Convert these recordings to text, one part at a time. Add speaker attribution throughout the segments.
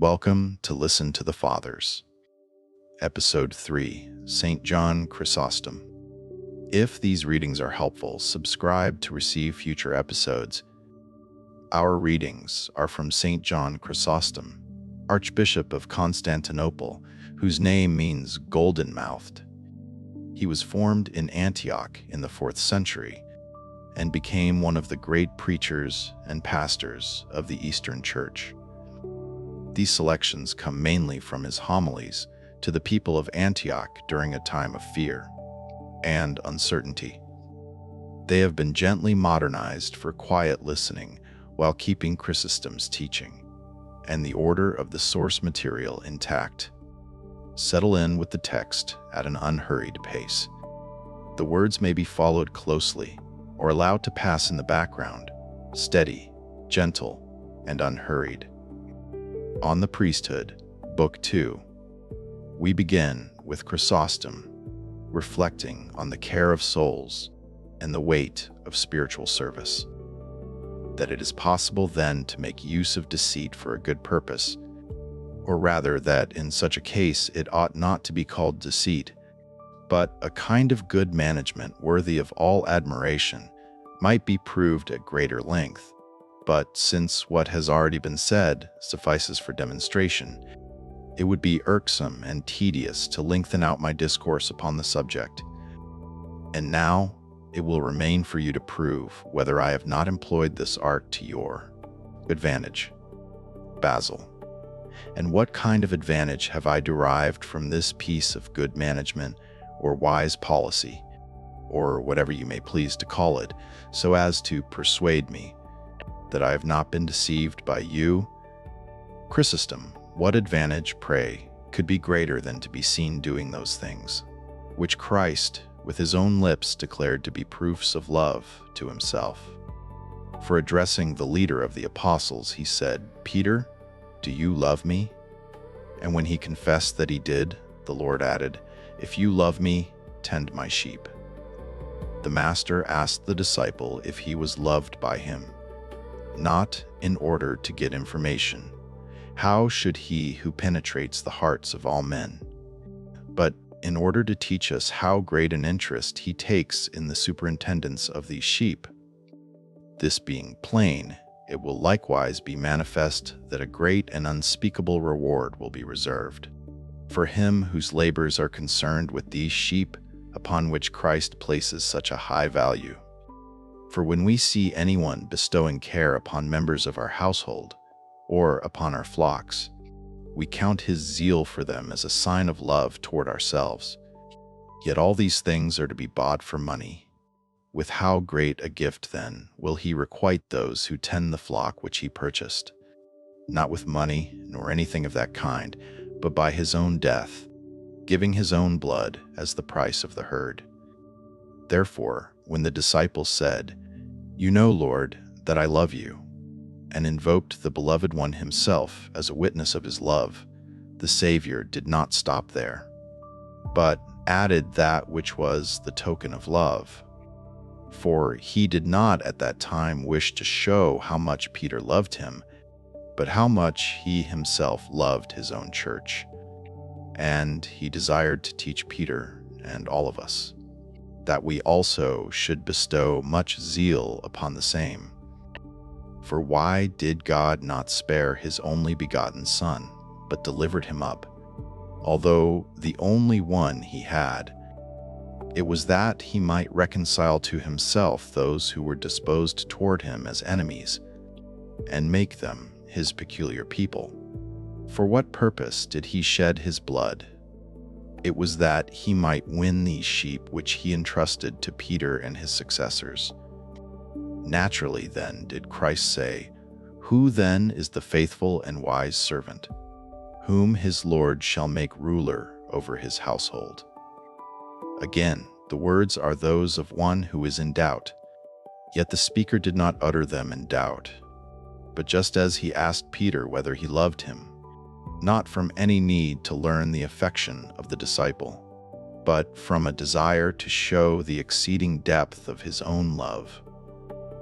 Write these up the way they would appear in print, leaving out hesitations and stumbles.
Speaker 1: Welcome to Listen to the Fathers. Episode 3, St John Chrysostom. If these readings are helpful, subscribe to receive future episodes. Our readings are from St John Chrysostom, Archbishop of Constantinople, whose name means golden-mouthed. He was formed in Antioch in the 4th century and became one of the great preachers and pastors of the Eastern Church. These selections come mainly from his homilies to the people of Antioch during a time of fear and uncertainty. They have been gently modernized for quiet listening while keeping Chrysostom's teaching and the order of the source material intact. Settle in with the text at an unhurried pace. The words may be followed closely or allowed to pass in the background, steady, gentle, and unhurried. On the Priesthood, Book 2, we begin with Chrysostom reflecting on the care of souls and the weight of spiritual service. That it is possible then to make use of deceit for a good purpose, or rather that in such a case it ought not to be called deceit, but a kind of good management worthy of all admiration might be proved at greater length. But since what has already been said suffices for demonstration, it would be irksome and tedious to lengthen out my discourse upon the subject. And now it will remain for you to prove whether I have not employed this art to your advantage. Basil. And what kind of advantage have I derived from this piece of good management or wise policy, or whatever you may please to call it, so as to persuade me that I have not been deceived by you? Chrysostom, what advantage, pray, could be greater than to be seen doing those things, which Christ, with his own lips, declared to be proofs of love to himself? For addressing the leader of the apostles, he said, "Peter, do you love me?" And when he confessed that he did, the Lord added, "If you love me, tend my sheep." The Master asked the disciple if he was loved by him, not in order to get information. How should he who penetrates the hearts of all men? But in order to teach us how great an interest he takes in the superintendence of these sheep. This being plain, it will likewise be manifest that a great and unspeakable reward will be reserved for him whose labors are concerned with these sheep upon which Christ places such a high value. For when we see anyone bestowing care upon members of our household or upon our flocks, we count his zeal for them as a sign of love toward ourselves. Yet all these things are to be bought for money. With how great a gift, then, will he requite those who tend the flock which he purchased, not with money nor anything of that kind, but by his own death, giving his own blood as the price of the herd. Therefore, when the disciples said, "You know, Lord, that I love you," and invoked the Beloved One himself as a witness of his love, the Savior did not stop there, but added that which was the token of love. For he did not at that time wish to show how much Peter loved him, but how much he himself loved his own church. And he desired to teach Peter and all of us that we also should bestow much zeal upon the same. For why did God not spare his only begotten Son, but delivered him up, although the only one he had? It was that he might reconcile to himself those who were disposed toward him as enemies, and make them his peculiar people. For what purpose did he shed his blood? It was that he might win these sheep which he entrusted to Peter and his successors. Naturally, then, did Christ say, "Who then is the faithful and wise servant, whom his Lord shall make ruler over his household?" Again, the words are those of one who is in doubt, yet the speaker did not utter them in doubt, but just as he asked Peter whether he loved him, not from any need to learn the affection of the disciple, but from a desire to show the exceeding depth of his own love.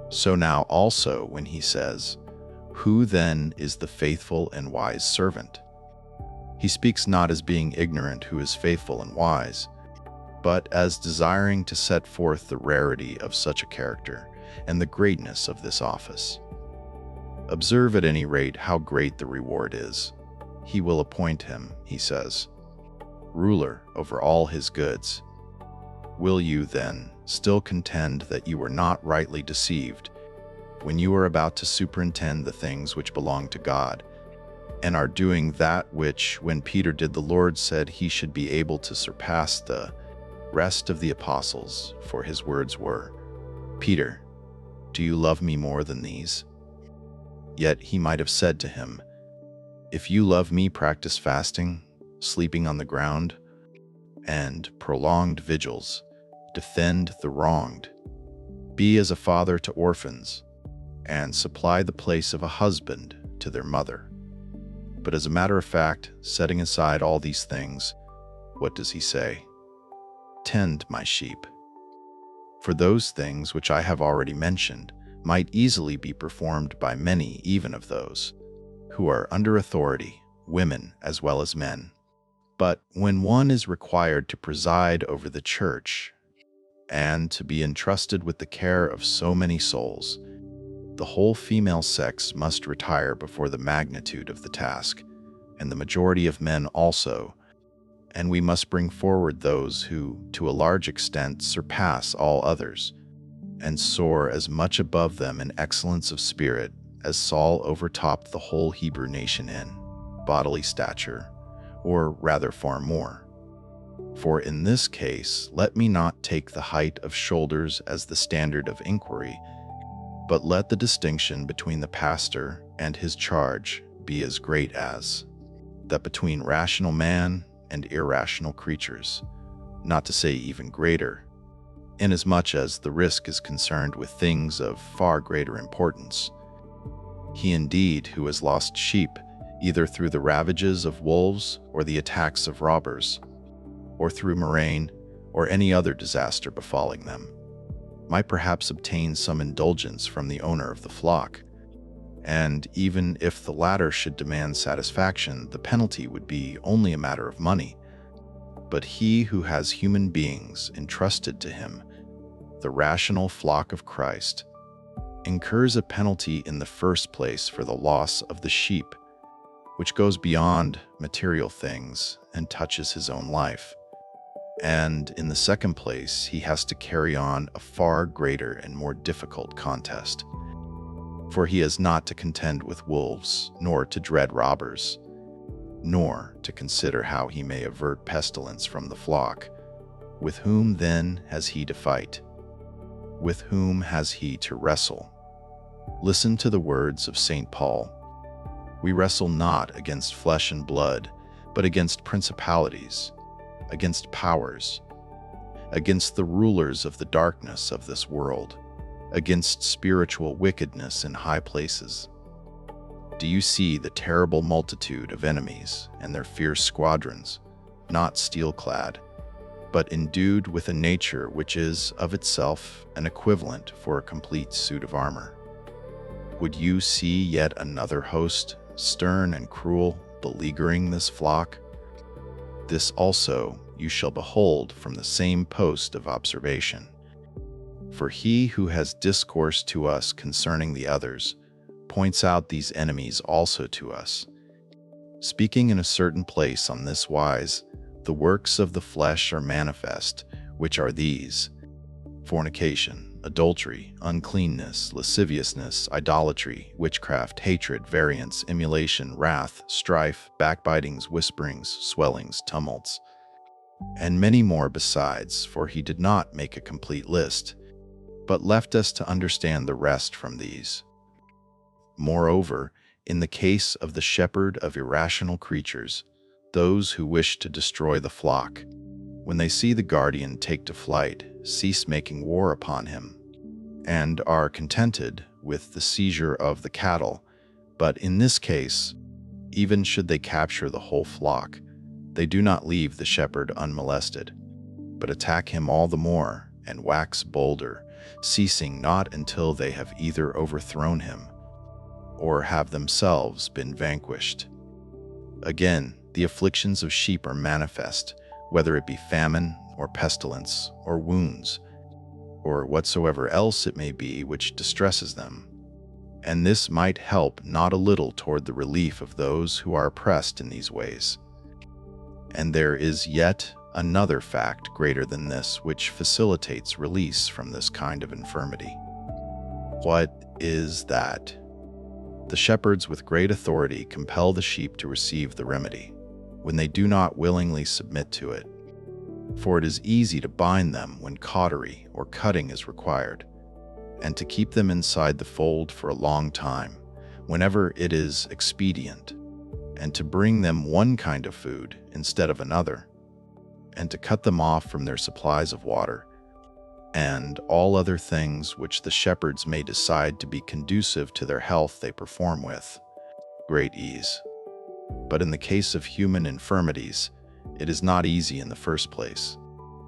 Speaker 1: So now also when he says, Who then is the faithful and wise servant? He speaks not as being ignorant who is faithful and wise, but as desiring to set forth the rarity of such a character and the greatness of this office. Observe at any rate how great the reward is. He will appoint him, he says, ruler over all his goods. Will you, then, still contend that you were not rightly deceived when you are about to superintend the things which belong to God, and are doing that which, when Peter did, the Lord said he should be able to surpass the rest of the apostles, for his words were, Peter, do you love me more than these? Yet he might have said to him, if you love me, practice fasting, sleeping on the ground, and prolonged vigils, defend the wronged, be as a father to orphans, and supply the place of a husband to their mother. But as a matter of fact, setting aside all these things, what does he say? Tend my sheep. For those things which I have already mentioned might easily be performed by many even of those who are under authority, women as well as men. But when one is required to preside over the church and to be entrusted with the care of so many souls, the whole female sex must retire before the magnitude of the task, and the majority of men also, and we must bring forward those who, to a large extent, surpass all others, and soar as much above them in excellence of spirit as Saul overtopped the whole Hebrew nation in bodily stature, or rather far more. For in this case, let me not take the height of shoulders as the standard of inquiry, but let the distinction between the pastor and his charge be as great as that between rational man and irrational creatures, not to say even greater, inasmuch as the risk is concerned with things of far greater importance. He indeed who has lost sheep, either through the ravages of wolves or the attacks of robbers, or through murrain or any other disaster befalling them, might perhaps obtain some indulgence from the owner of the flock, and even if the latter should demand satisfaction, the penalty would be only a matter of money. But he who has human beings entrusted to him, the rational flock of Christ, incurs a penalty in the first place for the loss of the sheep, which goes beyond material things and touches his own life. And in the second place, he has to carry on a far greater and more difficult contest. For he has not to contend with wolves, nor to dread robbers, nor to consider how he may avert pestilence from the flock. With whom then has he to fight? With whom has he to wrestle? Listen to the words of St. Paul. We wrestle not against flesh and blood, but against principalities, against powers, against the rulers of the darkness of this world, against spiritual wickedness in high places. Do you see the terrible multitude of enemies and their fierce squadrons, not steel-clad, but endued with a nature which is of itself an equivalent for a complete suit of armor? Would you see yet another host, stern and cruel, beleaguering this flock? This also you shall behold from the same post of observation. For he who has discoursed to us concerning the others points out these enemies also to us, speaking in a certain place on this wise, the works of the flesh are manifest, which are these: fornication, adultery, uncleanness, lasciviousness, idolatry, witchcraft, hatred, variance, emulation, wrath, strife, backbitings, whisperings, swellings, tumults, and many more besides, for he did not make a complete list, but left us to understand the rest from these. Moreover, in the case of the shepherd of irrational creatures, those who wish to destroy the flock, when they see the guardian take to flight, cease making war upon him, and are contented with the seizure of the cattle. But in this case, even should they capture the whole flock, they do not leave the shepherd unmolested, but attack him all the more and wax bolder, ceasing not until they have either overthrown him or have themselves been vanquished. Again, the afflictions of sheep are manifest, whether it be famine, or pestilence, or wounds, or whatsoever else it may be which distresses them. And this might help not a little toward the relief of those who are oppressed in these ways. And there is yet another fact greater than this which facilitates release from this kind of infirmity. What is that? The shepherds with great authority compel the sheep to receive the remedy, when they do not willingly submit to it. For it is easy to bind them when cautery or cutting is required, and to keep them inside the fold for a long time, whenever it is expedient, and to bring them one kind of food instead of another, and to cut them off from their supplies of water, and all other things which the shepherds may decide to be conducive to their health they perform with great ease. But in the case of human infirmities, it is not easy in the first place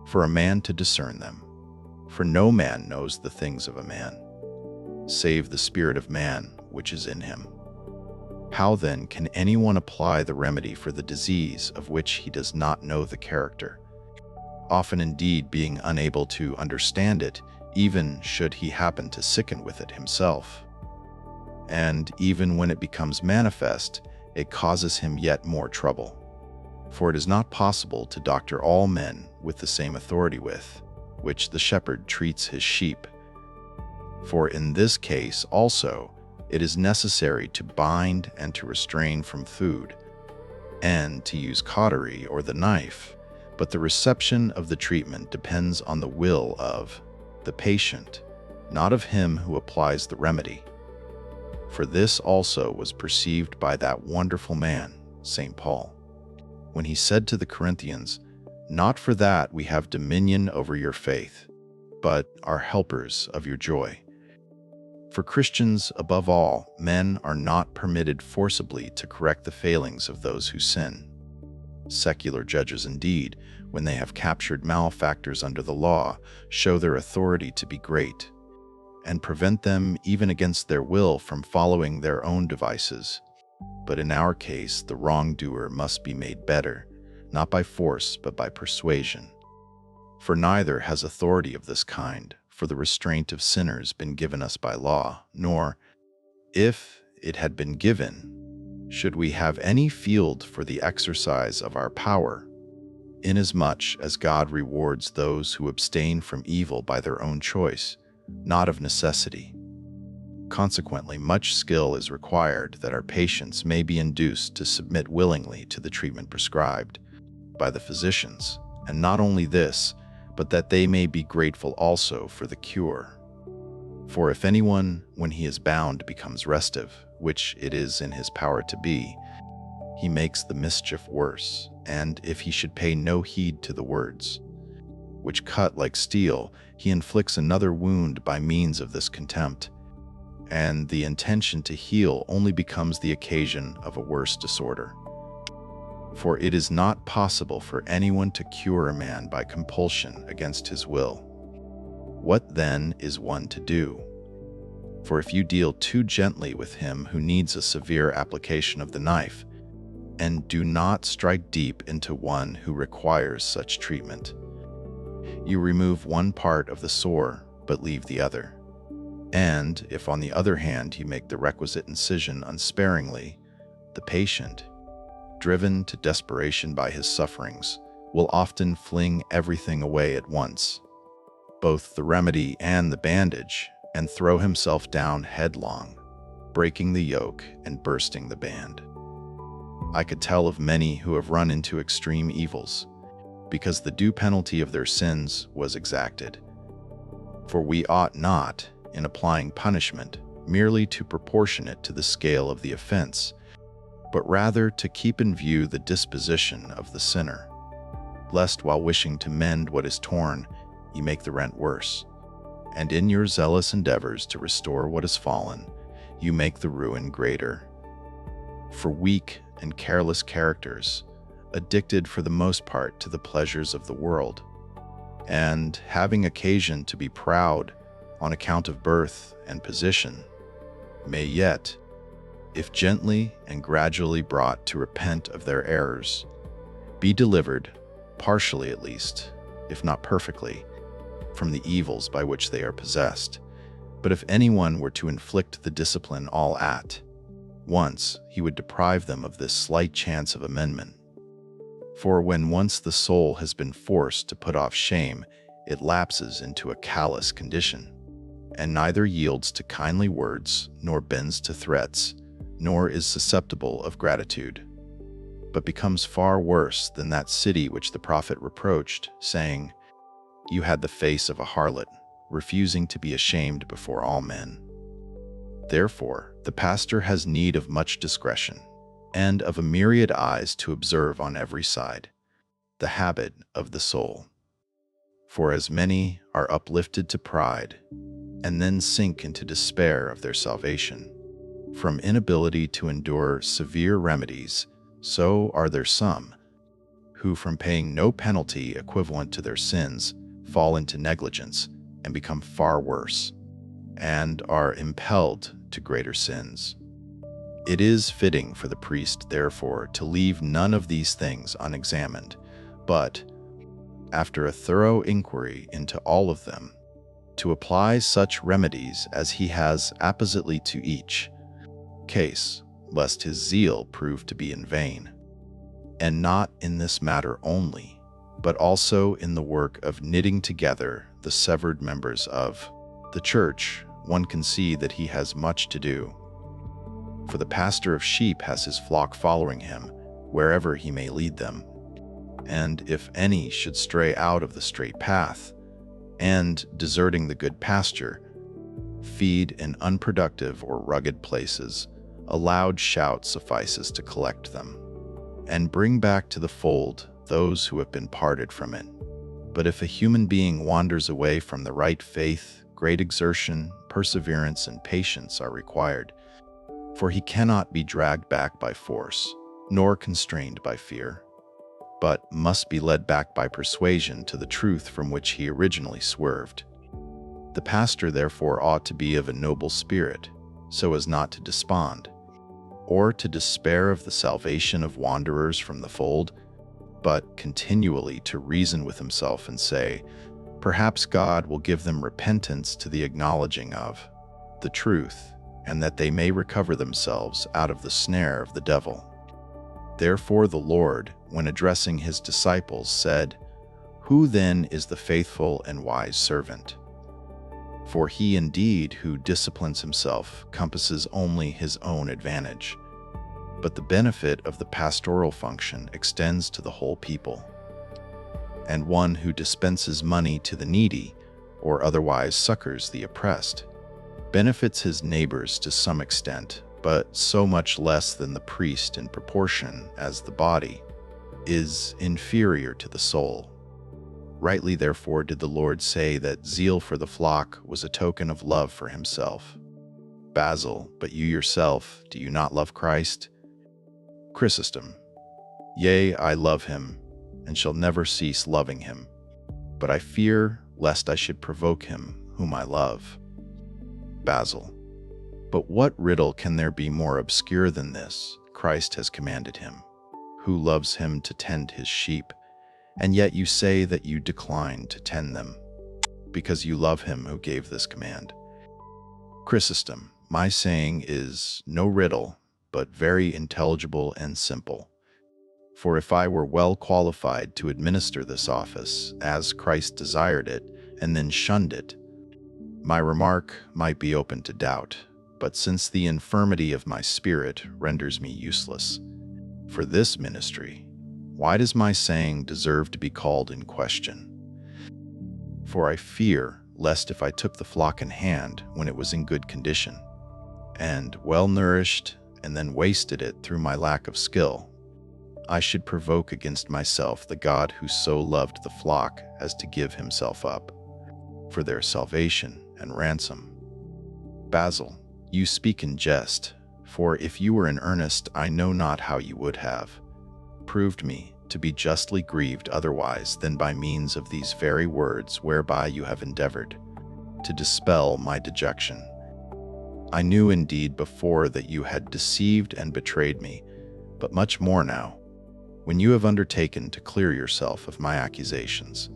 Speaker 1: for a man to discern them. For no man knows the things of a man, save the spirit of man which is in him. How then can anyone apply the remedy for the disease of which he does not know the character? Often indeed being unable to understand it, even should he happen to sicken with it himself. And even when it becomes manifest, it causes him yet more trouble. For it is not possible to doctor all men with the same authority with which the shepherd treats his sheep. For in this case also, it is necessary to bind and to restrain from food, and to use cautery or the knife, but the reception of the treatment depends on the will of the patient, not of him who applies the remedy. For this also was perceived by that wonderful man, St. Paul, when he said to the Corinthians, "Not for that we have dominion over your faith, but are helpers of your joy." For Christians, above all, men are not permitted forcibly to correct the failings of those who sin. Secular judges, indeed, when they have captured malefactors under the law, show their authority to be great, and prevent them, even against their will, from following their own devices. But in our case, the wrongdoer must be made better, not by force, but by persuasion. For neither has authority of this kind, for the restraint of sinners, been given us by law, nor, if it had been given, should we have any field for the exercise of our power, inasmuch as God rewards those who abstain from evil by their own choice, not of necessity. Consequently, much skill is required that our patients may be induced to submit willingly to the treatment prescribed by the physicians, and not only this, but that they may be grateful also for the cure. For if anyone, when he is bound, becomes restive, which it is in his power to be, he makes the mischief worse, and if he should pay no heed to the words, which cut like steel, he inflicts another wound by means of this contempt, and the intention to heal only becomes the occasion of a worse disorder. For it is not possible for anyone to cure a man by compulsion against his will. What then is one to do? For if you deal too gently with him who needs a severe application of the knife, and do not strike deep into one who requires such treatment, you remove one part of the sore, but leave the other. And if on the other hand you make the requisite incision unsparingly, the patient, driven to desperation by his sufferings, will often fling everything away at once, both the remedy and the bandage, and throw himself down headlong, breaking the yoke and bursting the band. I could tell of many who have run into extreme evils, because the due penalty of their sins was exacted. For we ought not, in applying punishment, merely to proportion it to the scale of the offense, but rather to keep in view the disposition of the sinner, lest while wishing to mend what is torn, you make the rent worse, and in your zealous endeavors to restore what is fallen, you make the ruin greater. For weak and careless characters, addicted for the most part to the pleasures of the world, and having occasion to be proud on account of birth and position, may yet, if gently and gradually brought to repent of their errors, be delivered, partially at least, if not perfectly, from the evils by which they are possessed. But if anyone were to inflict the discipline all at once, he would deprive them of this slight chance of amendment. For when once the soul has been forced to put off shame, it lapses into a callous condition, and neither yields to kindly words, nor bends to threats, nor is susceptible of gratitude, but becomes far worse than that city which the prophet reproached, saying, "You had the face of a harlot, refusing to be ashamed before all men." Therefore, the pastor has need of much discretion, and of a myriad eyes to observe on every side the habit of the soul. For as many are uplifted to pride, and then sink into despair of their salvation, from inability to endure severe remedies, so are there some who, from paying no penalty equivalent to their sins, fall into negligence and become far worse, and are impelled to greater sins. It is fitting for the priest, therefore, to leave none of these things unexamined, but, after a thorough inquiry into all of them, to apply such remedies as he has appositely to each case, lest his zeal prove to be in vain. And not in this matter only, but also in the work of knitting together the severed members of the church, one can see that he has much to do. For the pastor of sheep has his flock following him, wherever he may lead them. And if any should stray out of the straight path, and, deserting the good pasture, feed in unproductive or rugged places, a loud shout suffices to collect them, and bring back to the fold those who have been parted from it. But if a human being wanders away from the right faith, great exertion, perseverance, and patience are required, for he cannot be dragged back by force, nor constrained by fear, but must be led back by persuasion to the truth from which he originally swerved. The pastor therefore ought to be of a noble spirit, so as not to despond, or to despair of the salvation of wanderers from the fold, but continually to reason with himself and say, perhaps God will give them repentance to the acknowledging of the truth, and that they may recover themselves out of the snare of the devil. Therefore the Lord, when addressing his disciples, said, "Who then is the faithful and wise servant? For he indeed who disciplines himself compasses only his own advantage, but the benefit of the pastoral function extends to the whole people. And one who dispenses money to the needy, or otherwise succors the oppressed, benefits his neighbors to some extent, but so much less than the priest in proportion as the body is inferior to the soul. Rightly, therefore, did the Lord say that zeal for the flock was a token of love for himself. Basil, but you yourself, do you not love Christ? Chrysostom, yea, I love him, and shall never cease loving him, but I fear lest I should provoke him whom I love. Basil, but what riddle can there be more obscure than this? Christ has commanded him, who loves him, to tend his sheep, and yet you say that you decline to tend them, because you love him who gave this command. Chrysostom, my saying is no riddle, but very intelligible and simple. For if I were well qualified to administer this office, as Christ desired it, and then shunned it, my remark might be open to doubt. But since the infirmity of my spirit renders me useless for this ministry, why does my saying deserve to be called in question? For I fear lest if I took the flock in hand when it was in good condition, and well nourished, and then wasted it through my lack of skill, I should provoke against myself the God who so loved the flock as to give himself up for their salvation and ransom. Basil, you speak in jest, for if you were in earnest, I know not how you would have proved me to be justly grieved otherwise than by means of these very words whereby you have endeavored to dispel my dejection. I knew indeed before that you had deceived and betrayed me, but much more now, when you have undertaken to clear yourself of my accusations.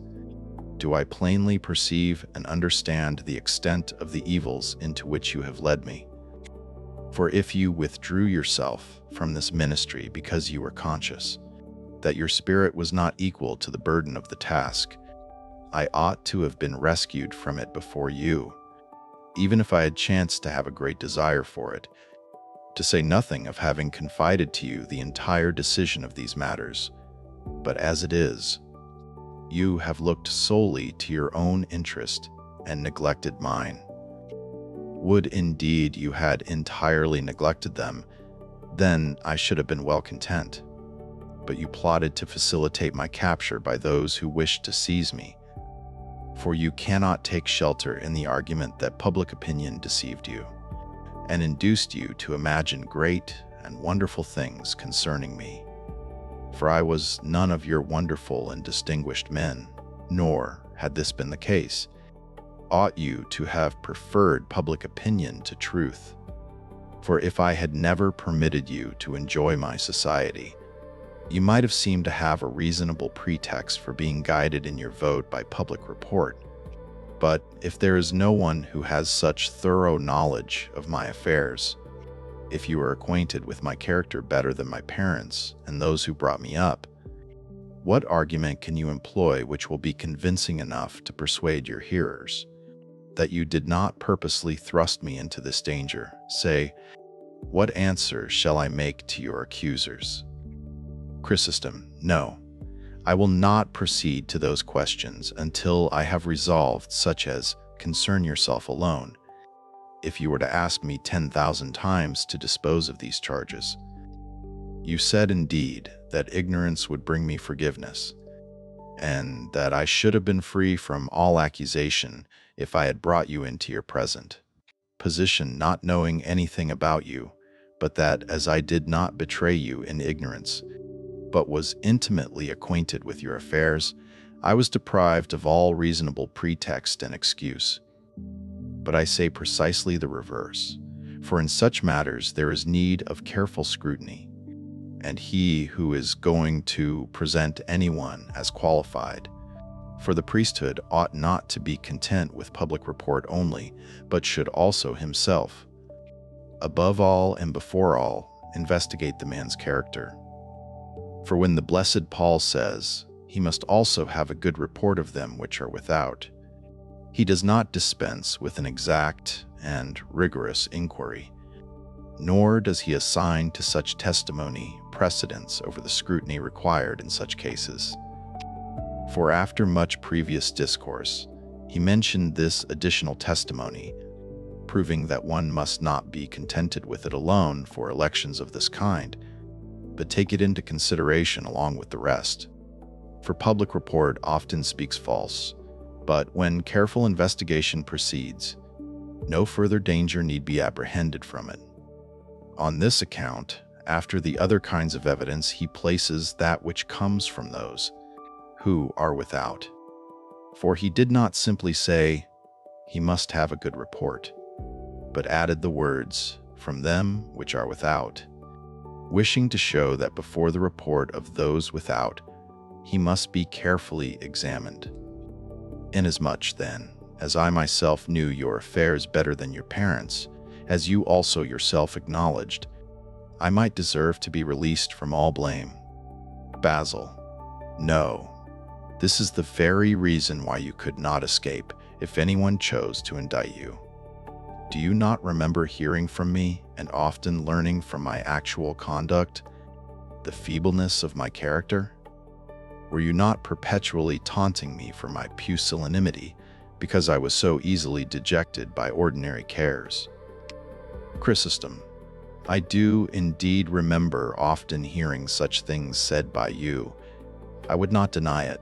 Speaker 1: Do I plainly perceive and understand the extent of the evils into which you have led me? For if you withdrew yourself from this ministry because you were conscious that your spirit was not equal to the burden of the task, I ought to have been rescued from it before you, even if I had chanced to have a great desire for it, to say nothing of having confided to you the entire decision of these matters. But as it is, you have looked solely to your own interest and neglected mine. Would indeed you had entirely neglected them, then I should have been well content. But you plotted to facilitate my capture by those who wished to seize me. For you cannot take shelter in the argument that public opinion deceived you, and induced you to imagine great and wonderful things concerning me. For I was none of your wonderful and distinguished men, nor, had this been the case, ought you to have preferred public opinion to truth. For if I had never permitted you to enjoy my society, you might have seemed to have a reasonable pretext for being guided in your vote by public report. But if there is no one who has such thorough knowledge of my affairs, if you are acquainted with my character better than my parents and those who brought me up, what argument can you employ which will be convincing enough to persuade your hearers that you did not purposely thrust me into this danger? Say, what answer shall I make to your accusers? Chrysostom, no, I will not proceed to those questions until I have resolved such as concern yourself alone. If you were to ask me 10,000 times to dispose of these charges, you said indeed that ignorance would bring me forgiveness, and that I should have been free from all accusation if I had brought you into your present position not knowing anything about you, but that as I did not betray you in ignorance, but was intimately acquainted with your affairs, I was deprived of all reasonable pretext and excuse. But I say precisely the reverse, for in such matters there is need of careful scrutiny, and he who is going to present anyone as qualified for the priesthood ought not to be content with public report only, but should also himself, above all and before all, investigate the man's character. For when the blessed Paul says, he must also have a good report of them which are without, he does not dispense with an exact and rigorous inquiry, nor does he assign to such testimony precedence over the scrutiny required in such cases. For after much previous discourse, he mentioned this additional testimony, proving that one must not be contented with it alone for elections of this kind, but take it into consideration along with the rest. For public report often speaks false, but when careful investigation proceeds, no further danger need be apprehended from it. On this account, after the other kinds of evidence, he places that which comes from those who are without. For he did not simply say, he must have a good report, but added the words, from them which are without, wishing to show that before the report of those without, he must be carefully examined. Inasmuch, then, as I myself knew your affairs better than your parents, as you also yourself acknowledged, I might deserve to be released from all blame. Basil, no, this is the very reason why you could not escape if anyone chose to indict you. Do you not remember hearing from me and often learning from my actual conduct the feebleness of my character? Were you not perpetually taunting me for my pusillanimity because I was so easily dejected by ordinary cares? Chrysostom, I do indeed remember often hearing such things said by you. I would not deny it.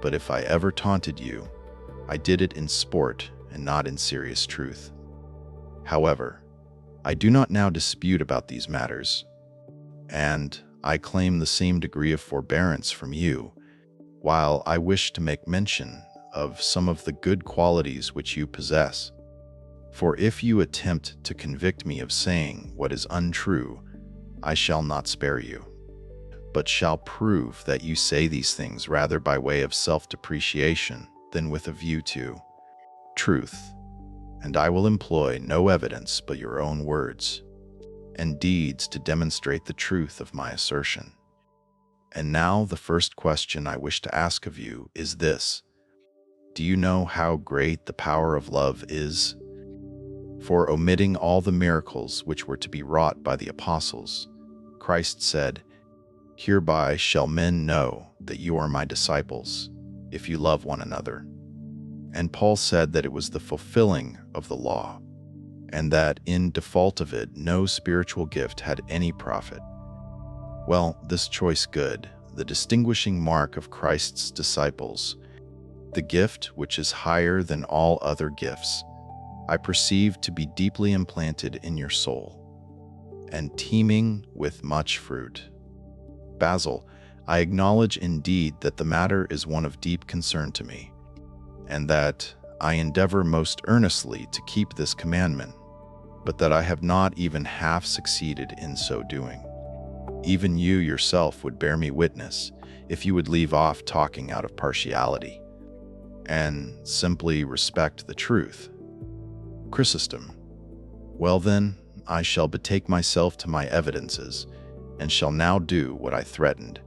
Speaker 1: But if I ever taunted you, I did it in sport and not in serious truth. However, I do not now dispute about these matters, and I claim the same degree of forbearance from you, while I wish to make mention of some of the good qualities which you possess. For if you attempt to convict me of saying what is untrue, I shall not spare you, but shall prove that you say these things rather by way of self-depreciation than with a view to truth. And I will employ no evidence but your own words and deeds to demonstrate the truth of my assertion. And now the first question I wish to ask of you is this: do you know how great the power of love is? For omitting all the miracles which were to be wrought by the apostles, Christ said, "Hereby shall men know that you are my disciples, if you love one another." And Paul said that it was the fulfilling of the law, and that in default of it, no spiritual gift had any profit. Well, this choice good, the distinguishing mark of Christ's disciples, the gift which is higher than all other gifts, I perceive to be deeply implanted in your soul, and teeming with much fruit. Basil, I acknowledge indeed that the matter is one of deep concern to me, and that I endeavor most earnestly to keep this commandment, but that I have not even half succeeded in so doing. Even you yourself would bear me witness if you would leave off talking out of partiality, and simply respect the truth. Chrysostom. Well then, I shall betake myself to my evidences, and shall now do what I threatened,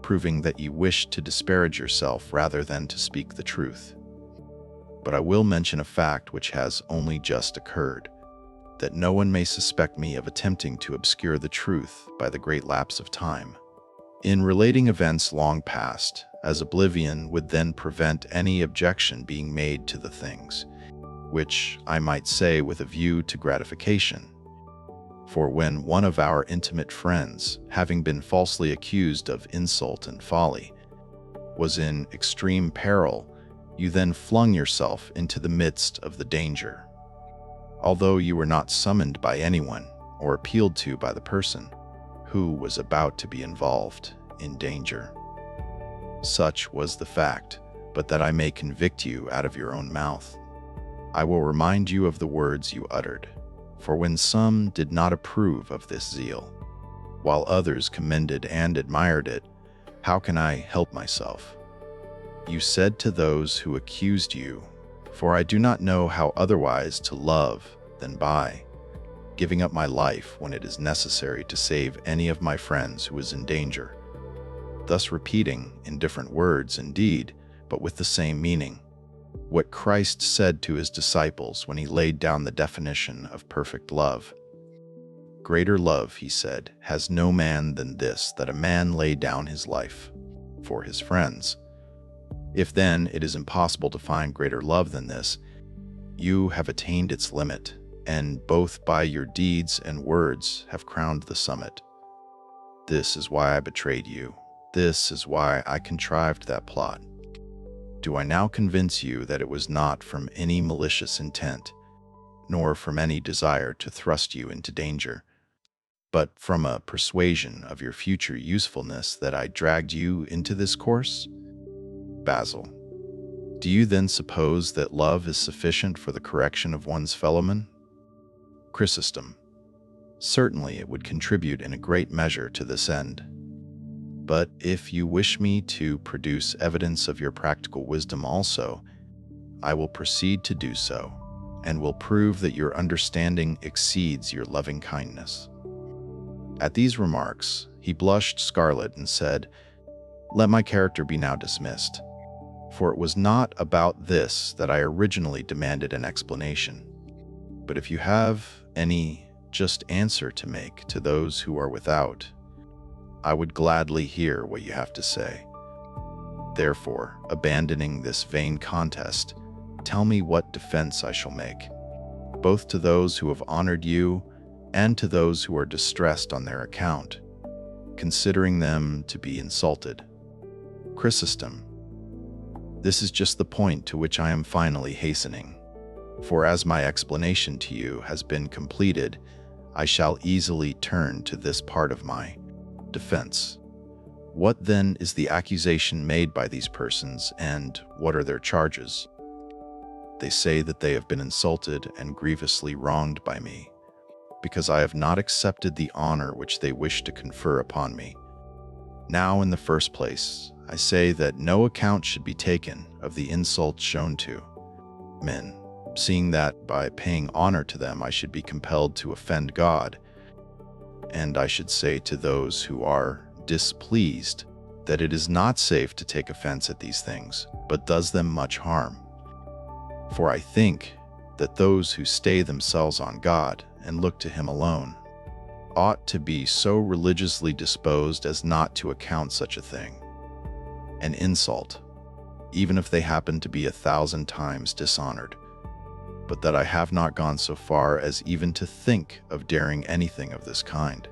Speaker 1: proving that you wish to disparage yourself rather than to speak the truth. But I will mention a fact which has only just occurred, that no one may suspect me of attempting to obscure the truth by the great lapse of time. In relating events long past, as oblivion would then prevent any objection being made to the things, which I might say with a view to gratification. For when one of our intimate friends, having been falsely accused of insult and folly, was in extreme peril, you then flung yourself into the midst of the danger, although you were not summoned by anyone or appealed to by the person who was about to be involved in danger. Such was the fact, but that I may convict you out of your own mouth, I will remind you of the words you uttered. For when some did not approve of this zeal, while others commended and admired it, how can I help myself? You said to those who accused you, "For I do not know how otherwise to love than by giving up my life when it is necessary to save any of my friends who is in danger," thus repeating, in different words indeed, but with the same meaning, what Christ said to his disciples when he laid down the definition of perfect love. "Greater love," he said, "has no man than this, that a man lay down his life for his friends." If then it is impossible to find greater love than this, you have attained its limit, and both by your deeds and words have crowned the summit. This is why I betrayed you. This is why I contrived that plot. Do I now convince you that it was not from any malicious intent, nor from any desire to thrust you into danger, but from a persuasion of your future usefulness that I dragged you into this course? Basil. Do you then suppose that love is sufficient for the correction of one's fellowman? Chrysostom. Certainly it would contribute in a great measure to this end. But if you wish me to produce evidence of your practical wisdom also, I will proceed to do so, and will prove that your understanding exceeds your loving kindness. At these remarks, he blushed scarlet and said, "Let my character be now dismissed, for it was not about this that I originally demanded an explanation. But if you have any just answer to make to those who are without, I would gladly hear what you have to say. Therefore, abandoning this vain contest, tell me what defense I shall make, both to those who have honored you and to those who are distressed on their account, considering them to be insulted." Chrysostom. This is just the point to which I am finally hastening. For as my explanation to you has been completed, I shall easily turn to this part of my defense. What then is the accusation made by these persons, and what are their charges? They say that they have been insulted and grievously wronged by me, because I have not accepted the honor which they wish to confer upon me. Now, in the first place, I say that no account should be taken of the insults shown to men, seeing that by paying honor to them I should be compelled to offend God. And I should say to those who are displeased that it is not safe to take offense at these things, but does them much harm. For I think that those who stay themselves on God and look to Him alone ought to be so religiously disposed as not to account such a thing an insult, even if they happen to be 1,000 times dishonored. But that I have not gone so far as even to think of daring anything of this kind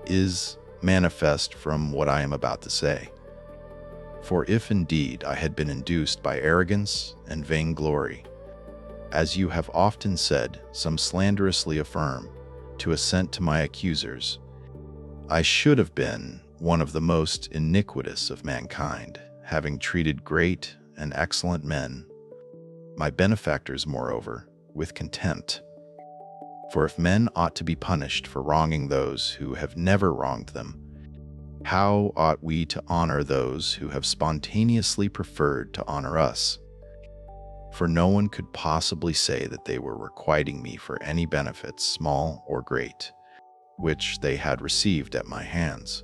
Speaker 1: is manifest from what I am about to say. For if indeed I had been induced by arrogance and vainglory, as you have often said, some slanderously affirm, to assent to my accusers, I should have been one of the most iniquitous of mankind, having treated great and excellent men, my benefactors moreover, with contempt. For if men ought to be punished for wronging those who have never wronged them, how ought we to honor those who have spontaneously preferred to honor us? For no one could possibly say that they were requiting me for any benefits, small or great, which they had received at my hands.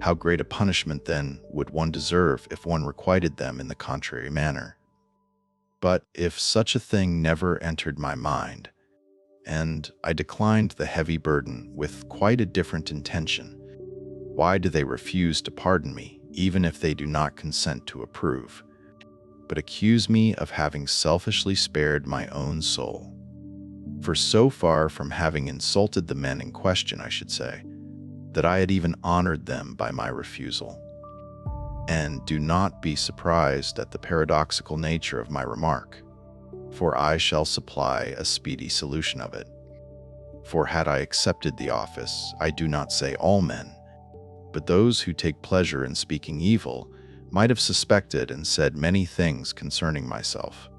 Speaker 1: How great a punishment, then, would one deserve if one requited them in the contrary manner? But if such a thing never entered my mind, and I declined the heavy burden with quite a different intention, why do they refuse to pardon me, even if they do not consent to approve, but accuse me of having selfishly spared my own soul? For so far from having insulted the men in question, I should say, that I had even honored them by my refusal. And do not be surprised at the paradoxical nature of my remark, for I shall supply a speedy solution of it. For had I accepted the office, I do not say all men, but those who take pleasure in speaking evil might have suspected and said many things concerning myself,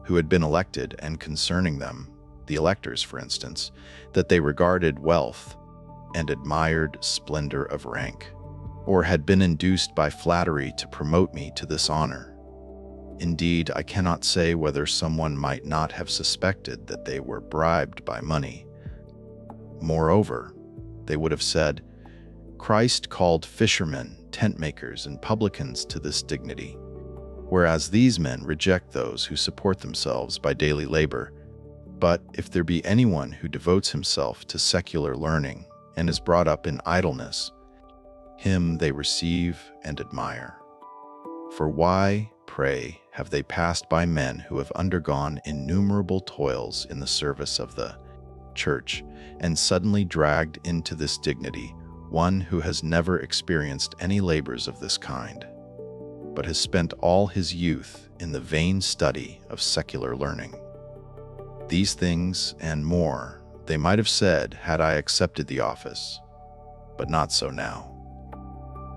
Speaker 1: who had been elected, and concerning them, the electors for instance, that they regarded wealth and admired splendor of rank, or had been induced by flattery to promote me to this honor. Indeed, I cannot say whether someone might not have suspected that they were bribed by money. Moreover, they would have said, Christ called fishermen, tent makers, and publicans to this dignity, whereas these men reject those who support themselves by daily labor. But if there be anyone who devotes himself to secular learning and is brought up in idleness, him they receive and admire. For why, pray, have they passed by men who have undergone innumerable toils in the service of the Church, and suddenly dragged into this dignity one who has never experienced any labors of this kind, but has spent all his youth in the vain study of secular learning? These things and more they might have said had I accepted the office, but not so now.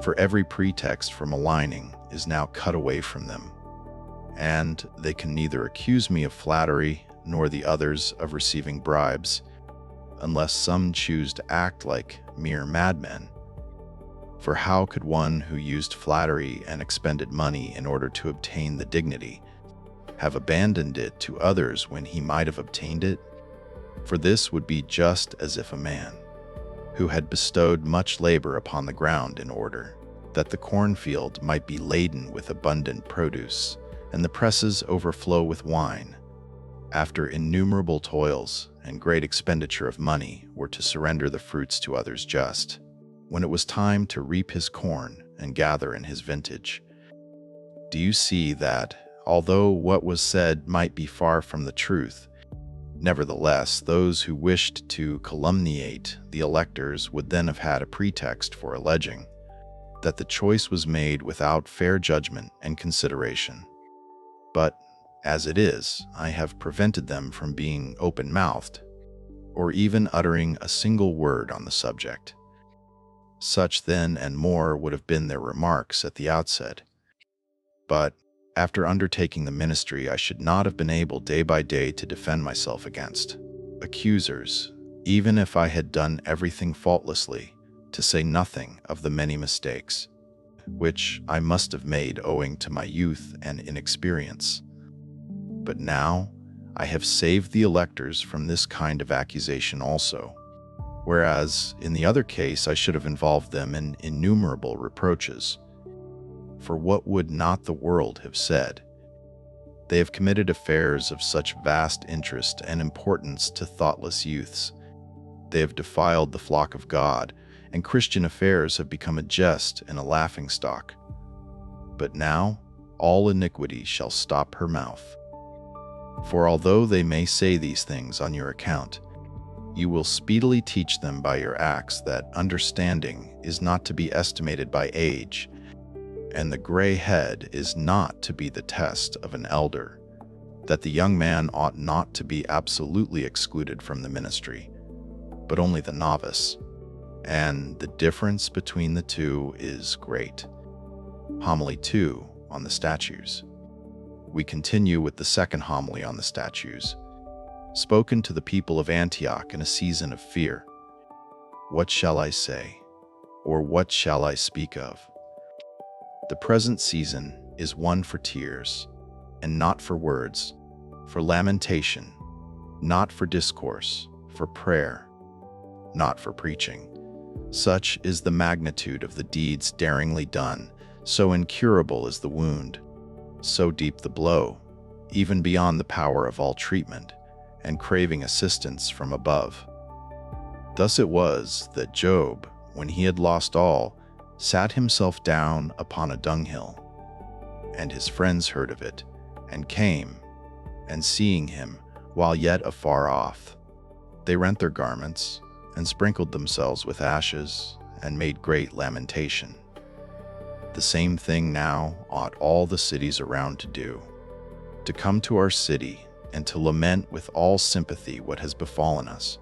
Speaker 1: For every pretext for maligning is now cut away from them, and they can neither accuse me of flattery nor the others of receiving bribes, unless some choose to act like mere madmen. For how could one who used flattery and expended money in order to obtain the dignity have abandoned it to others when he might have obtained it? For this would be just as if a man who had bestowed much labor upon the ground in order that the cornfield might be laden with abundant produce and the presses overflow with wine, after innumerable toils and great expenditure of money, were to surrender the fruits to others just when it was time to reap his corn and gather in his vintage. Do you see that, although what was said might be far from the truth, nevertheless those who wished to calumniate the electors would then have had a pretext for alleging that the choice was made without fair judgment and consideration? But as it is, I have prevented them from being open-mouthed, or even uttering a single word on the subject. Such then and more would have been their remarks at the outset. But After undertaking the ministry, I should not have been able day by day to defend myself against accusers, even if I had done everything faultlessly, to say nothing of the many mistakes which I must have made owing to my youth and inexperience. But now I have saved the electors from this kind of accusation also, whereas in the other case I should have involved them in innumerable reproaches. For what would not the world have said? They have committed affairs of such vast interest and importance to thoughtless youths. They have defiled the flock of God, and Christian affairs have become a jest and a laughingstock. But now all iniquity shall stop her mouth. For although they may say these things on your account, you will speedily teach them by your acts that understanding is not to be estimated by age, and the gray head is not to be the test of an elder, that the young man ought not to be absolutely excluded from the ministry, but only the novice, and the difference between the two is great. Homily 2 on the Statues. We continue with the second homily on the Statues, spoken to the people of Antioch in a season of fear. What shall I say, or what shall I speak of? The present season is one for tears, and not for words, for lamentation, not for discourse, for prayer, not for preaching. Such is the magnitude of the deeds daringly done, so incurable is the wound, so deep the blow, even beyond the power of all treatment, and craving assistance from above. Thus it was that Job, when he had lost all, sat himself down upon a dunghill, and his friends heard of it, and came, and seeing him, while yet afar off, they rent their garments, and sprinkled themselves with ashes, and made great lamentation. The same thing now ought all the cities around to do, to come to our city, and to lament with all sympathy what has befallen us.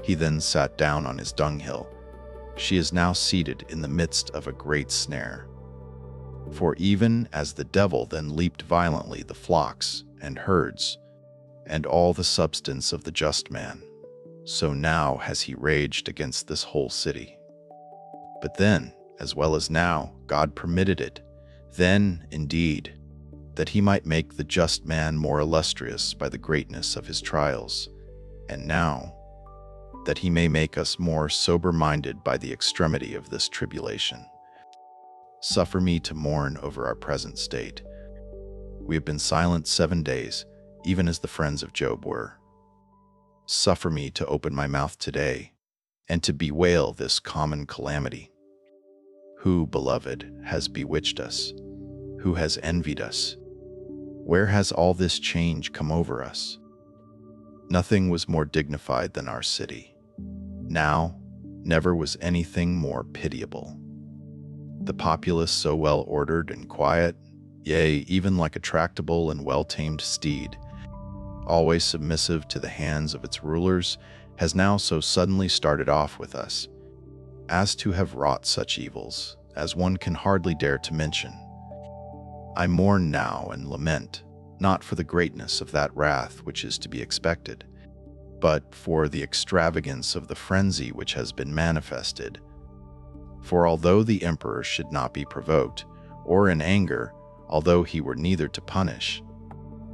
Speaker 1: He then sat down on his dunghill. She is now seated in the midst of a great snare. For even as the devil then leaped violently the flocks and herds, and all the substance of the just man, so now has he raged against this whole city. But then, as well as now, God permitted it, then, indeed, that he might make the just man more illustrious by the greatness of his trials, and now, that he may make us more sober-minded by the extremity of this tribulation. Suffer me to mourn over our present state. We have been silent 7 days, even as the friends of Job were. Suffer me to open my mouth today, and to bewail this common calamity. Who, beloved, has bewitched us? Who has envied us? Where has all this change come over us? Nothing was more dignified than our city. Now, never was anything more pitiable. The populace so well ordered and quiet, yea, even like a tractable and well-tamed steed, always submissive to the hands of its rulers, has now so suddenly started off with us, as to have wrought such evils as one can hardly dare to mention. I mourn now and lament, not for the greatness of that wrath which is to be expected, but for the extravagance of the frenzy which has been manifested. For although the emperor should not be provoked, or in anger, although he were neither to punish,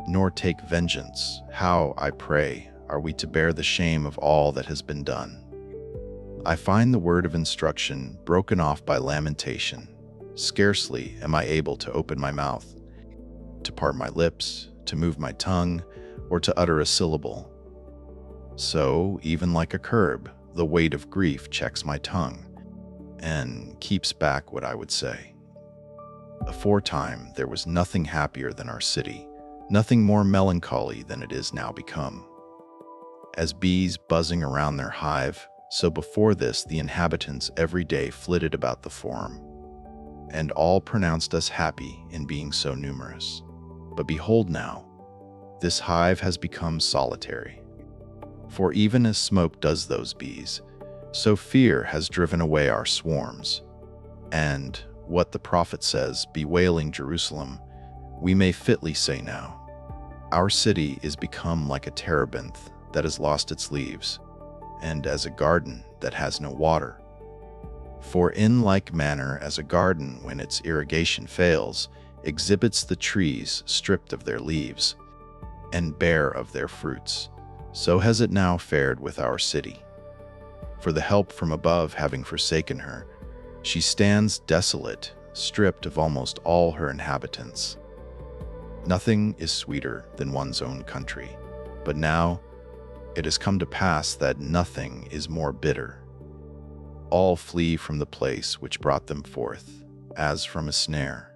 Speaker 1: nor take vengeance, how, I pray, are we to bear the shame of all that has been done? I find the word of instruction broken off by lamentation. Scarcely am I able to open my mouth, to part my lips, to move my tongue, or to utter a syllable. So, even like a curb, the weight of grief checks my tongue, and keeps back what I would say. Aforetime there was nothing happier than our city, nothing more melancholy than it is now become. As bees buzzing around their hive, so before this the inhabitants every day flitted about the forum, and all pronounced us happy in being so numerous. But behold now, this hive has become solitary. For even as smoke does those bees, so fear has driven away our swarms. And what the prophet says, bewailing Jerusalem, We may fitly say now, our city is become like a terebinth that has lost its leaves, and as a garden that has no water. For in like manner as a garden, when its irrigation fails, exhibits the trees stripped of their leaves, and bare of their fruits, so has it now fared with our city. For the help from above having forsaken her, she stands desolate, stripped of almost all her inhabitants. Nothing is sweeter than one's own country, but now it has come to pass that nothing is more bitter. All flee from the place which brought them forth, as from a snare.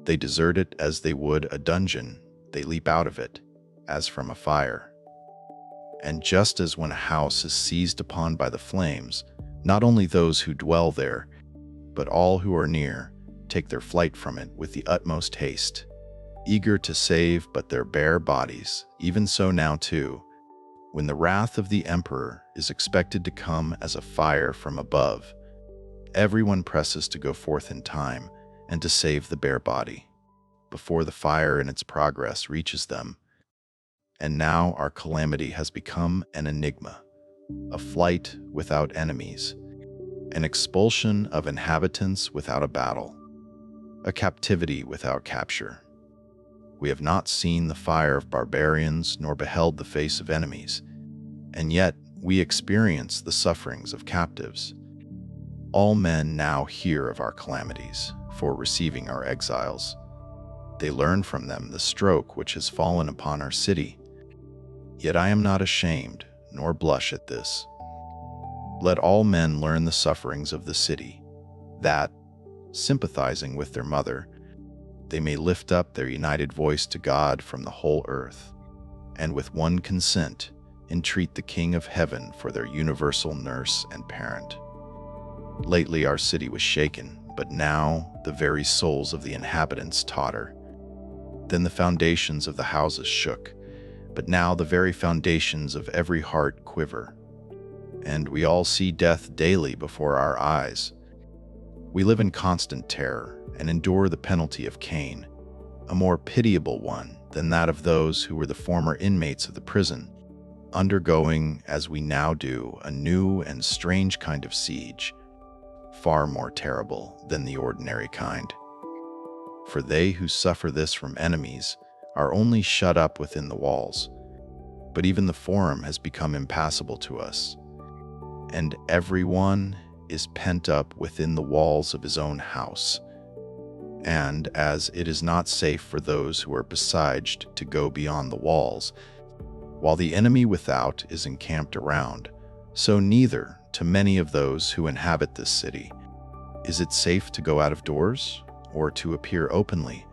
Speaker 1: They desert it as they would a dungeon, they leap out of it, as from a fire. And just as when a house is seized upon by the flames, not only those who dwell there, but all who are near, take their flight from it with the utmost haste, eager to save but their bare bodies, even so now too, when the wrath of the emperor is expected to come as a fire from above, everyone presses to go forth in time and to save the bare body, before the fire in its progress reaches them. And now our calamity has become an enigma, a flight without enemies, an expulsion of inhabitants without a battle, a captivity without capture. We have not seen the fire of barbarians nor beheld the face of enemies, and yet we experience the sufferings of captives. All men now hear of our calamities for receiving our exiles. They learn from them the stroke which has fallen upon our city. Yet I am not ashamed, nor blush at this. Let all men learn the sufferings of the city, that, sympathizing with their mother, they may lift up their united voice to God from the whole earth, and with one consent entreat the King of Heaven for their universal nurse and parent. Lately our city was shaken, but now the very souls of the inhabitants totter. Then the foundations of the houses shook, but now the very foundations of every heart quiver. And we all see death daily before our eyes. We live in constant terror and endure the penalty of Cain, a more pitiable one than that of those who were the former inmates of the prison, undergoing, as we now do, a new and strange kind of siege, far more terrible than the ordinary kind. For they who suffer this from enemies are only shut up within the walls, but even the forum has become impassable to us, and everyone is pent up within the walls of his own house. And as it is not safe for those who are besieged to go beyond the walls, while the enemy without is encamped around, so neither to many of those who inhabit this city is it safe to go out of doors or to appear openly,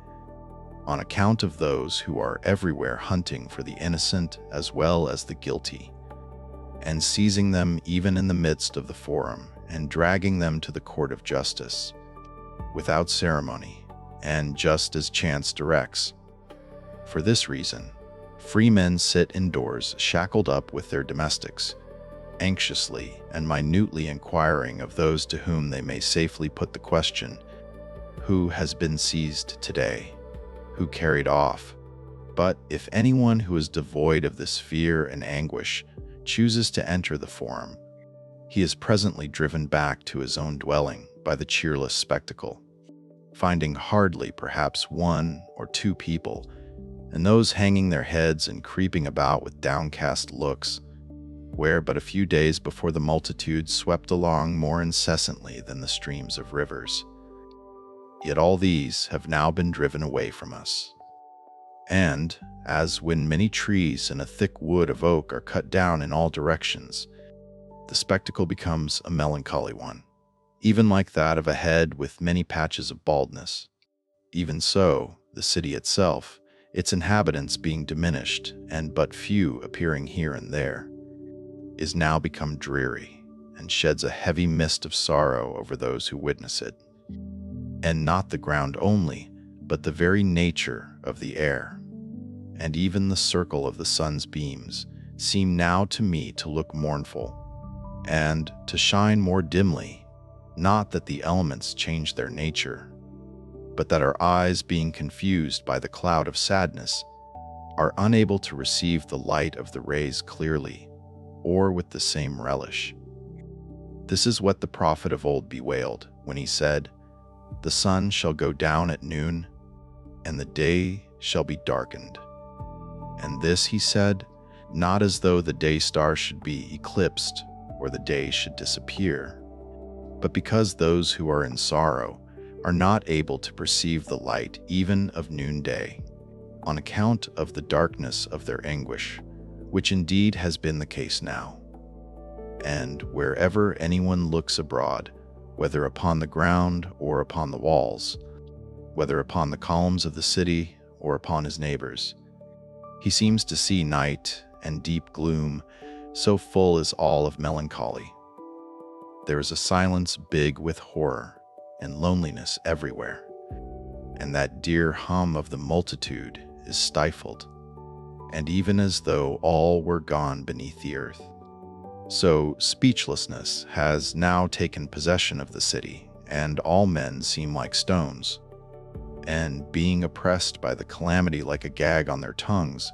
Speaker 1: on account of those who are everywhere hunting for the innocent as well as the guilty, and seizing them even in the midst of the forum, and dragging them to the court of justice, without ceremony, and just as chance directs. For this reason, free men sit indoors shackled up with their domestics, anxiously and minutely inquiring of those to whom they may safely put the question, who has been seized today? Who carried off? But if anyone who is devoid of this fear and anguish chooses to enter the forum, he is presently driven back to his own dwelling by the cheerless spectacle, finding hardly perhaps one or two people, and those hanging their heads and creeping about with downcast looks, where but a few days before the multitude swept along more incessantly than the streams of rivers. Yet all these have now been driven away from us. And, as when many trees in a thick wood of oak are cut down in all directions, the spectacle becomes a melancholy one, even like that of a head with many patches of baldness. Even so, the city itself, its inhabitants being diminished and but few appearing here and there, is now become dreary and sheds a heavy mist of sorrow over those who witness it. And not the ground only, but the very nature of the air, and even the circle of the sun's beams, seem now to me to look mournful, and to shine more dimly, not that the elements change their nature, but that our eyes, being confused by the cloud of sadness, are unable to receive the light of the rays clearly, or with the same relish. This is what the prophet of old bewailed when he said, "The sun shall go down at noon, and the day shall be darkened." And this he said, not as though the day star should be eclipsed or the day should disappear, but because those who are in sorrow are not able to perceive the light even of noonday, on account of the darkness of their anguish, which indeed has been the case now. And wherever anyone looks abroad, whether upon the ground or upon the walls, whether upon the columns of the city or upon his neighbors, he seems to see night and deep gloom, so full is all of melancholy. There is a silence big with horror and loneliness everywhere, and that dear hum of the multitude is stifled, and even as though all were gone beneath the earth. So speechlessness has now taken possession of the city, and all men seem like stones, and being oppressed by the calamity like a gag on their tongues,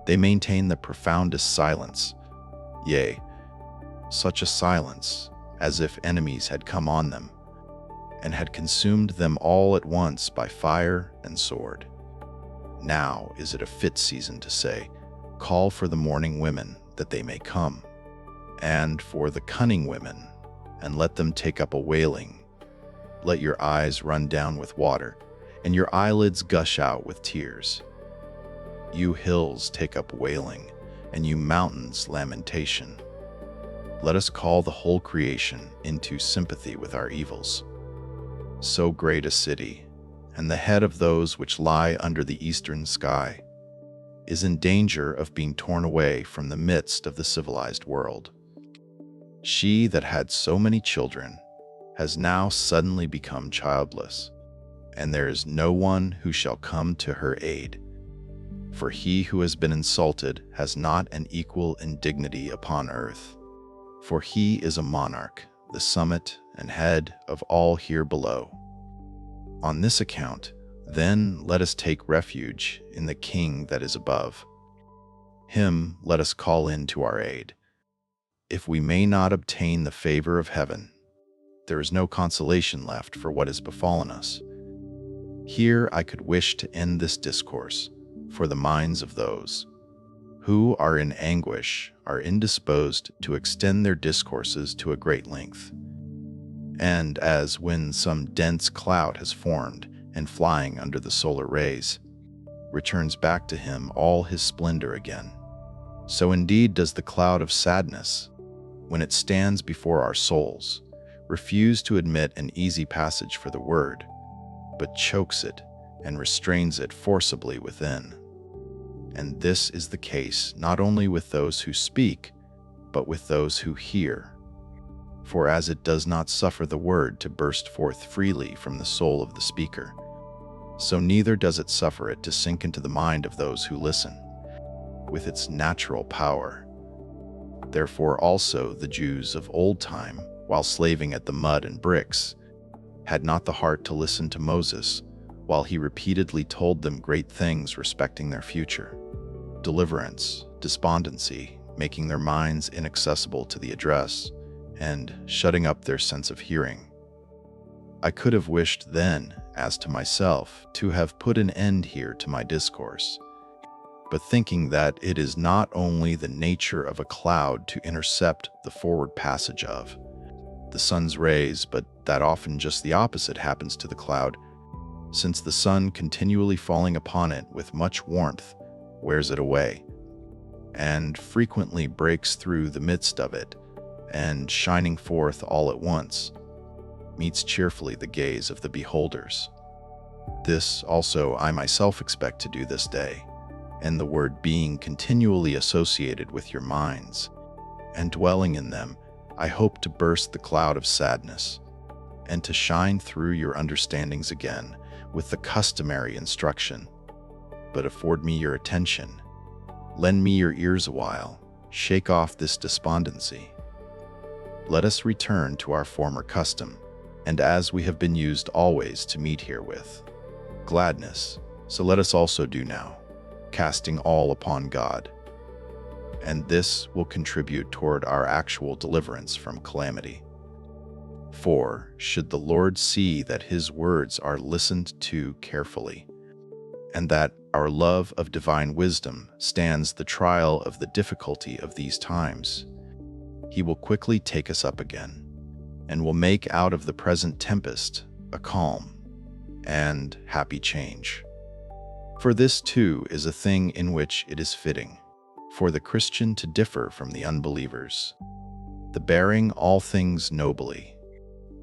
Speaker 1: they maintain the profoundest silence, yea, such a silence as if enemies had come on them, and had consumed them all at once by fire and sword. Now is it a fit season to say, "Call for the mourning women, that they may come, and for the cunning women, and let them take up a wailing. Let your eyes run down with water, and your eyelids gush out with tears. You hills take up wailing, and you mountains lamentation. Let us call the whole creation into sympathy with our evils. So great a city, and the head of those which lie under the eastern sky, is in danger of being torn away from the midst of the civilized world. She that had so many children has now suddenly become childless, and there is no one who shall come to her aid. For he who has been insulted has not an equal in dignity upon earth. For he is a monarch, the summit and head of all here below. On this account, then let us take refuge in the King that is above. Him let us call in to our aid. If we may not obtain the favor of heaven, there is no consolation left for what has befallen us. Here I could wish to end this discourse, for the minds of those who are in anguish are indisposed to extend their discourses to a great length. And as when some dense cloud has formed and flying under the solar rays, returns back to him all his splendor again, so indeed does the cloud of sadness, when it stands before our souls, refuse to admit an easy passage for the word, but chokes it and restrains it forcibly within. And this is the case not only with those who speak, but with those who hear. For as it does not suffer the word to burst forth freely from the soul of the speaker, so neither does it suffer it to sink into the mind of those who listen, with its natural power. Therefore also the Jews of old time, while slaving at the mud and bricks, had not the heart to listen to Moses, while he repeatedly told them great things respecting their future, deliverance, despondency, making their minds inaccessible to the address, and shutting up their sense of hearing. I could have wished then, as to myself, to have put an end here to my discourse, but thinking that it is not only the nature of a cloud to intercept the forward passage of the sun's rays, but that often just the opposite happens to the cloud, since the sun continually falling upon it with much warmth wears it away, and frequently breaks through the midst of it, and shining forth all at once, meets cheerfully the gaze of the beholders. This also I myself expect to do this day, and the word being continually associated with your minds, and dwelling in them, I hope to burst the cloud of sadness, and to shine through your understandings again with the customary instruction. But afford me your attention, lend me your ears a while, shake off this despondency. Let us return to our former custom, and as we have been used always to meet here with gladness, so let us also do now, casting all upon God. And this will contribute toward our actual deliverance from calamity. For should the Lord see that his words are listened to carefully, and that our love of divine wisdom stands the trial of the difficulty of these times, he will quickly take us up again, and will make out of the present tempest a calm and happy change. For this too is a thing in which it is fitting for the Christian to differ from the unbelievers, the bearing all things nobly,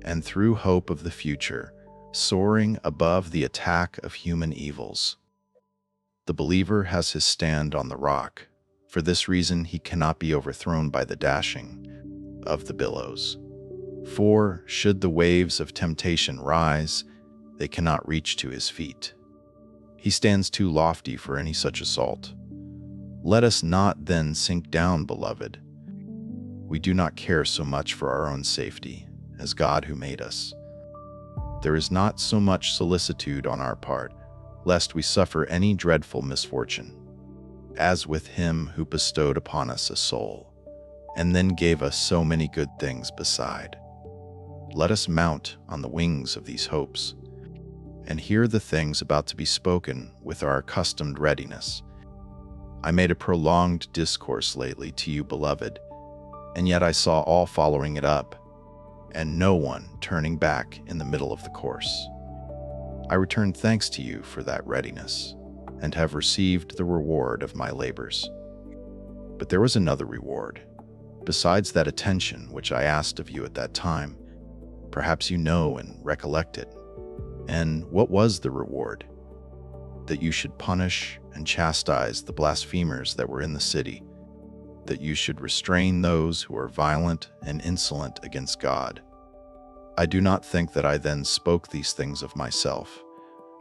Speaker 1: and through hope of the future, soaring above the attack of human evils. The believer has his stand on the rock. For this reason he cannot be overthrown by the dashing of the billows. For should the waves of temptation rise, they cannot reach to his feet. He stands too lofty for any such assault. Let us not then sink down, beloved. We do not care so much for our own safety as God who made us. There is not so much solicitude on our part, lest we suffer any dreadful misfortune, as with him who bestowed upon us a soul, and then gave us so many good things beside. Let us mount on the wings of these hopes, and hear the things about to be spoken with our accustomed readiness. I made a prolonged discourse lately to you, beloved, and yet I saw all following it up, and no one turning back in the middle of the course. I return thanks to you for that readiness, and have received the reward of my labors. But there was another reward, besides that attention which I asked of you at that time. Perhaps you know and recollect it. And what was the reward? That you should punish and chastise the blasphemers that were in the city, that you should restrain those who are violent and insolent against God. I do not think that I then spoke these things of myself,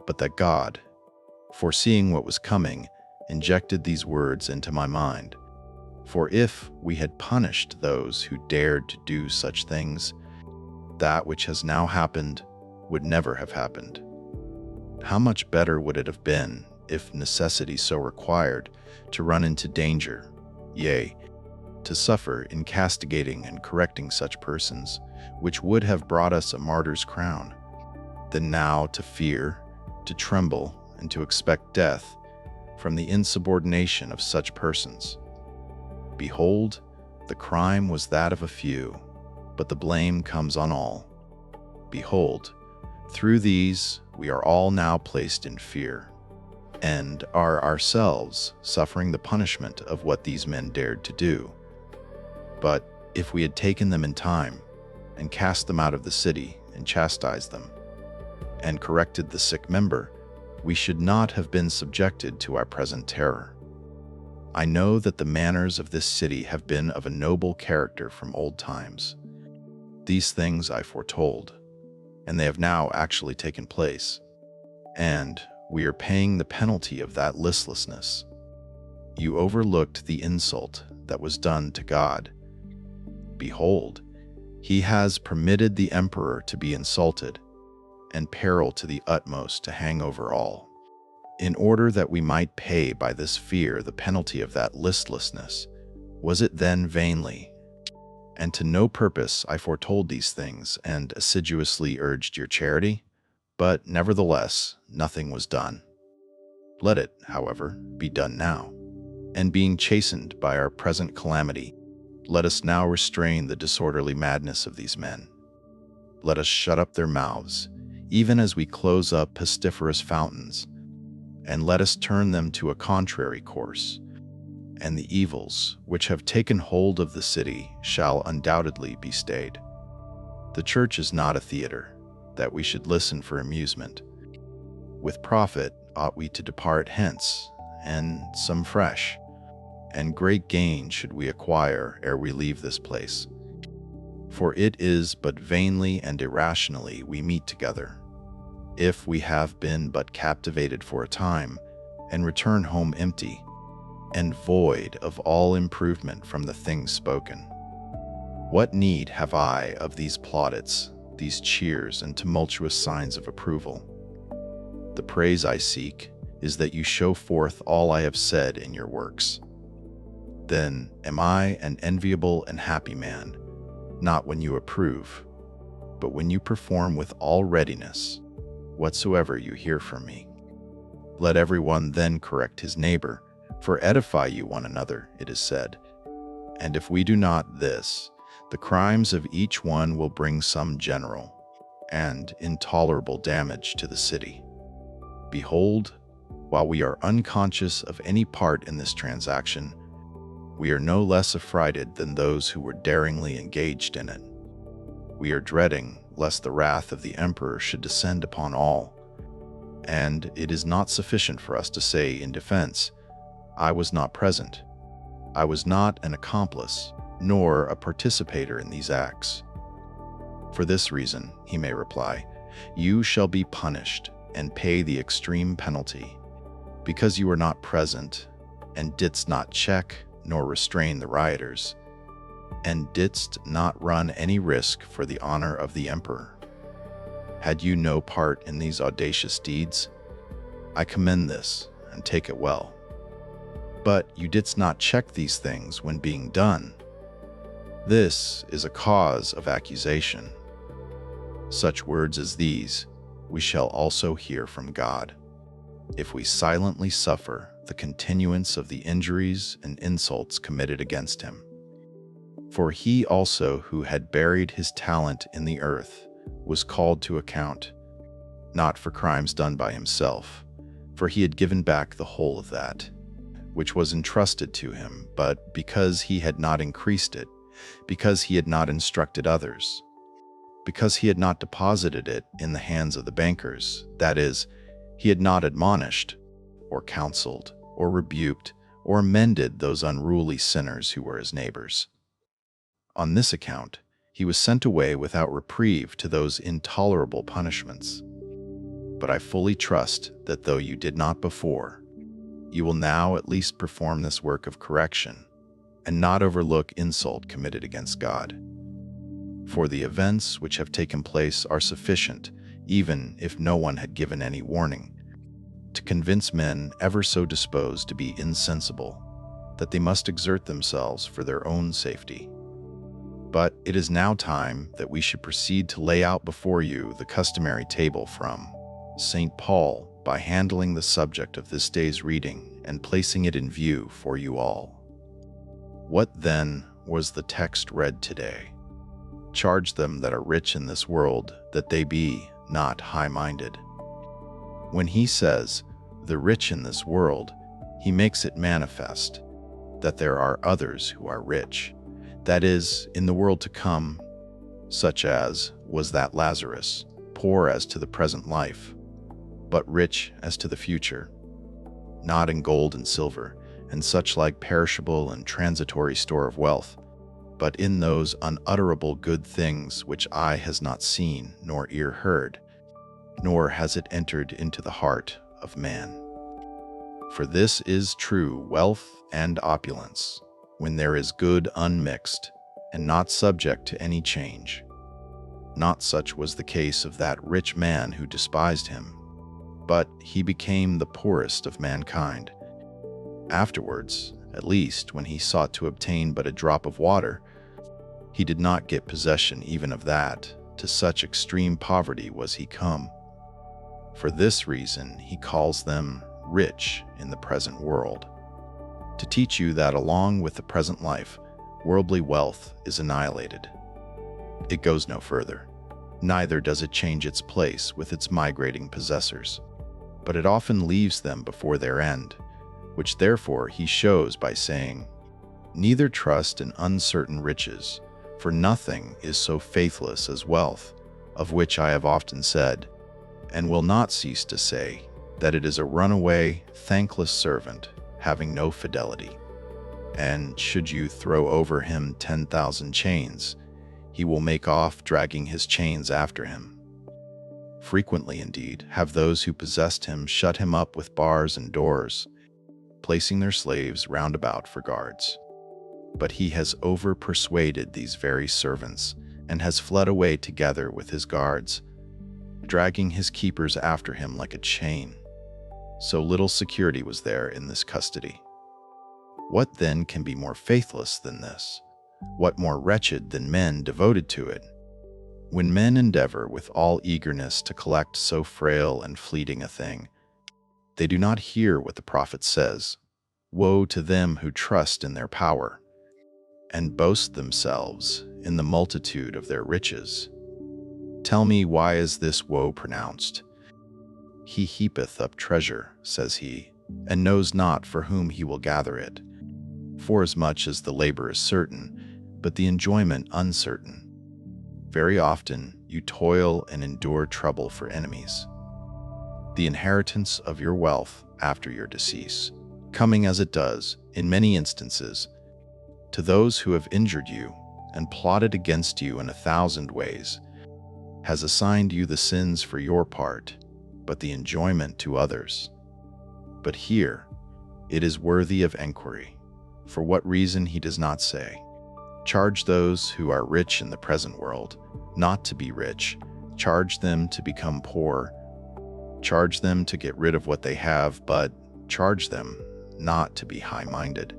Speaker 1: but that God, foreseeing what was coming, injected these words into my mind. For if we had punished those who dared to do such things, that which has now happened would never have happened. How much better would it have been, if necessity so required, to run into danger, yea, to suffer in castigating and correcting such persons, which would have brought us a martyr's crown, than now to fear, to tremble, and to expect death from the insubordination of such persons. Behold, the crime was that of a few, but the blame comes on all. Behold, through these we are all now placed in fear, and are ourselves suffering the punishment of what these men dared to do. But if we had taken them in time, and cast them out of the city, and chastised them, and corrected the sick member, we should not have been subjected to our present terror. I know that the manners of this city have been of a noble character from old times. These things I foretold, and they have now actually taken place, and we are paying the penalty of that listlessness. You overlooked the insult that was done to God. Behold, he has permitted the emperor to be insulted, and peril to the utmost to hang over all, in order that we might pay by this fear the penalty of that listlessness. Was it then vainly, and to no purpose, I foretold these things, and assiduously urged your charity? But nevertheless, nothing was done. Let it, however, be done now. And being chastened by our present calamity, let us now restrain the disorderly madness of these men. Let us shut up their mouths, even as we close up pestiferous fountains, and let us turn them to a contrary course, and the evils which have taken hold of the city shall undoubtedly be stayed. The church is not a theater, that we should listen for amusement. With profit ought we to depart hence, and some fresh, and great gain should we acquire ere we leave this place. For it is but vainly and irrationally we meet together, if we have been but captivated for a time, and return home empty, and void of all improvement from the things spoken. What need have I of these plaudits, these cheers and tumultuous signs of approval. The praise I seek is that you show forth all I have said in your works. Then am I an enviable and happy man, not when you approve, but when you perform with all readiness whatsoever you hear from me. Let everyone then correct his neighbor, for edify you one another, it is said. And if we do not this, the crimes of each one will bring some general and intolerable damage to the city. Behold, while we are unconscious of any part in this transaction, we are no less affrighted than those who were daringly engaged in it. We are dreading lest the wrath of the emperor should descend upon all. And it is not sufficient for us to say in defense, I was not present. I was not an accomplice, nor a participator in these acts. For this reason, he may reply, you shall be punished and pay the extreme penalty, because you were not present, and didst not check nor restrain the rioters, and didst not run any risk for the honor of the emperor. Had you no part in these audacious deeds? I commend this, and take it well. But you didst not check these things when being done. This is a cause of accusation. Such words as these we shall also hear from God, if we silently suffer the continuance of the injuries and insults committed against him. For he also who had buried his talent in the earth was called to account, not for crimes done by himself, for he had given back the whole of that which was entrusted to him, but because he had not increased it, because he had not instructed others, because he had not deposited it in the hands of the bankers, that is, he had not admonished, or counseled, or rebuked, or amended those unruly sinners who were his neighbors. On this account, he was sent away without reprieve to those intolerable punishments. But I fully trust that though you did not before, you will now at least perform this work of correction, and not overlook insult committed against God. For the events which have taken place are sufficient, even if no one had given any warning, to convince men ever so disposed to be insensible, that they must exert themselves for their own safety. But it is now time that we should proceed to lay out before you the customary table from St. Paul, by handling the subject of this day's reading and placing it in view for you all. What then was the text read today? Charge them that are rich in this world that they be not high-minded. When he says, the rich in this world, he makes it manifest that there are others who are rich, that is, in the world to come, such as was that Lazarus, poor as to the present life, but rich as to the future, not in gold and silver, and such like perishable and transitory store of wealth, but in those unutterable good things which eye has not seen, nor ear heard, nor has it entered into the heart of man. For this is true wealth and opulence, when there is good unmixed, and not subject to any change. Not such was the case of that rich man who despised him, but he became the poorest of mankind. Afterwards, at least when he sought to obtain but a drop of water, he did not get possession even of that, to such extreme poverty was he come. For this reason he calls them rich in the present world, to teach you that along with the present life, worldly wealth is annihilated. It goes no further, neither does it change its place with its migrating possessors, but it often leaves them before their end, which therefore he shows by saying, neither trust in uncertain riches, for nothing is so faithless as wealth, of which I have often said, and will not cease to say, that it is a runaway, thankless servant, having no fidelity. And should you throw over him 10,000 chains, he will make off dragging his chains after him. Frequently, indeed, have those who possessed him shut him up with bars and doors, placing their slaves round about for guards. But he has over-persuaded these very servants, and has fled away together with his guards, dragging his keepers after him like a chain. So little security was there in this custody. What then can be more faithless than this? What more wretched than men devoted to it? When men endeavor with all eagerness to collect so frail and fleeting a thing, they do not hear what the prophet says, "Woe to them who trust in their power, and boast themselves in the multitude of their riches." Tell me, why is this woe pronounced? He heapeth up treasure, says he, and knows not for whom he will gather it. Forasmuch as the labor is certain, but the enjoyment uncertain. Very often you toil and endure trouble for enemies. The inheritance of your wealth after your decease, coming as it does, in many instances, to those who have injured you and plotted against you in 1,000 ways, has assigned you the sins for your part, but the enjoyment to others. But here it is worthy of enquiry, for what reason he does not say, "Charge those who are rich in the present world not to be rich, charge them to become poor, charge them to get rid of what they have, but charge them not to be high-minded."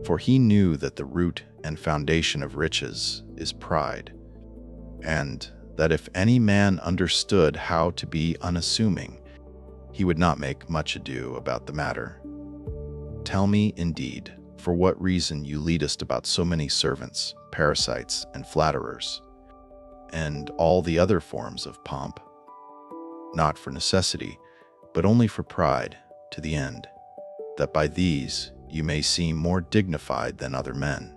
Speaker 1: For he knew that the root and foundation of riches is pride, and that if any man understood how to be unassuming, he would not make much ado about the matter. Tell me, indeed, for what reason you leadest about so many servants, parasites, and flatterers, and all the other forms of pomp, not for necessity, but only for pride, to the end that by these you may seem more dignified than other men.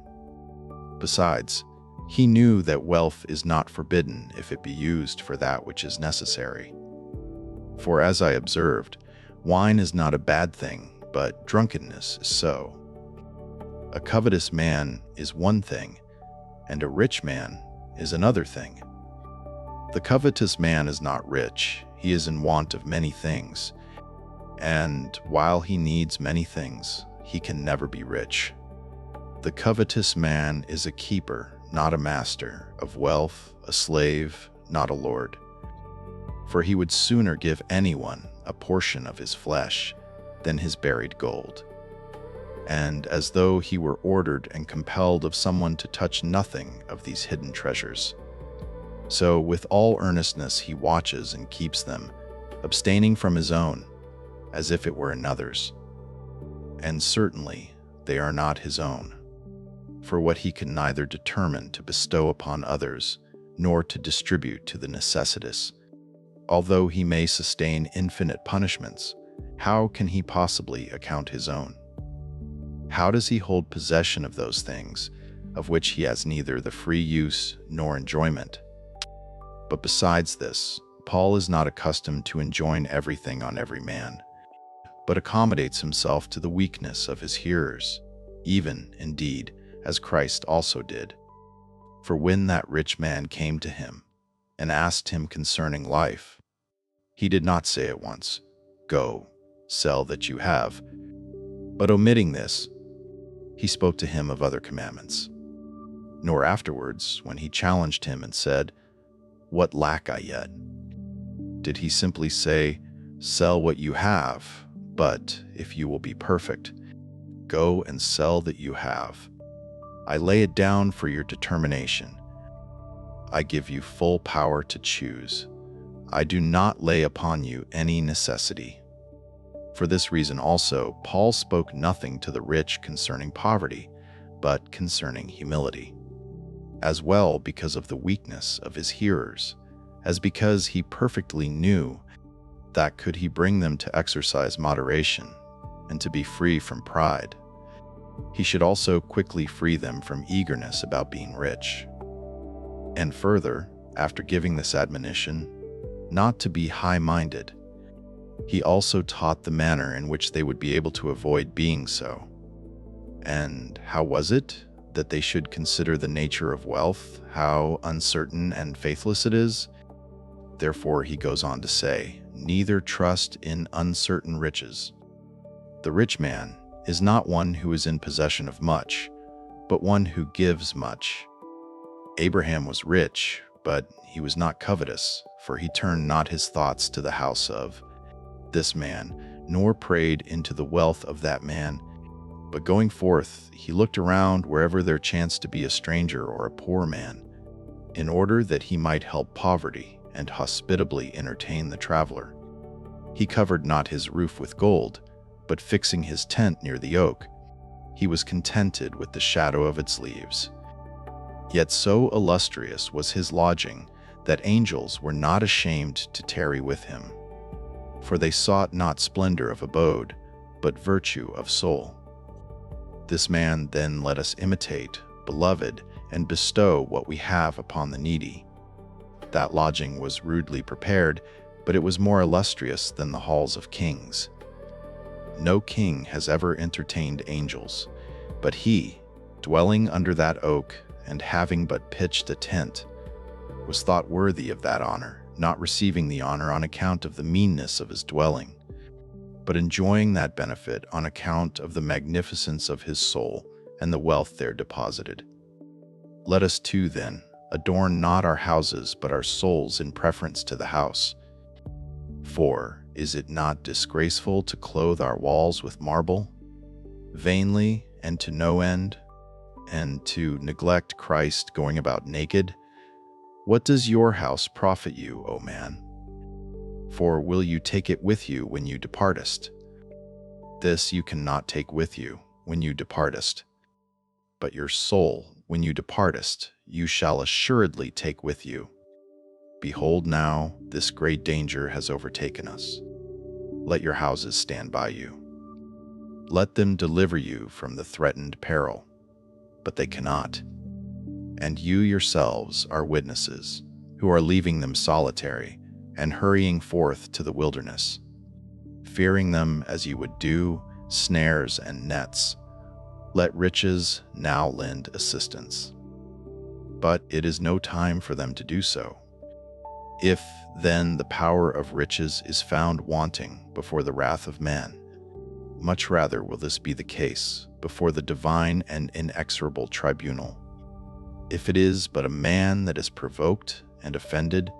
Speaker 1: Besides, he knew that wealth is not forbidden if it be used for that which is necessary. For as I observed, wine is not a bad thing, but drunkenness is so. A covetous man is one thing, and a rich man is another thing. The covetous man is not rich, he is in want of many things, and while he needs many things, he can never be rich. The covetous man is a keeper, not a master, of wealth, a slave, not a lord. For he would sooner give anyone a portion of his flesh than his buried gold. And as though he were ordered and compelled of someone to touch nothing of these hidden treasures, so with all earnestness he watches and keeps them, abstaining from his own, as if it were another's. And certainly they are not his own. For what he can neither determine to bestow upon others, nor to distribute to the necessitous, although he may sustain infinite punishments, how can he possibly account his own? How does he hold possession of those things, of which he has neither the free use nor enjoyment? But besides this, Paul is not accustomed to enjoin everything on every man, but accommodates himself to the weakness of his hearers, even, indeed, as Christ also did. For when that rich man came to him and asked him concerning life, he did not say at once, "Go, sell that you have," but omitting this, he spoke to him of other commandments. Nor afterwards, when he challenged him and said, "What lack I yet?" did he simply say, "Sell what you have, but if you will be perfect, go and sell that you have. I lay it down for your determination. I give you full power to choose. I do not lay upon you any necessity." For this reason also, Paul spoke nothing to the rich concerning poverty, but concerning humility, as well because of the weakness of his hearers, as because he perfectly knew that could he bring them to exercise moderation and to be free from pride, he should also quickly free them from eagerness about being rich. And further, after giving this admonition, not to be high-minded, he also taught the manner in which they would be able to avoid being so. And how was it that they should consider the nature of wealth, how uncertain and faithless it is? Therefore he goes on to say, "Neither trust in uncertain riches." The rich man is not one who is in possession of much, but one who gives much. Abraham was rich, but he was not covetous, for he turned not his thoughts to the house of this man, nor prayed into the wealth of that man. But going forth, he looked around wherever there chanced to be a stranger or a poor man, in order that he might help poverty and hospitably entertain the traveler. He covered not his roof with gold, but fixing his tent near the oak, he was contented with the shadow of its leaves. Yet so illustrious was his lodging that angels were not ashamed to tarry with him. For they sought not splendor of abode, but virtue of soul. This man then let us imitate, beloved, and bestow what we have upon the needy. That lodging was rudely prepared, but it was more illustrious than the halls of kings. No king has ever entertained angels, but he, dwelling under that oak and having but pitched a tent, was thought worthy of that honor, not receiving the honor on account of the meanness of his dwelling, but enjoying that benefit on account of the magnificence of his soul and the wealth there deposited. Let us too, then, adorn not our houses but our souls in preference to the house. For is it not disgraceful to clothe our walls with marble, vainly and to no end, and to neglect Christ going about naked? What does your house profit you, O man? For will you take it with you when you departest? This you cannot take with you when you departest. But your soul, when you departest, you shall assuredly take with you. Behold now, this great danger has overtaken us. Let your houses stand by you. Let them deliver you from the threatened peril, but they cannot. And you yourselves are witnesses, who are leaving them solitary and hurrying forth to the wilderness, fearing them as you would do snares and nets. Let riches now lend assistance. But it is no time for them to do so. If, then, the power of riches is found wanting before the wrath of man, much rather will this be the case before the divine and inexorable tribunal. If it is but a man that is provoked and offended,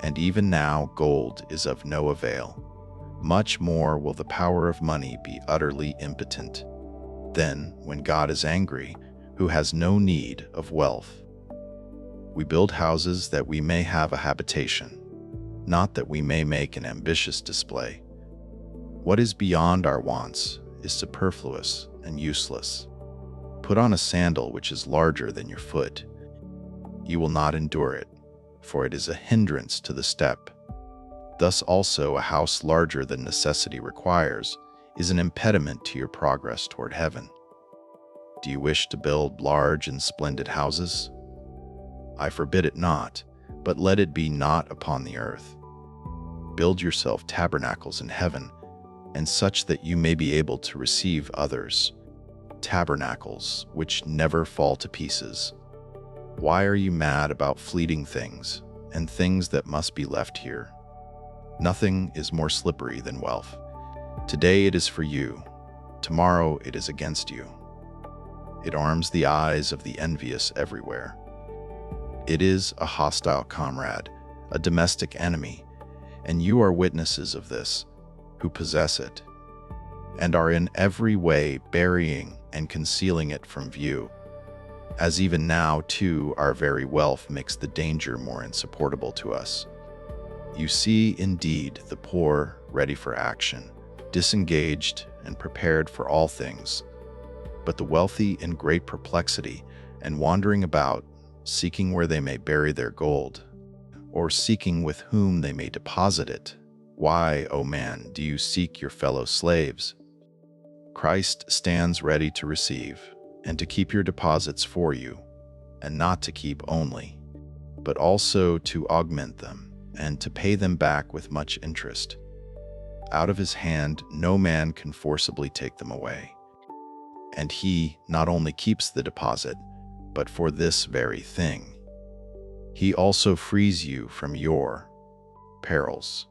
Speaker 1: and even now gold is of no avail, much more will the power of money be utterly impotent. Then, when God is angry, who has no need of wealth? We build houses that we may have a habitation, not that we may make an ambitious display. What is beyond our wants is superfluous and useless. Put on a sandal which is larger than your foot. You will not endure it, for it is a hindrance to the step. Thus also a house larger than necessity requires is an impediment to your progress toward heaven. Do you wish to build large and splendid houses? I forbid it not, but let it be not upon the earth. Build yourself tabernacles in heaven, and such that you may be able to receive others, tabernacles which never fall to pieces. Why are you mad about fleeting things, and things that must be left here? Nothing is more slippery than wealth. Today it is for you, tomorrow it is against you. It arms the eyes of the envious everywhere. It is a hostile comrade, a domestic enemy, and you are witnesses of this, who possess it, and are in every way burying and concealing it from view, as even now, too, our very wealth makes the danger more insupportable to us. You see, indeed, the poor ready for action, disengaged and prepared for all things, but the wealthy in great perplexity and wandering about, seeking where they may bury their gold, or seeking with whom they may deposit it. Why, O man, do you seek your fellow slaves? Christ stands ready to receive and to keep your deposits for you, and not to keep only, but also to augment them and to pay them back with much interest. Out of his hand no man can forcibly take them away. And he not only keeps the deposit, but for this very thing, he also frees you from your perils.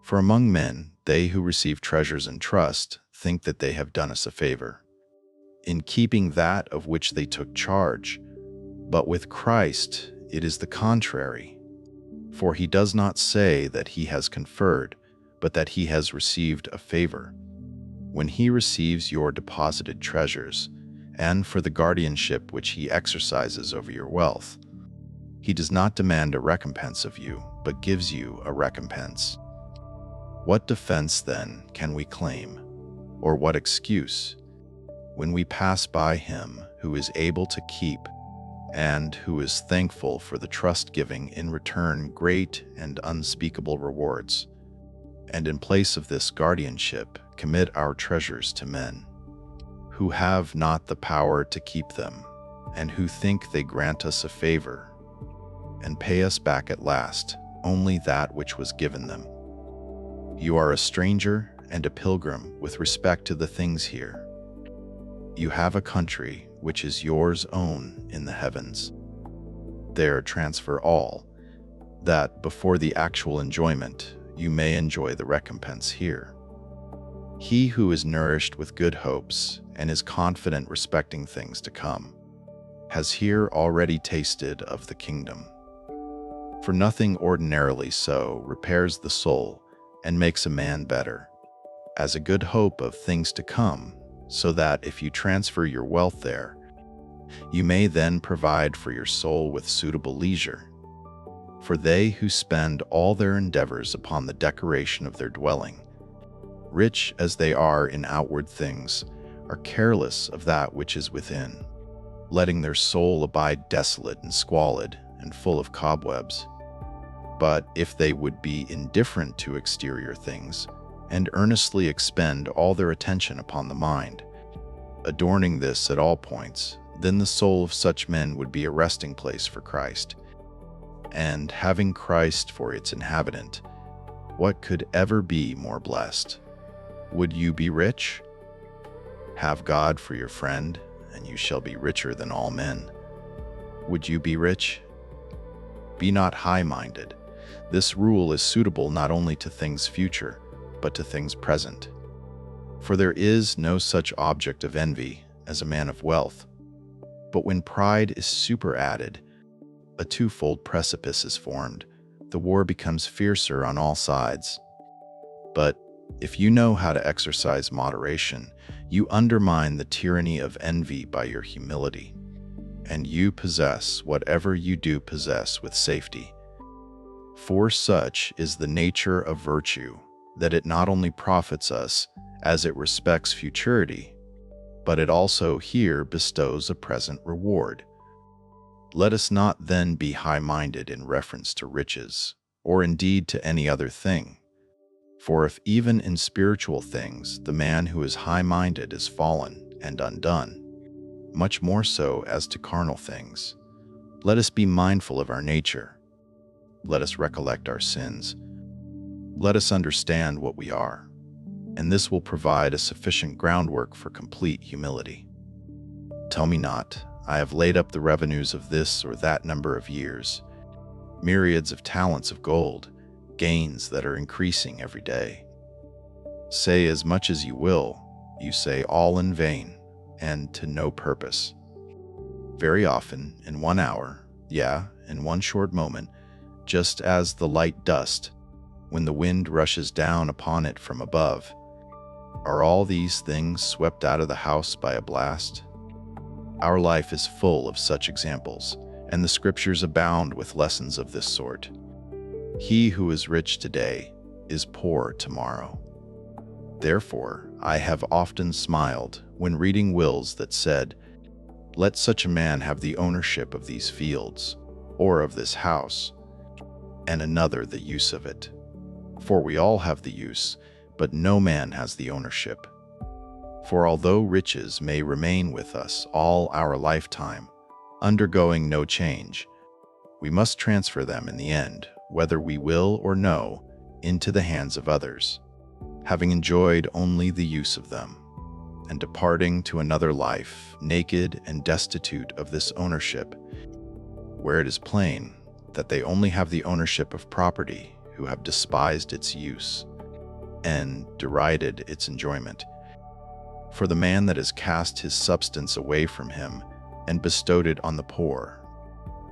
Speaker 1: For among men, they who receive treasures in trust think that they have done us a favor, in keeping that of which they took charge. But with Christ it is the contrary. For he does not say that he has conferred, but that he has received a favor. When he receives your deposited treasures, and for the guardianship which he exercises over your wealth, he does not demand a recompense of you, but gives you a recompense. What defense, then, can we claim, or what excuse, when we pass by him who is able to keep and who is thankful for the trust giving in return great and unspeakable rewards, and in place of this guardianship commit our treasures to men, who have not the power to keep them, and who think they grant us a favor, and pay us back at last only that which was given them. You are a stranger and a pilgrim with respect to the things here. You have a country which is yours own in the heavens. There transfer all, that before the actual enjoyment you may enjoy the recompense here. He who is nourished with good hopes and is confident respecting things to come has here already tasted of the kingdom. For nothing ordinarily so repairs the soul and makes a man better as a good hope of things to come, so that if you transfer your wealth there, you may then provide for your soul with suitable leisure. For they who spend all their endeavors upon the decoration of their dwelling, rich as they are in outward things, are careless of that which is within, letting their soul abide desolate and squalid and full of cobwebs. But if they would be indifferent to exterior things, and earnestly expend all their attention upon the mind, adorning this at all points, then the soul of such men would be a resting place for Christ. And having Christ for its inhabitant, what could ever be more blessed? Would you be rich? Have God for your friend, and you shall be richer than all men. Would you be rich? Be not high-minded. This rule is suitable not only to things future, but to things present. For there is no such object of envy as a man of wealth. But when pride is superadded, a twofold precipice is formed. The war becomes fiercer on all sides. But if you know how to exercise moderation, you undermine the tyranny of envy by your humility, and you possess whatever you do possess with safety. For such is the nature of virtue, that it not only profits us as it respects futurity, but it also here bestows a present reward. Let us not then be high-minded in reference to riches, or indeed to any other thing. For if even in spiritual things the man who is high-minded is fallen and undone, much more so as to carnal things. Let us be mindful of our nature. Let us recollect our sins. Let us understand what we are, and this will provide a sufficient groundwork for complete humility. Tell me not, I have laid up the revenues of this or that number of years, myriads of talents of gold, gains that are increasing every day. Say as much as you will, you say all in vain and to no purpose. Very often, in 1 hour, in one short moment, just as the light dust, when the wind rushes down upon it from above, are all these things swept out of the house by a blast? Our life is full of such examples, and the scriptures abound with lessons of this sort. He who is rich today is poor tomorrow. Therefore, I have often smiled when reading wills that said, "Let such a man have the ownership of these fields, or of this house, and another the use of it." For we all have the use, but no man has the ownership. For although riches may remain with us all our lifetime, undergoing no change, we must transfer them in the end, whether we will or no, into the hands of others, having enjoyed only the use of them, and departing to another life, naked and destitute of this ownership, where it is plain that they only have the ownership of property who have despised its use and derided its enjoyment. For the man that has cast his substance away from him and bestowed it on the poor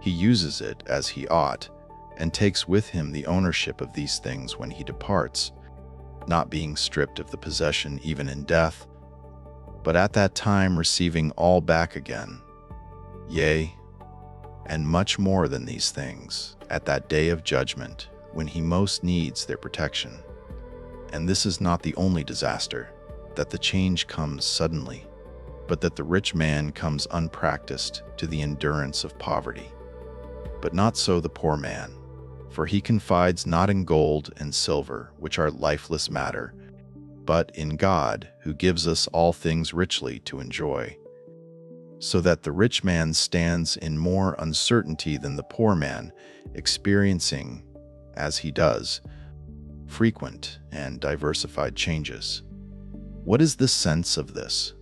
Speaker 1: He uses it as he ought, and takes with him the ownership of these things when he departs, not being stripped of the possession even in death, but at that time receiving all back again. Yea, and much more than these things, at that day of judgment, when he most needs their protection. And this is not the only disaster, that the change comes suddenly, but that the rich man comes unpracticed to the endurance of poverty. But not so the poor man, for he confides not in gold and silver, which are lifeless matter, but in God, who gives us all things richly to enjoy. So that the rich man stands in more uncertainty than the poor man, experiencing, as he does, frequent and diversified changes. What is the sense of this?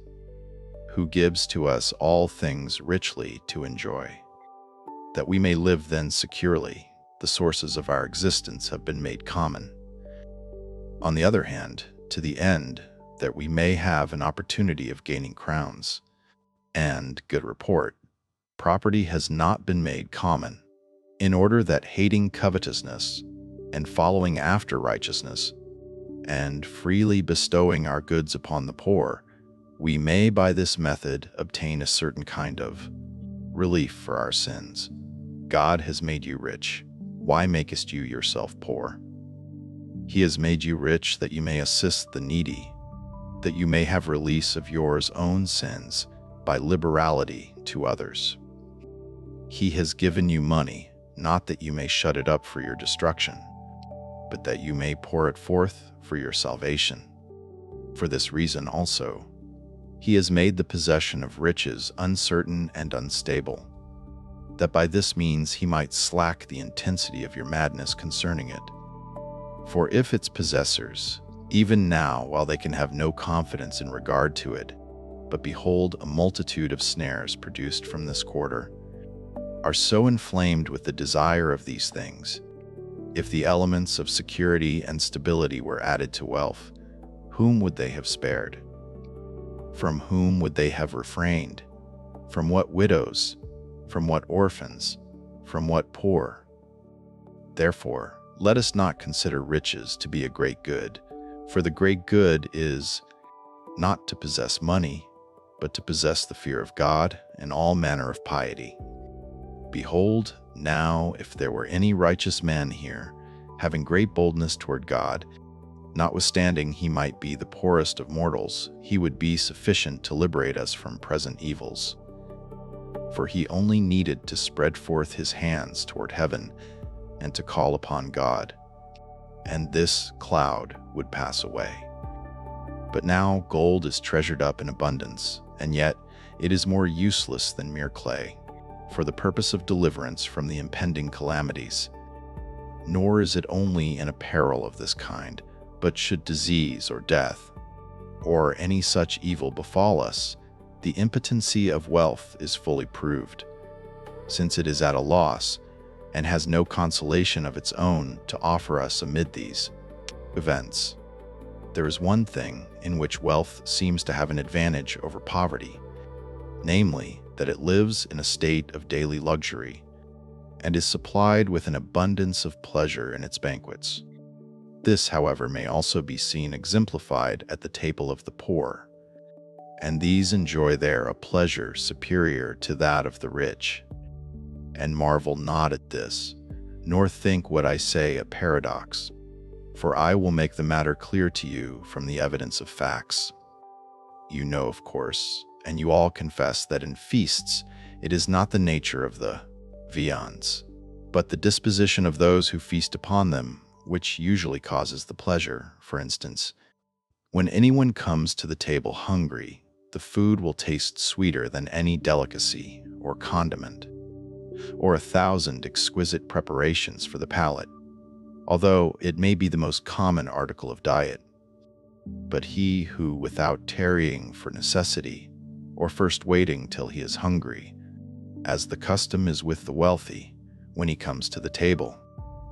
Speaker 1: Who gives to us all things richly to enjoy? That we may live then securely, the sources of our existence have been made common. On the other hand, to the end that we may have an opportunity of gaining crowns and good report, property has not been made common, in order that hating covetousness and following after righteousness and freely bestowing our goods upon the poor, we may by this method obtain a certain kind of relief for our sins. God has made you rich. Why makest you yourself poor? He has made you rich that you may assist the needy, that you may have release of yours own sins by liberality to others. He has given you money, not that you may shut it up for your destruction, but that you may pour it forth for your salvation. For this reason also, he has made the possession of riches uncertain and unstable, that by this means he might slack the intensity of your madness concerning it. For if its possessors, even now while they can have no confidence in regard to it, but behold a multitude of snares produced from this quarter, are so inflamed with the desire of these things, if the elements of security and stability were added to wealth, whom would they have spared? From whom would they have refrained? From what widows? From what orphans? From what poor? Therefore, let us not consider riches to be a great good, for the great good is not to possess money, but to possess the fear of God and all manner of piety. Behold, now, if there were any righteous man here, having great boldness toward God, notwithstanding he might be the poorest of mortals, he would be sufficient to liberate us from present evils. For he only needed to spread forth his hands toward heaven and to call upon God, and this cloud would pass away. But now gold is treasured up in abundance, and yet it is more useless than mere clay, for the purpose of deliverance from the impending calamities. Nor is it only in a peril of this kind, but should disease or death, or any such evil befall us, the impotency of wealth is fully proved, since it is at a loss, and has no consolation of its own to offer us amid these events. There is one thing in which wealth seems to have an advantage over poverty, namely, that it lives in a state of daily luxury, and is supplied with an abundance of pleasure in its banquets. This, however, may also be seen exemplified at the table of the poor, and these enjoy there a pleasure superior to that of the rich. And marvel not at this, nor think what I say a paradox, for I will make the matter clear to you from the evidence of facts. You know, of course, and you all confess that in feasts it is not the nature of the viands, but the disposition of those who feast upon them, which usually causes the pleasure. For instance, when anyone comes to the table hungry, the food will taste sweeter than any delicacy or condiment, or 1,000 exquisite preparations for the palate, although it may be the most common article of diet. But he who, without tarrying for necessity, or first waiting till he is hungry, as the custom is with the wealthy, when he comes to the table,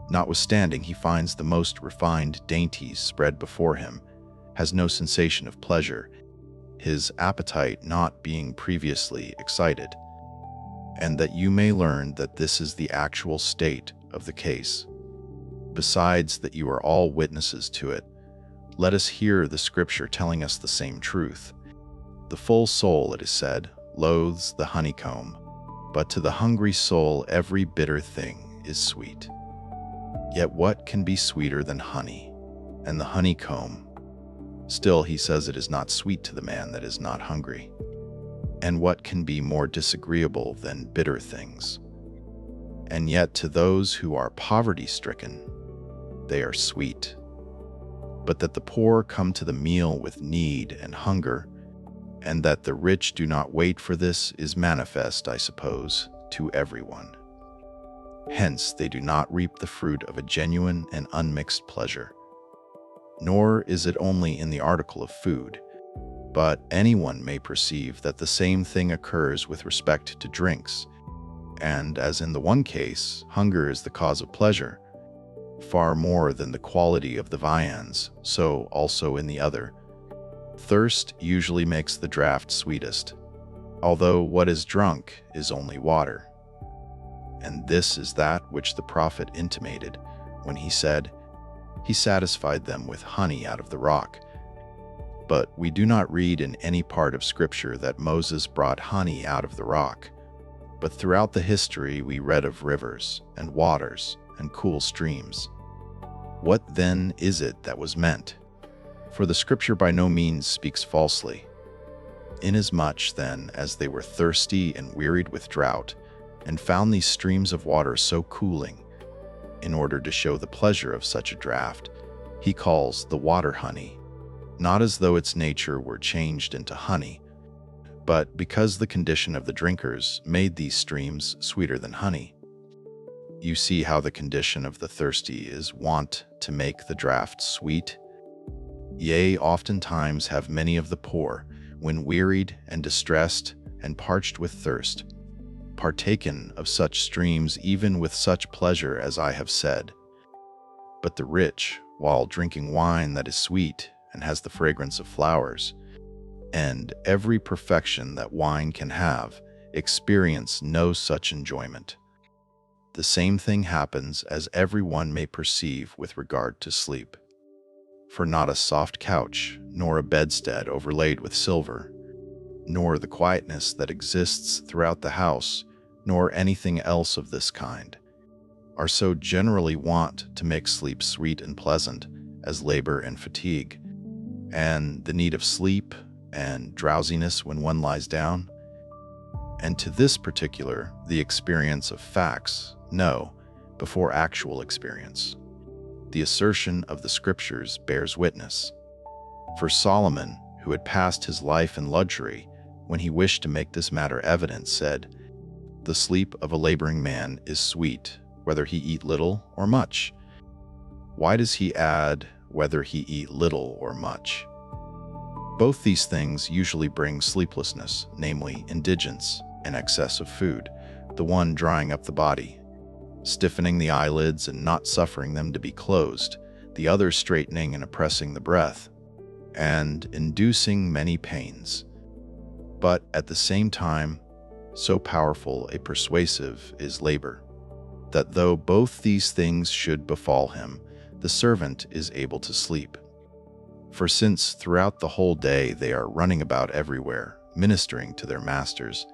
Speaker 1: notwithstanding he finds the most refined dainties spread before him, has no sensation of pleasure, his appetite not being previously excited. and that you may learn that this is the actual state of the case. Besides that you are all witnesses to it, let us hear the Scripture telling us the same truth. The full soul, it is said, loathes the honeycomb, but to the hungry soul every bitter thing is sweet. Yet what can be sweeter than honey, and the honeycomb? Still, he says it is not sweet to the man that is not hungry. And what can be more disagreeable than bitter things? And yet to those who are poverty-stricken, they are sweet. But that the poor come to the meal with need and hunger, and that the rich do not wait for this is manifest, I suppose, to everyone. Hence they do not reap the fruit of a genuine and unmixed pleasure. Nor is it only in the article of food, but anyone may perceive that the same thing occurs with respect to drinks, and as in the one case, hunger is the cause of pleasure, far more than the quality of the viands, so also in the other. Thirst usually makes the draught sweetest, although what is drunk is only water. And this is that which the prophet intimated when he said, "He satisfied them with honey out of the rock." But we do not read in any part of Scripture that Moses brought honey out of the rock. But throughout the history we read of rivers and waters and cool streams. What then is it that was meant? For the Scripture by no means speaks falsely. Inasmuch then as they were thirsty and wearied with drought, and found these streams of water so cooling, in order to show the pleasure of such a draught, he calls the water honey, not as though its nature were changed into honey, but because the condition of the drinkers made these streams sweeter than honey. You see how the condition of the thirsty is wont to make the draught sweet. Yea, oftentimes have many of the poor, when wearied and distressed and parched with thirst, partaken of such streams even with such pleasure as I have said. But the rich, while drinking wine that is sweet and has the fragrance of flowers, and every perfection that wine can have, experience no such enjoyment. The same thing happens, as every one may perceive, with regard to sleep. For not a soft couch, nor a bedstead overlaid with silver, nor the quietness that exists throughout the house, nor anything else of this kind, are so generally wont to make sleep sweet and pleasant as labor and fatigue, and the need of sleep and drowsiness when one lies down. And to this particular, the experience of facts, no, before actual experience. The assertion of the Scriptures bears witness. For Solomon, who had passed his life in luxury, when he wished to make this matter evident, said, "The sleep of a laboring man is sweet, whether he eat little or much." Why does he add, whether he eat little or much? Both these things usually bring sleeplessness, namely indigence and excess of food, the one drying up the body, stiffening the eyelids and not suffering them to be closed, the other straightening and oppressing the breath, and inducing many pains. But at the same time, so powerful a persuasive is labor, that though both these things should befall him, the servant is able to sleep. For since throughout the whole day they are running about everywhere, ministering to their masters,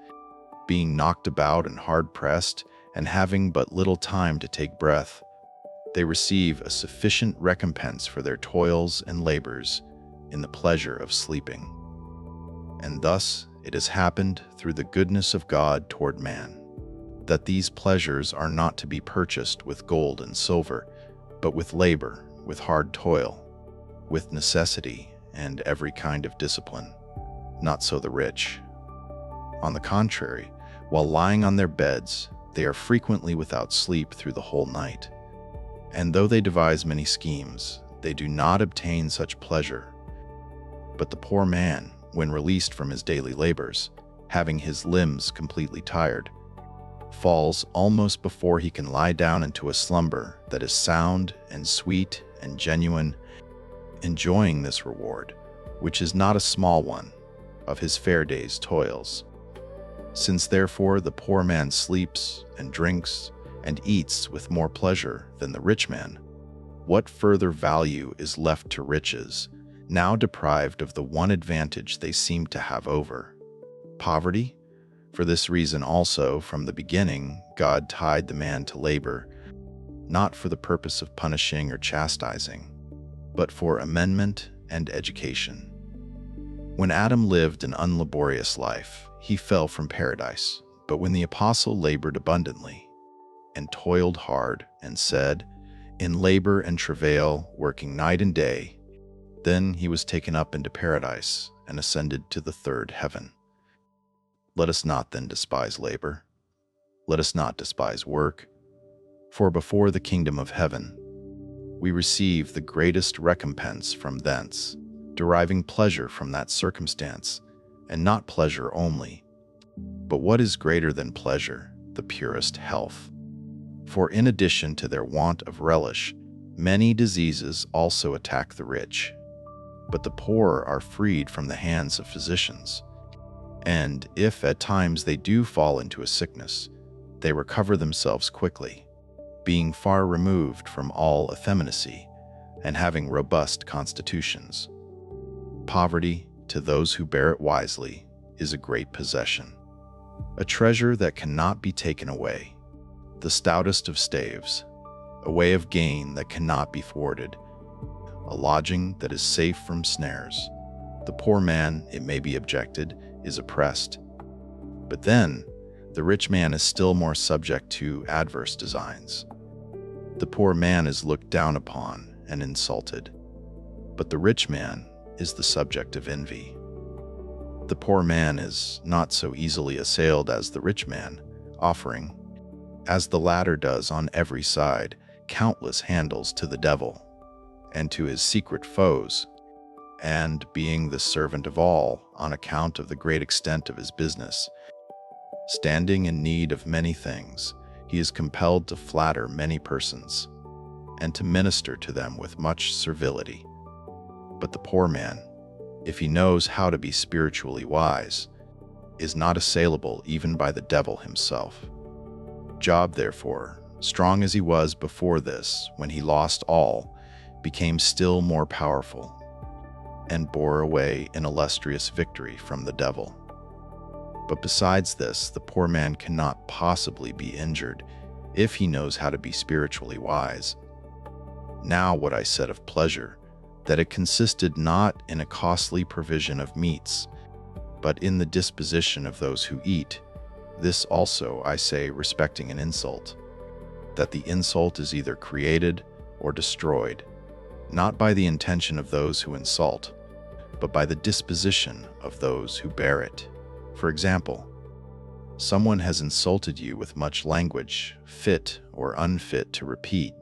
Speaker 1: being knocked about and hard-pressed, and having but little time to take breath, they receive a sufficient recompense for their toils and labors in the pleasure of sleeping. And thus it has happened through the goodness of God toward man, that these pleasures are not to be purchased with gold and silver, but with labor, with hard toil, with necessity, and every kind of discipline. Not so the rich. On the contrary, while lying on their beds, they are frequently without sleep through the whole night. And though they devise many schemes, they do not obtain such pleasure. But the poor man, when released from his daily labors, having his limbs completely tired, falls almost before he can lie down into a slumber that is sound and sweet and genuine, enjoying this reward, which is not a small one, of his fair day's toils. Since therefore the poor man sleeps and drinks and eats with more pleasure than the rich man, what further value is left to riches, now deprived of the one advantage they seem to have over poverty? For this reason also, from the beginning, God tied the man to labor, not for the purpose of punishing or chastising, but for amendment and education. When Adam lived an unlaborious life, he fell from paradise. But when the apostle labored abundantly and toiled hard and said, "In labor and travail, working night and day," then he was taken up into paradise and ascended to the third heaven. Let us not then despise labor. Let us not despise work. For before the kingdom of heaven, we receive the greatest recompense from thence, deriving pleasure from that circumstance, and not pleasure only, but what is greater than pleasure, the purest health. For in addition to their want of relish, many diseases also attack the rich, but the poor are freed from the hands of physicians. And if at times they do fall into a sickness, they recover themselves quickly, being far removed from all effeminacy and having robust constitutions. Poverty, to those who bear it wisely, is a great possession, a treasure that cannot be taken away, the stoutest of staves, a way of gain that cannot be thwarted, a lodging that is safe from snares. The poor man, it may be objected, is oppressed. But then, the rich man is still more subject to adverse designs. The poor man is looked down upon and insulted, but the rich man is the subject of envy. The poor man is not so easily assailed as the rich man, offering, as the latter does on every side, countless handles to the devil and to his secret foes, and being the servant of all on account of the great extent of his business, standing in need of many things, he is compelled to flatter many persons and to minister to them with much servility. But the poor man, if he knows how to be spiritually wise, is not assailable even by the devil himself. Job, therefore, strong as he was before this, when he lost all, became still more powerful and bore away an illustrious victory from the devil. But besides this, the poor man cannot possibly be injured if he knows how to be spiritually wise. Now what I said of pleasure, that it consisted not in a costly provision of meats, but in the disposition of those who eat, this also I say respecting an insult, that the insult is either created or destroyed, not by the intention of those who insult, but by the disposition of those who bear it. For example, someone has insulted you with much language, fit or unfit to repeat.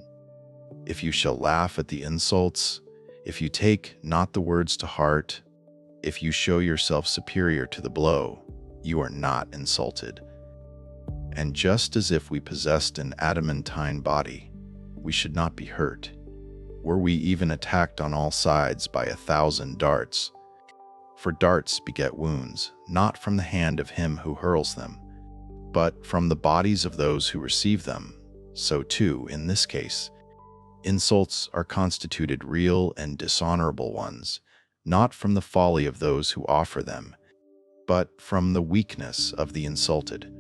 Speaker 1: If you shall laugh at the insults, if you take not the words to heart, if you show yourself superior to the blow, you are not insulted. And just as if we possessed an adamantine body, we should not be hurt, were we even attacked on all sides by 1,000 darts. For darts beget wounds, not from the hand of him who hurls them, but from the bodies of those who receive them. So too, in this case, insults are constituted real and dishonorable ones, not from the folly of those who offer them, but from the weakness of the insulted.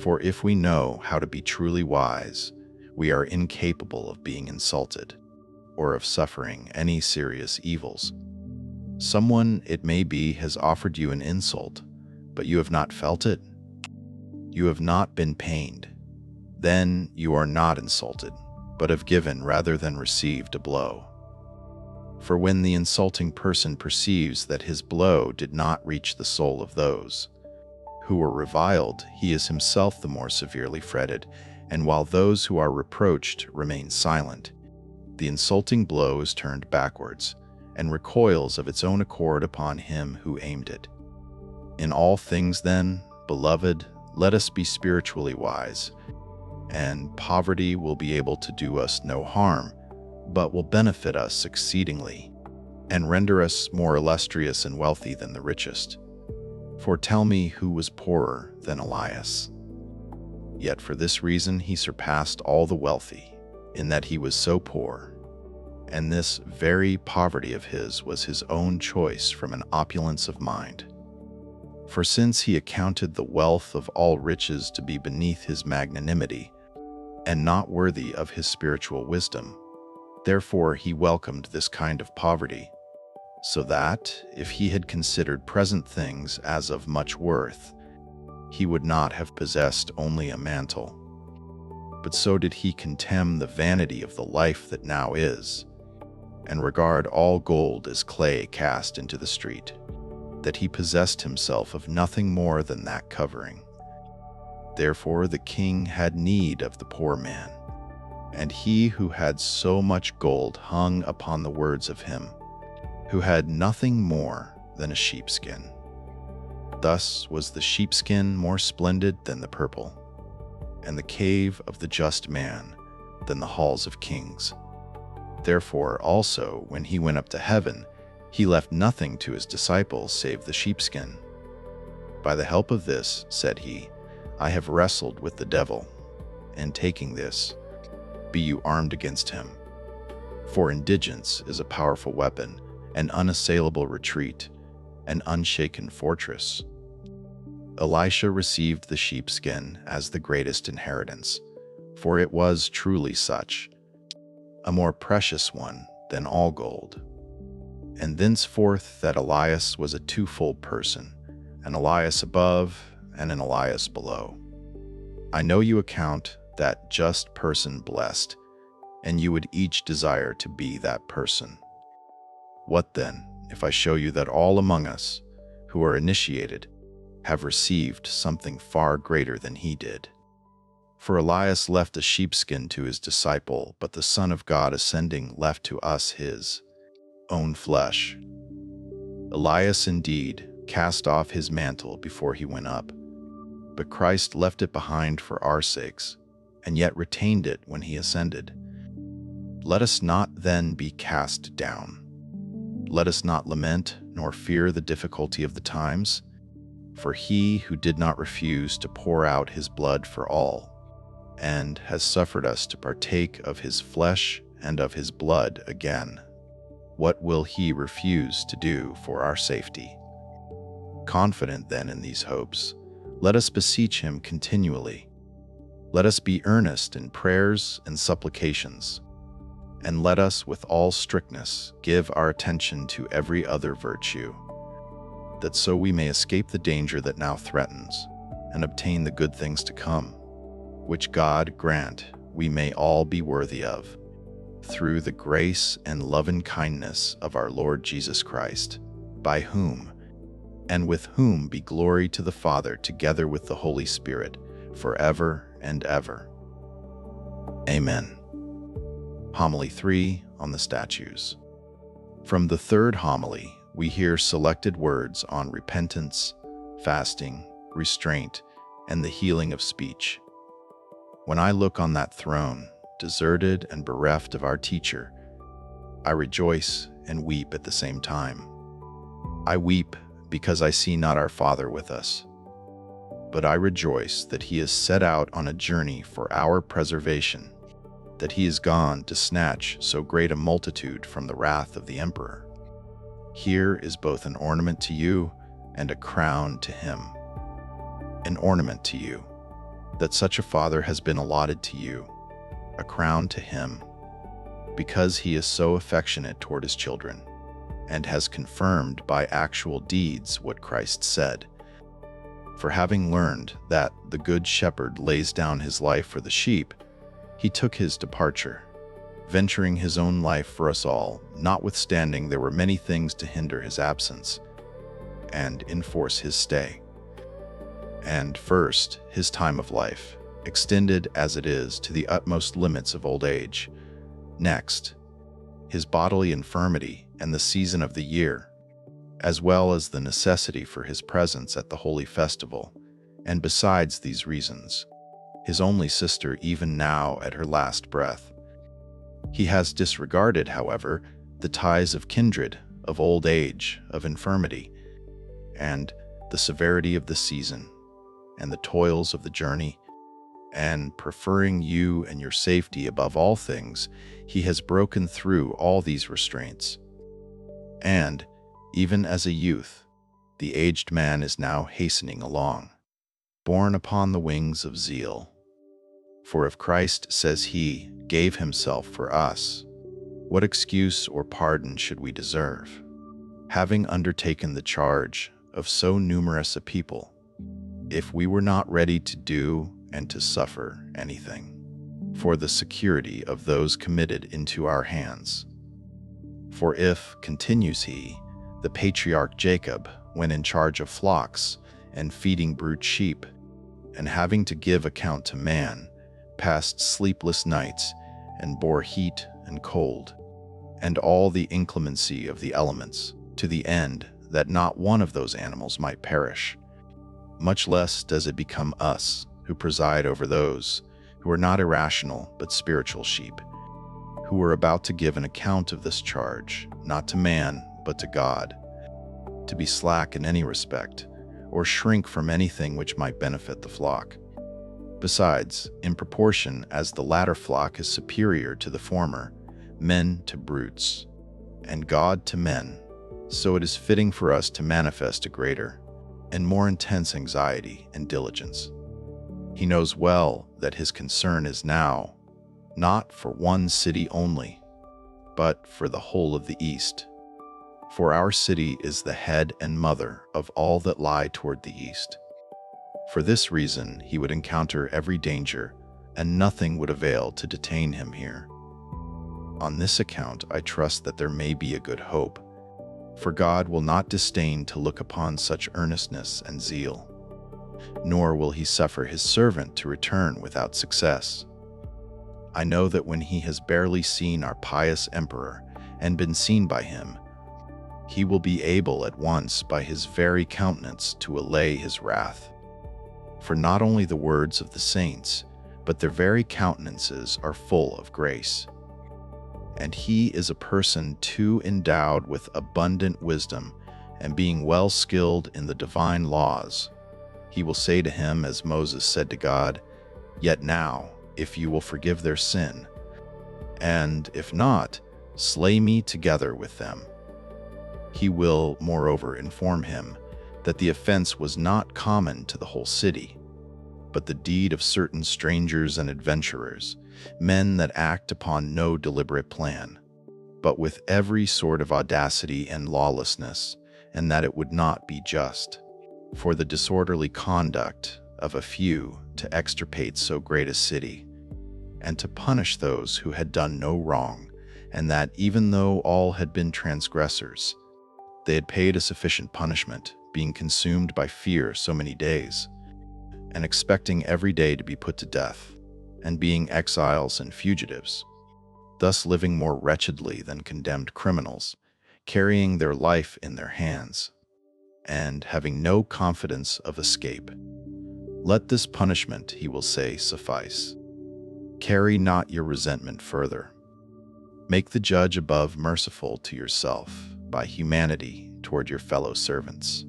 Speaker 1: For if we know how to be truly wise, we are incapable of being insulted, or of suffering any serious evils. Someone, it may be, has offered you an insult, but you have not felt it. You have not been pained. Then you are not insulted, but have given rather than received a blow. For when the insulting person perceives that his blow did not reach the soul of those who were reviled, he is himself the more severely fretted, and while those who are reproached remain silent, the insulting blow is turned backwards, and recoils of its own accord upon him who aimed it. In all things then, beloved, let us be spiritually wise, and poverty will be able to do us no harm, but will benefit us exceedingly, and render us more illustrious and wealthy than the richest. For tell me who was poorer than Elias? Yet for this reason he surpassed all the wealthy, in that he was so poor. And this very poverty of his was his own choice from an opulence of mind. For since he accounted the wealth of all riches to be beneath his magnanimity, and not worthy of his spiritual wisdom, therefore he welcomed this kind of poverty, so that, if he had considered present things as of much worth, he would not have possessed only a mantle. But so did he contemn the vanity of the life that now is, and regard all gold as clay cast into the street, that he possessed himself of nothing more than that covering. Therefore the king had need of the poor man, and he who had so much gold hung upon the words of him, who had nothing more than a sheepskin. Thus was the sheepskin more splendid than the purple, and the cave of the just man than the halls of kings. Therefore also, when he went up to heaven, he left nothing to his disciples save the sheepskin. By the help of this, said he, I have wrestled with the devil, and taking this, be you armed against him. For indigence is a powerful weapon, an unassailable retreat, an unshaken fortress. Elisha received the sheepskin as the greatest inheritance, for it was truly such, a more precious one than all gold. And thenceforth that Elias was a twofold person, an Elias above and an Elias below. I know you account that just person blessed, and you would each desire to be that person. What then, if I show you that all among us, who are initiated, have received something far greater than he did? For Elias left a sheepskin to his disciple, but the Son of God ascending left to us his own flesh. Elias indeed cast off his mantle before he went up, but Christ left it behind for our sakes, and yet retained it when he ascended. Let us not then be cast down. Let us not lament nor fear the difficulty of the times, for he who did not refuse to pour out his blood for all, and has suffered us to partake of his flesh and of his blood again, what will he refuse to do for our safety? Confident then in these hopes, let us beseech him continually. Let us be earnest in prayers and supplications, and let us with all strictness give our attention to every other virtue, that so we may escape the danger that now threatens, and obtain the good things to come, which God grant we may all be worthy of, through the grace and loving-kindness of our Lord Jesus Christ, by whom and with whom be glory to the Father together with the Holy Spirit, forever and ever. Amen. Homily 3 on the Statues. From the third homily, we hear selected words on repentance, fasting, restraint, and the healing of speech. When I look on that throne, deserted and bereft of our teacher, I rejoice and weep at the same time. I weep because I see not our Father with us, but I rejoice that he is set out on a journey for our preservation, that he is gone to snatch so great a multitude from the wrath of the emperor. Here is both an ornament to you and a crown to him. An ornament to you, that such a father has been allotted to you, a crown to him, because he is so affectionate toward his children, and has confirmed by actual deeds what Christ said. For having learned that the good shepherd lays down his life for the sheep, he took his departure, venturing his own life for us all, notwithstanding there were many things to hinder his absence and enforce his stay. And first, his time of life, extended as it is to the utmost limits of old age. Next, his bodily infirmity and the season of the year, as well as the necessity for his presence at the holy festival, and besides these reasons, his only sister even now at her last breath. He has disregarded, however, the ties of kindred, of old age, of infirmity, and, the severity of the season, and the toils of the journey, and preferring you and your safety above all things, he has broken through all these restraints. And, even as a youth, the aged man is now hastening along, borne upon the wings of zeal. For if Christ, says he, gave himself for us, what excuse or pardon should we deserve, having undertaken the charge of so numerous a people, if we were not ready to do and to suffer anything for the security of those committed into our hands? For if, continues he, the patriarch Jacob, when in charge of flocks and feeding brute sheep, and having to give account to man, passed sleepless nights and bore heat and cold, and all the inclemency of the elements, to the end that not one of those animals might perish, much less does it become us, who preside over those who are not irrational but spiritual sheep, who are about to give an account of this charge, not to man but to God, to be slack in any respect, or shrink from anything which might benefit the flock. Besides, in proportion as the latter flock is superior to the former, men to brutes, and God to men, so it is fitting for us to manifest a greater and more intense anxiety and diligence. He knows well that his concern is now not for one city only, but for the whole of the East. For our city is the head and mother of all that lie toward the East. For this reason he would encounter every danger, and nothing would avail to detain him here. On this account I trust that there may be a good hope, for God will not disdain to look upon such earnestness and zeal, nor will he suffer his servant to return without success. I know that when he has barely seen our pious emperor and been seen by him, he will be able at once by his very countenance to allay his wrath. For not only the words of the saints, but their very countenances are full of grace. And he is a person too endowed with abundant wisdom, and being well skilled in the divine laws, he will say to him as Moses said to God, "Yet now, if you will forgive their sin, and if not, slay me together with them." He will, moreover, inform him that the offense was not common to the whole city, but the deed of certain strangers and adventurers, men that act upon no deliberate plan, but with every sort of audacity and lawlessness, and that it would not be just for the disorderly conduct of a few to extirpate so great a city, and to punish those who had done no wrong, and that even though all had been transgressors, they had paid a sufficient punishment, being consumed by fear so many days, and expecting every day to be put to death, and being exiles and fugitives, thus living more wretchedly than condemned criminals, carrying their life in their hands, and having no confidence of escape. Let this punishment, he will say, suffice. Carry not your resentment further. Make the judge above merciful to yourself by humanity toward your fellow servants.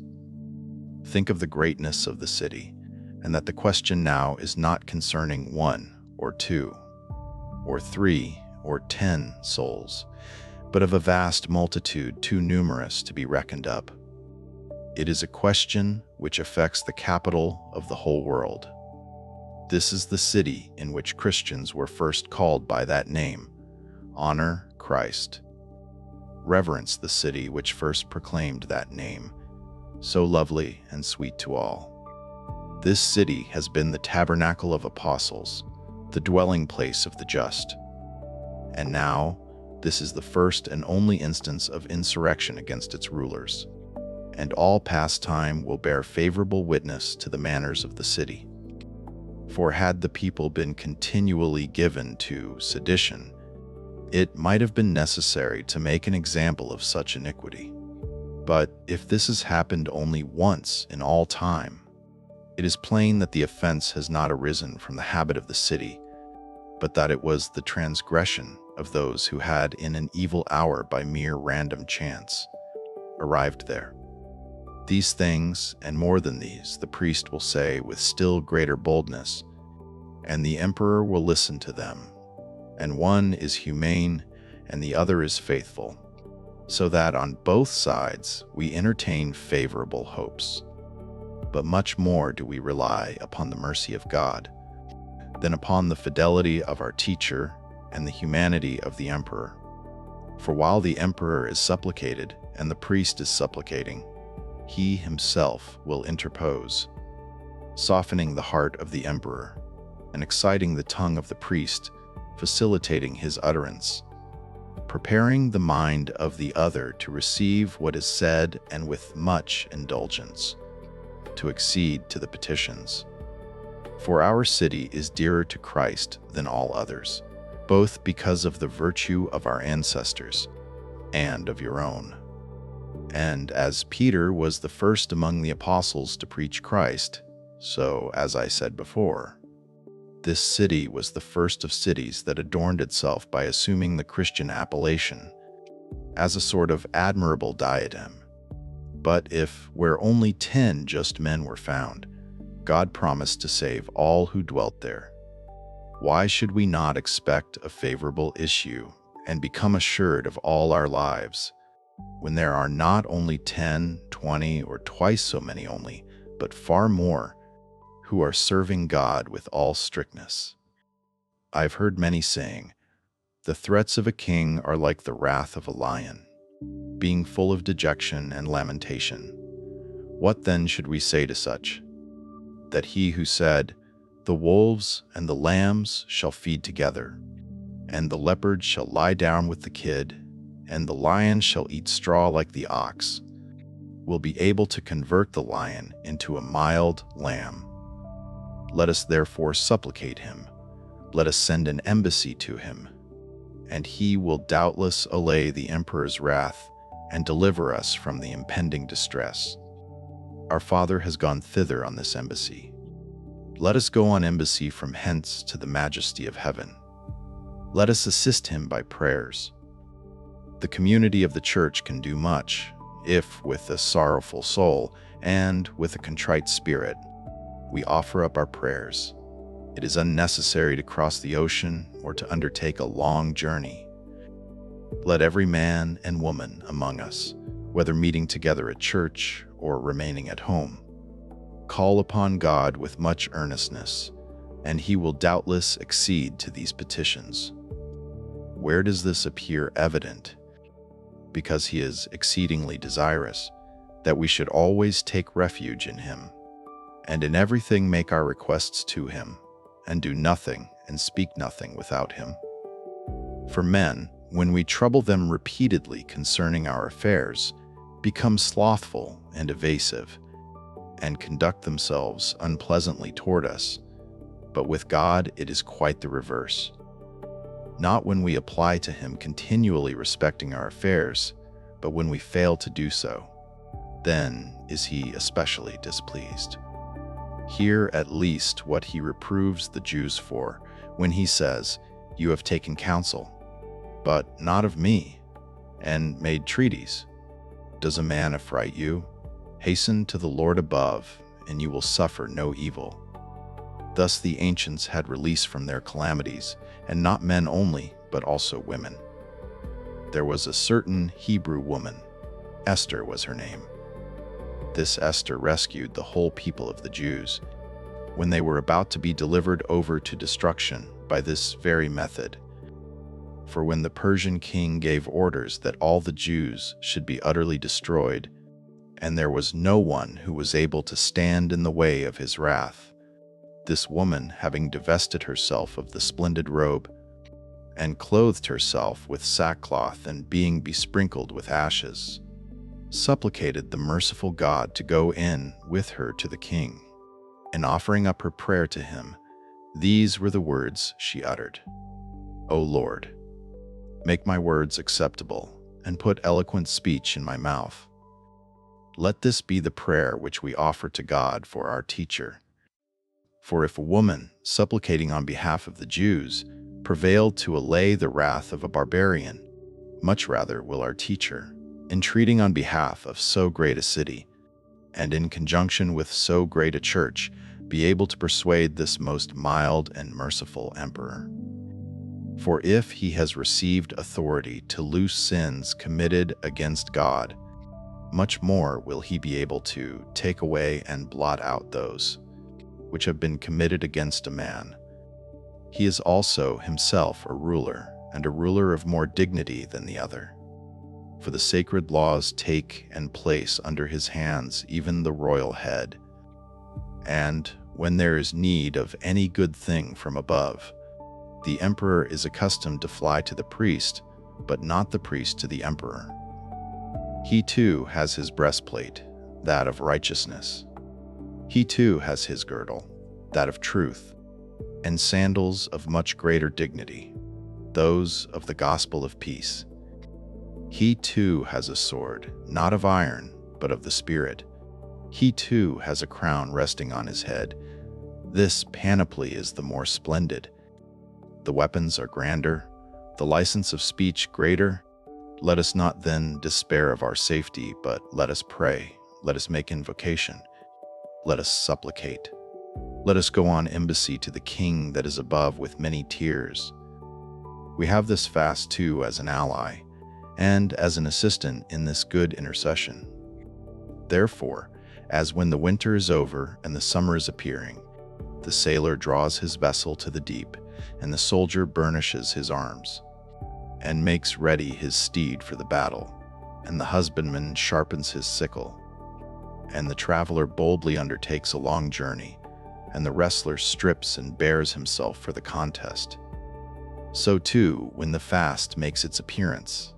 Speaker 1: Think of the greatness of the city, and that the question now is not concerning 1 or 2 or 3 or 10 souls, but of a vast multitude too numerous to be reckoned up. It is a question which affects the capital of the whole world. This is the city in which Christians were first called by that name. Honor Christ. Reverence the city which first proclaimed that name, so lovely and sweet to all. This city has been the tabernacle of apostles, the dwelling place of the just. And now, this is the first and only instance of insurrection against its rulers, and all past time will bear favorable witness to the manners of the city. For had the people been continually given to sedition, it might have been necessary to make an example of such iniquity. But if this has happened only once in all time, it is plain that the offense has not arisen from the habit of the city, but that it was the transgression of those who had in an evil hour by mere random chance arrived there. These things, and more than these, the priest will say with still greater boldness, and the emperor will listen to them. And one is humane, and the other is faithful, so that on both sides we entertain favorable hopes. But much more do we rely upon the mercy of God than upon the fidelity of our teacher and the humanity of the emperor. For while the emperor is supplicated and the priest is supplicating, he himself will interpose, softening the heart of the emperor and exciting the tongue of the priest, facilitating his utterance, preparing the mind of the other to receive what is said and with much indulgence, to accede to the petitions. For our city is dearer to Christ than all others, both because of the virtue of our ancestors and of your own. And as Peter was the first among the apostles to preach Christ, so, as I said before, this city was the first of cities that adorned itself by assuming the Christian appellation as a sort of admirable diadem. But if, where only 10 just men were found, God promised to save all who dwelt there, why should we not expect a favorable issue and become assured of all our lives, when there are not only 10, 20, or twice so many only, but far more, who are serving God with all strictness? I've heard many saying, "The threats of a king are like the wrath of a lion, being full of dejection and lamentation." What then should we say to such? That he who said, "The wolves and the lambs shall feed together, and the leopard shall lie down with the kid, and the lion shall eat straw like the ox," will be able to convert the lion into a mild lamb. Let us therefore supplicate him. Let us send an embassy to him, and he will doubtless allay the emperor's wrath and deliver us from the impending distress. Our Father has gone thither on this embassy. Let us go on embassy from hence to the majesty of heaven. Let us assist him by prayers. The community of the church can do much, if, with a sorrowful soul and with a contrite spirit, we offer up our prayers. It is unnecessary to cross the ocean or to undertake a long journey. Let every man and woman among us, whether meeting together at church or remaining at home, call upon God with much earnestness, and he will doubtless accede to these petitions. Where does this appear evident? Because he is exceedingly desirous that we should always take refuge in him, and in everything make our requests to him, and do nothing and speak nothing without him. For men, when we trouble them repeatedly concerning our affairs, become slothful and evasive, and conduct themselves unpleasantly toward us. But with God it is quite the reverse. Not when we apply to him continually respecting our affairs, but when we fail to do so, then is he especially displeased. Hear at least what he reproves the Jews for when he says, "You have taken counsel, but not of me, and made treaties. Does a man affright you? Hasten to the Lord above, and you will suffer no evil." Thus the ancients had release from their calamities, and not men only, but also women. There was a certain Hebrew woman, Esther was her name. This Esther rescued the whole people of the Jews when they were about to be delivered over to destruction by this very method. For when the Persian king gave orders that all the Jews should be utterly destroyed, and there was no one who was able to stand in the way of his wrath, this woman, having divested herself of the splendid robe, and clothed herself with sackcloth and being besprinkled with ashes, supplicated the merciful God to go in with her to the king, and offering up her prayer to him, these were the words she uttered: "O Lord, make my words acceptable, and put eloquent speech in my mouth. Let this be the prayer which we offer to God for our teacher. For if a woman, supplicating on behalf of the Jews, prevailed to allay the wrath of a barbarian, much rather will our teacher, entreating on behalf of so great a city, and in conjunction with so great a church, be able to persuade this most mild and merciful emperor. For if he has received authority to loose sins committed against God, much more will he be able to take away and blot out those which have been committed against a man. He is also himself a ruler, and a ruler of more dignity than the other. For the sacred laws take and place under his hands even the royal head. And when there is need of any good thing from above, the emperor is accustomed to fly to the priest, but not the priest to the emperor. He too has his breastplate, that of righteousness. He too has his girdle, that of truth, and sandals of much greater dignity, those of the gospel of peace. He too has a sword, not of iron, but of the Spirit. He too has a crown resting on his head. This panoply is the more splendid. The weapons are grander, the license of speech greater. Let us not then despair of our safety, but let us pray, let us make invocation, let us supplicate. Let us go on embassy to the King that is above with many tears. We have this fast too as an ally, and as an assistant in this good intercession. Therefore, as when the winter is over and the summer is appearing, the sailor draws his vessel to the deep, and the soldier burnishes his arms, and makes ready his steed for the battle, and the husbandman sharpens his sickle, and the traveler boldly undertakes a long journey, and the wrestler strips and bares himself for the contest. So too, when the fast makes its appearance,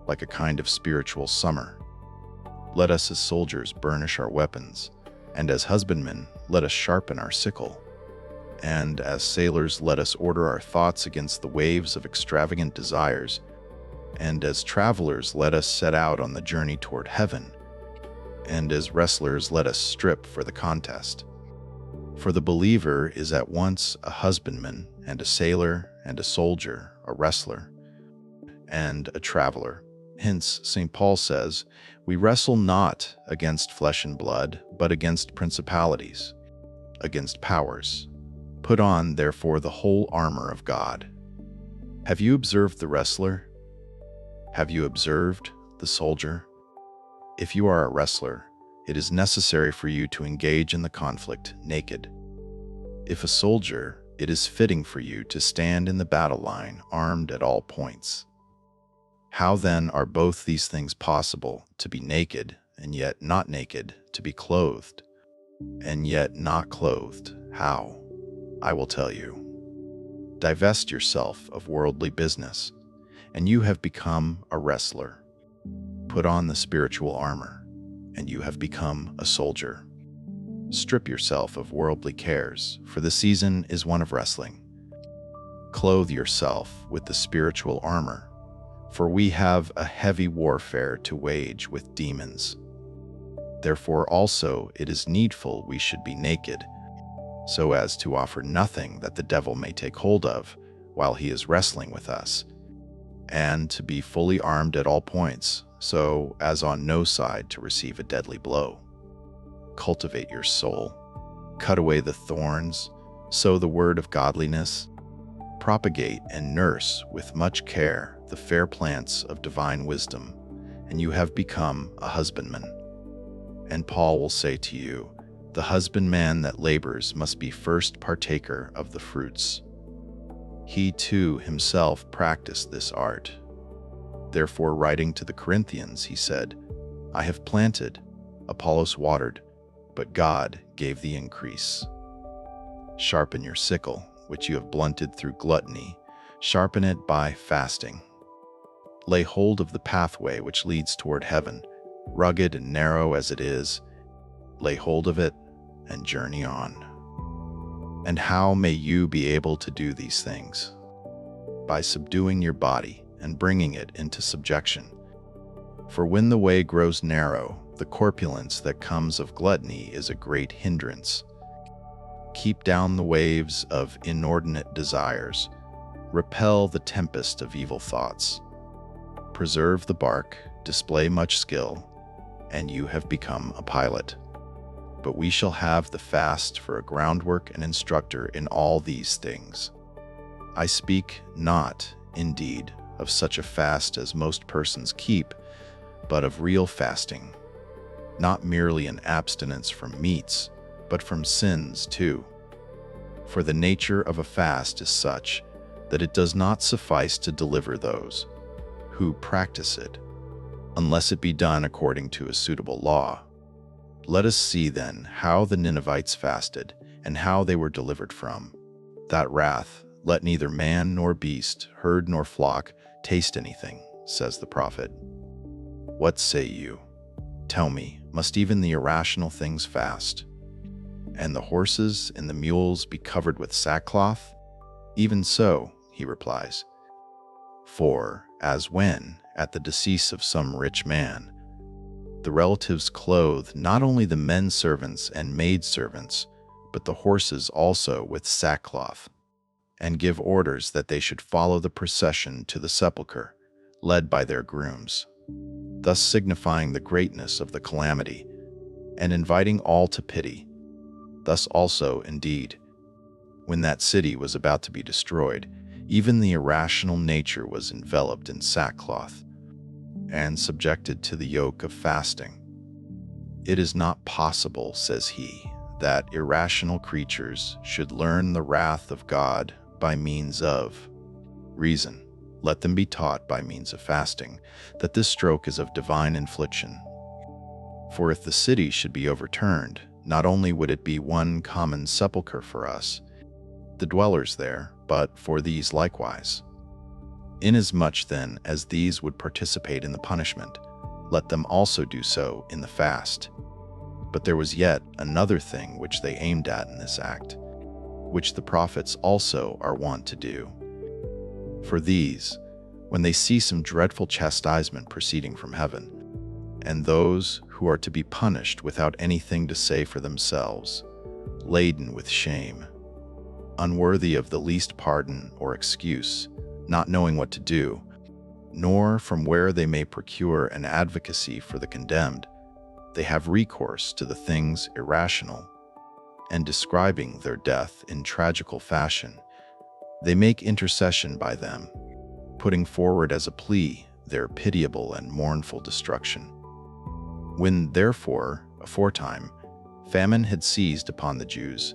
Speaker 1: like a kind of spiritual summer, let us as soldiers burnish our weapons, and as husbandmen let us sharpen our sickle, and as sailors let us order our thoughts against the waves of extravagant desires, and as travelers let us set out on the journey toward heaven, and as wrestlers let us strip for the contest. For the believer is at once a husbandman, and a sailor, and a soldier, a wrestler, and a traveler. Hence, St. Paul says, "We wrestle not against flesh and blood, but against principalities, against powers. Put on, therefore, the whole armor of God." Have you observed the wrestler? Have you observed the soldier? If you are a wrestler, it is necessary for you to engage in the conflict naked. If a soldier, it is fitting for you to stand in the battle line armed at all points. How then are both these things possible, to be naked and yet not naked, to be clothed and yet not clothed? How? I will tell you. Divest yourself of worldly business, and you have become a wrestler. Put on the spiritual armor, and you have become a soldier. Strip yourself of worldly cares, for the season is one of wrestling. Clothe yourself with the spiritual armor, for we have a heavy warfare to wage with demons. Therefore also it is needful we should be naked, so as to offer nothing that the devil may take hold of while he is wrestling with us, and to be fully armed at all points, so as on no side to receive a deadly blow. Cultivate your soul, cut away the thorns, sow the word of godliness, propagate and nurse with much care the fair plants of divine wisdom, and you have become a husbandman. And Paul will say to you, the husbandman that labors must be first partaker of the fruits. He too himself practiced this art. Therefore, writing to the Corinthians, he said, I have planted, Apollos watered, but God gave the increase. Sharpen your sickle, which you have blunted through gluttony, sharpen it by fasting. Lay hold of the pathway which leads toward heaven, rugged and narrow as it is. Lay hold of it and journey on. And how may you be able to do these things? By subduing your body and bringing it into subjection. For when the way grows narrow, the corpulence that comes of gluttony is a great hindrance. Keep down the waves of inordinate desires. Repel the tempest of evil thoughts. Preserve the bark, display much skill, and you have become a pilot. but we shall have the fast for a groundwork and instructor in all these things. I speak not, indeed, of such a fast as most persons keep, but of real fasting, not merely an abstinence from meats, but from sins too. For the nature of a fast is such that it does not suffice to deliver those who practice it, unless it be done according to a suitable law. Let us see then how the Ninevites fasted, and how they were delivered from that wrath. Let neither man nor beast, herd nor flock, taste anything, says the prophet. What say you? Tell me, must even the irrational things fast? And the horses and the mules be covered with sackcloth? Even so, he replies. For, as when, at the decease of some rich man, the relatives clothe not only the men servants and maid servants, but the horses also with sackcloth, and give orders that they should follow the procession to the sepulchre, led by their grooms, thus signifying the greatness of the calamity, and inviting all to pity. Thus also, indeed, when that city was about to be destroyed, even the irrational nature was enveloped in sackcloth and subjected to the yoke of fasting. It is not possible, says he, that irrational creatures should learn the wrath of God by means of reason. Let them be taught by means of fasting that this stroke is of divine infliction. For if the city should be overturned, not only would it be one common sepulchre for us, the dwellers there, but for these likewise. Inasmuch then as these would participate in the punishment, let them also do so in the fast. But there was yet another thing which they aimed at in this act, which the prophets also are wont to do. For these, when they see some dreadful chastisement proceeding from heaven, and those who are to be punished without anything to say for themselves, laden with shame, unworthy of the least pardon or excuse, not knowing what to do, nor from where they may procure an advocacy for the condemned, they have recourse to the things irrational, and describing their death in tragical fashion, they make intercession by them, putting forward as a plea their pitiable and mournful destruction. When, therefore, aforetime, famine had seized upon the Jews,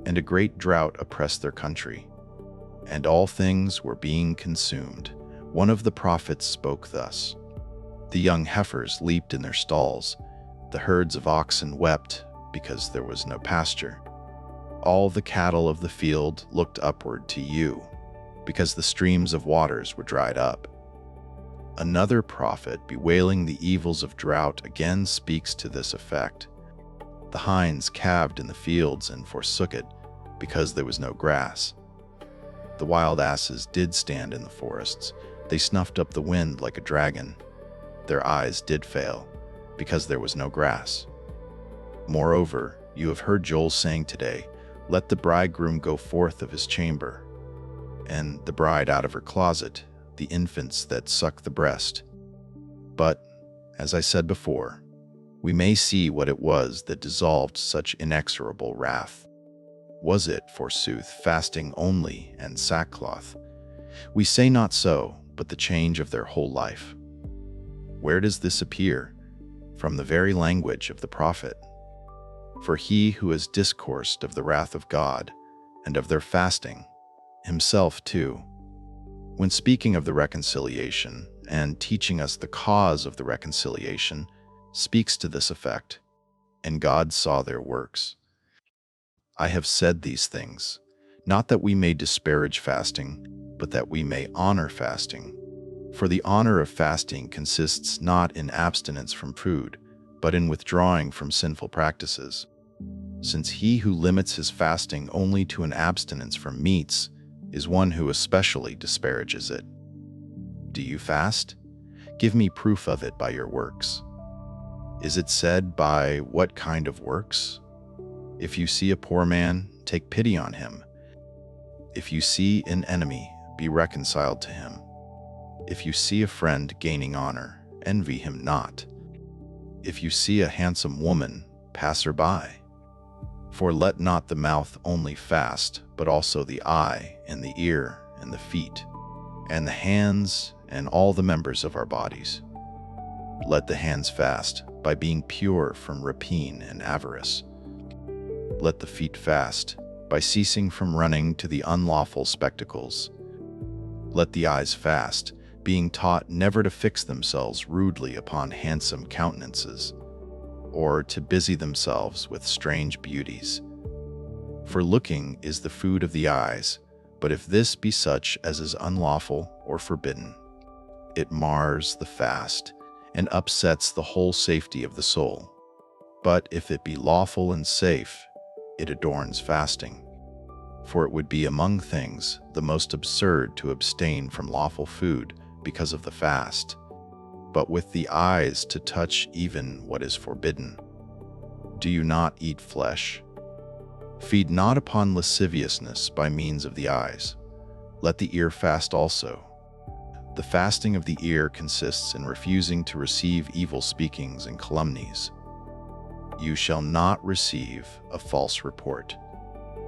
Speaker 1: and a great drought oppressed their country, and all things were being consumed, one of the prophets spoke thus. The young heifers leaped in their stalls, the herds of oxen wept, because there was no pasture. All the cattle of the field looked upward to you, because the streams of waters were dried up. Another prophet, bewailing the evils of drought, again speaks to this effect. The hinds calved in the fields and forsook it, because there was no grass. The wild asses did stand in the forests. They snuffed up the wind like a dragon. Their eyes did fail, because there was no grass. Moreover, you have heard Joel saying today, let the bridegroom go forth of his chamber, and the bride out of her closet, the infants that suck the breast. But, as I said before, we may see what it was that dissolved such inexorable wrath. Was it, forsooth, fasting only and sackcloth? We say not so, but the change of their whole life. Where does this appear? From the very language of the prophet. For he who has discoursed of the wrath of God and of their fasting, himself too, when speaking of the reconciliation and teaching us the cause of the reconciliation, speaks to this effect, and God saw their works. I have said these things, not that we may disparage fasting, but that we may honor fasting. For the honor of fasting consists not in abstinence from food, but in withdrawing from sinful practices. Since he who limits his fasting only to an abstinence from meats is one who especially disparages it. Do you fast? Give me proof of it by your works. Is it said by what kind of works? If you see a poor man, take pity on him. If you see an enemy, be reconciled to him. If you see a friend gaining honor, envy him not. If you see a handsome woman, pass her by. For let not the mouth only fast, but also the eye, and the ear, and the feet, and the hands, and all the members of our bodies. Let the hands fast, by being pure from rapine and avarice. Let the feet fast, by ceasing from running to the unlawful spectacles. Let the eyes fast, being taught never to fix themselves rudely upon handsome countenances, or to busy themselves with strange beauties. For looking is the food of the eyes, but if this be such as is unlawful or forbidden, it mars the fast, and upsets the whole safety of the soul. But if it be lawful and safe, it adorns fasting. For it would be among things the most absurd to abstain from lawful food because of the fast, but with the eyes to touch even what is forbidden. Do you not eat flesh? Feed not upon lasciviousness by means of the eyes. Let the ear fast also. The fasting of the ear consists in refusing to receive evil speakings and calumnies. You shall not receive a false report.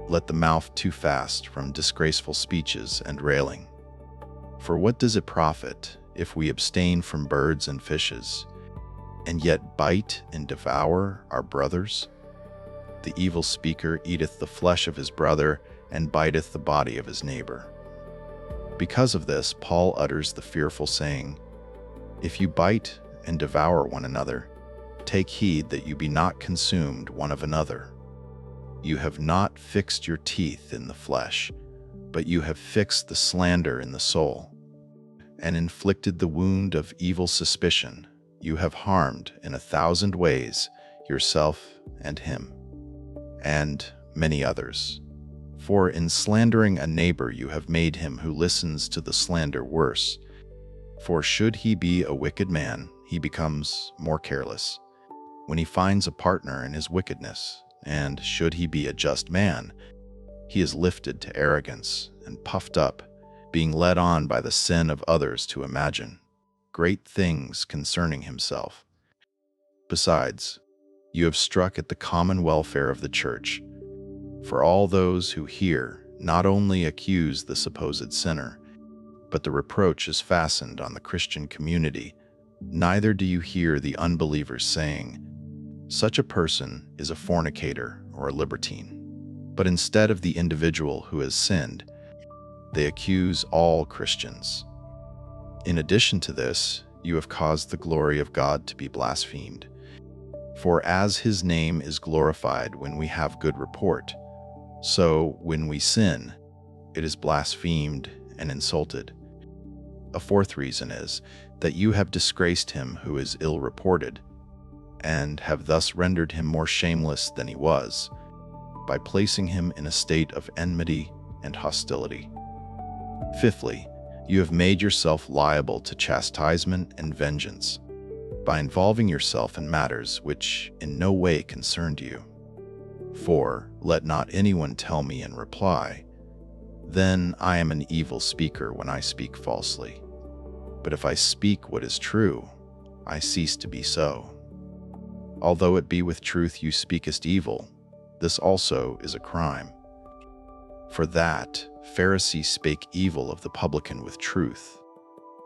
Speaker 1: Let the mouth too fast from disgraceful speeches and railing. For what does it profit if we abstain from birds and fishes, and yet bite and devour our brothers? The evil speaker eateth the flesh of his brother, and biteth the body of his neighbor. Because of this, Paul utters the fearful saying, If you bite and devour one another, take heed that you be not consumed one of another. You have not fixed your teeth in the flesh, but you have fixed the slander in the soul, and inflicted the wound of evil suspicion. You have harmed in 1,000 ways yourself and him, and many others. For in slandering a neighbor you have made him who listens to the slander worse. For should he be a wicked man, he becomes more careless when he finds a partner in his wickedness. And should he be a just man, he is lifted to arrogance and puffed up, being led on by the sin of others to imagine great things concerning himself. Besides, you have struck at the common welfare of the church. For all those who hear not only accuse the supposed sinner, but the reproach is fastened on the Christian community. Neither do you hear the unbelievers saying, Such a person is a fornicator or a libertine. But instead of the individual who has sinned, they accuse all Christians. In addition to this, you have caused the glory of God to be blasphemed. For as his name is glorified when we have good report, so when we sin, it is blasphemed and insulted. A fourth reason is that you have disgraced him who is ill-reported, and have thus rendered him more shameless than he was, by placing him in a state of enmity and hostility. Fifthly, you have made yourself liable to chastisement and vengeance, by involving yourself in matters which in no way concerned you. For let not anyone tell me in reply, Then I am an evil speaker when I speak falsely. But if I speak what is true, I cease to be so. Although it be with truth you speakest evil, this also is a crime. For that Pharisee spake evil of the publican with truth,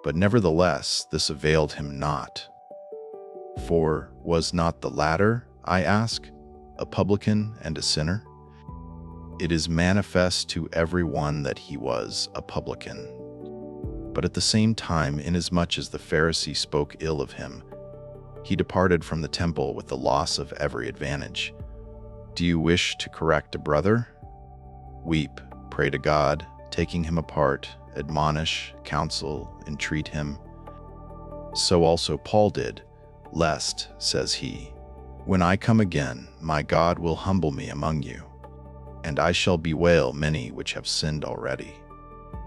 Speaker 1: but nevertheless this availed him not. For was not the latter, I ask, a publican and a sinner? It is manifest to every one that he was a publican. But at the same time, inasmuch as the Pharisee spoke ill of him, he departed from the temple with the loss of every advantage. Do you wish to correct a brother? Weep, pray to God, taking him apart, admonish, counsel, entreat him. So also Paul did, lest, says he, when I come again, my God will humble me among you, and I shall bewail many which have sinned already,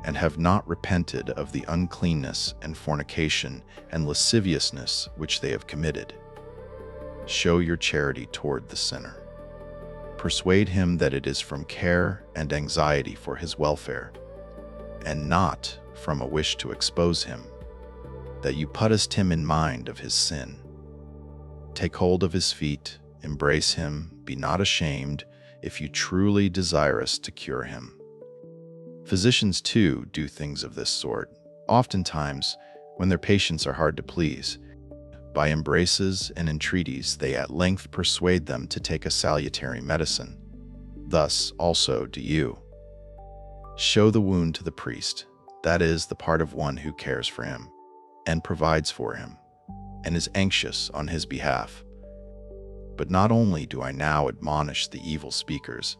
Speaker 1: and have not repented of the uncleanness and fornication and lasciviousness which they have committed. Show your charity toward the sinner. Persuade him that it is from care and anxiety for his welfare, and not from a wish to expose him, that you puttest him in mind of his sin. Take hold of his feet, embrace him, be not ashamed, if you truly desire us to cure him. Physicians, too, do things of this sort, oftentimes when their patients are hard to please. By embraces and entreaties they at length persuade them to take a salutary medicine. Thus also do you. Show the wound to the priest, that is, the part of one who cares for him, and provides for him, and is anxious on his behalf. But not only do I now admonish the evil speakers,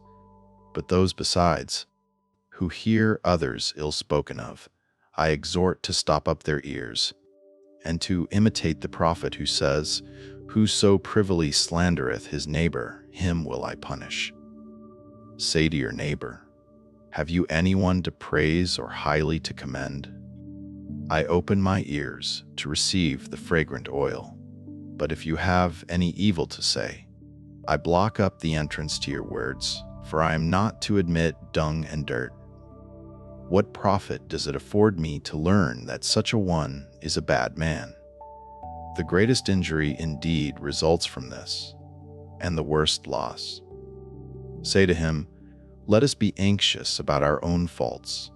Speaker 1: but those besides, who hear others ill spoken of, I exhort to stop up their ears, and to imitate the prophet who says, "Whoso privily slandereth his neighbor, him will I punish." Say to your neighbor, "Have you anyone to praise or highly to commend?" I open my ears to receive the fragrant oil. But if you have any evil to say, I block up the entrance to your words, for I am not to admit dung and dirt. What profit does it afford me to learn that such a one is a bad man? The greatest injury indeed results from this, and the worst loss. Say to him, "Let us be anxious about our own faults,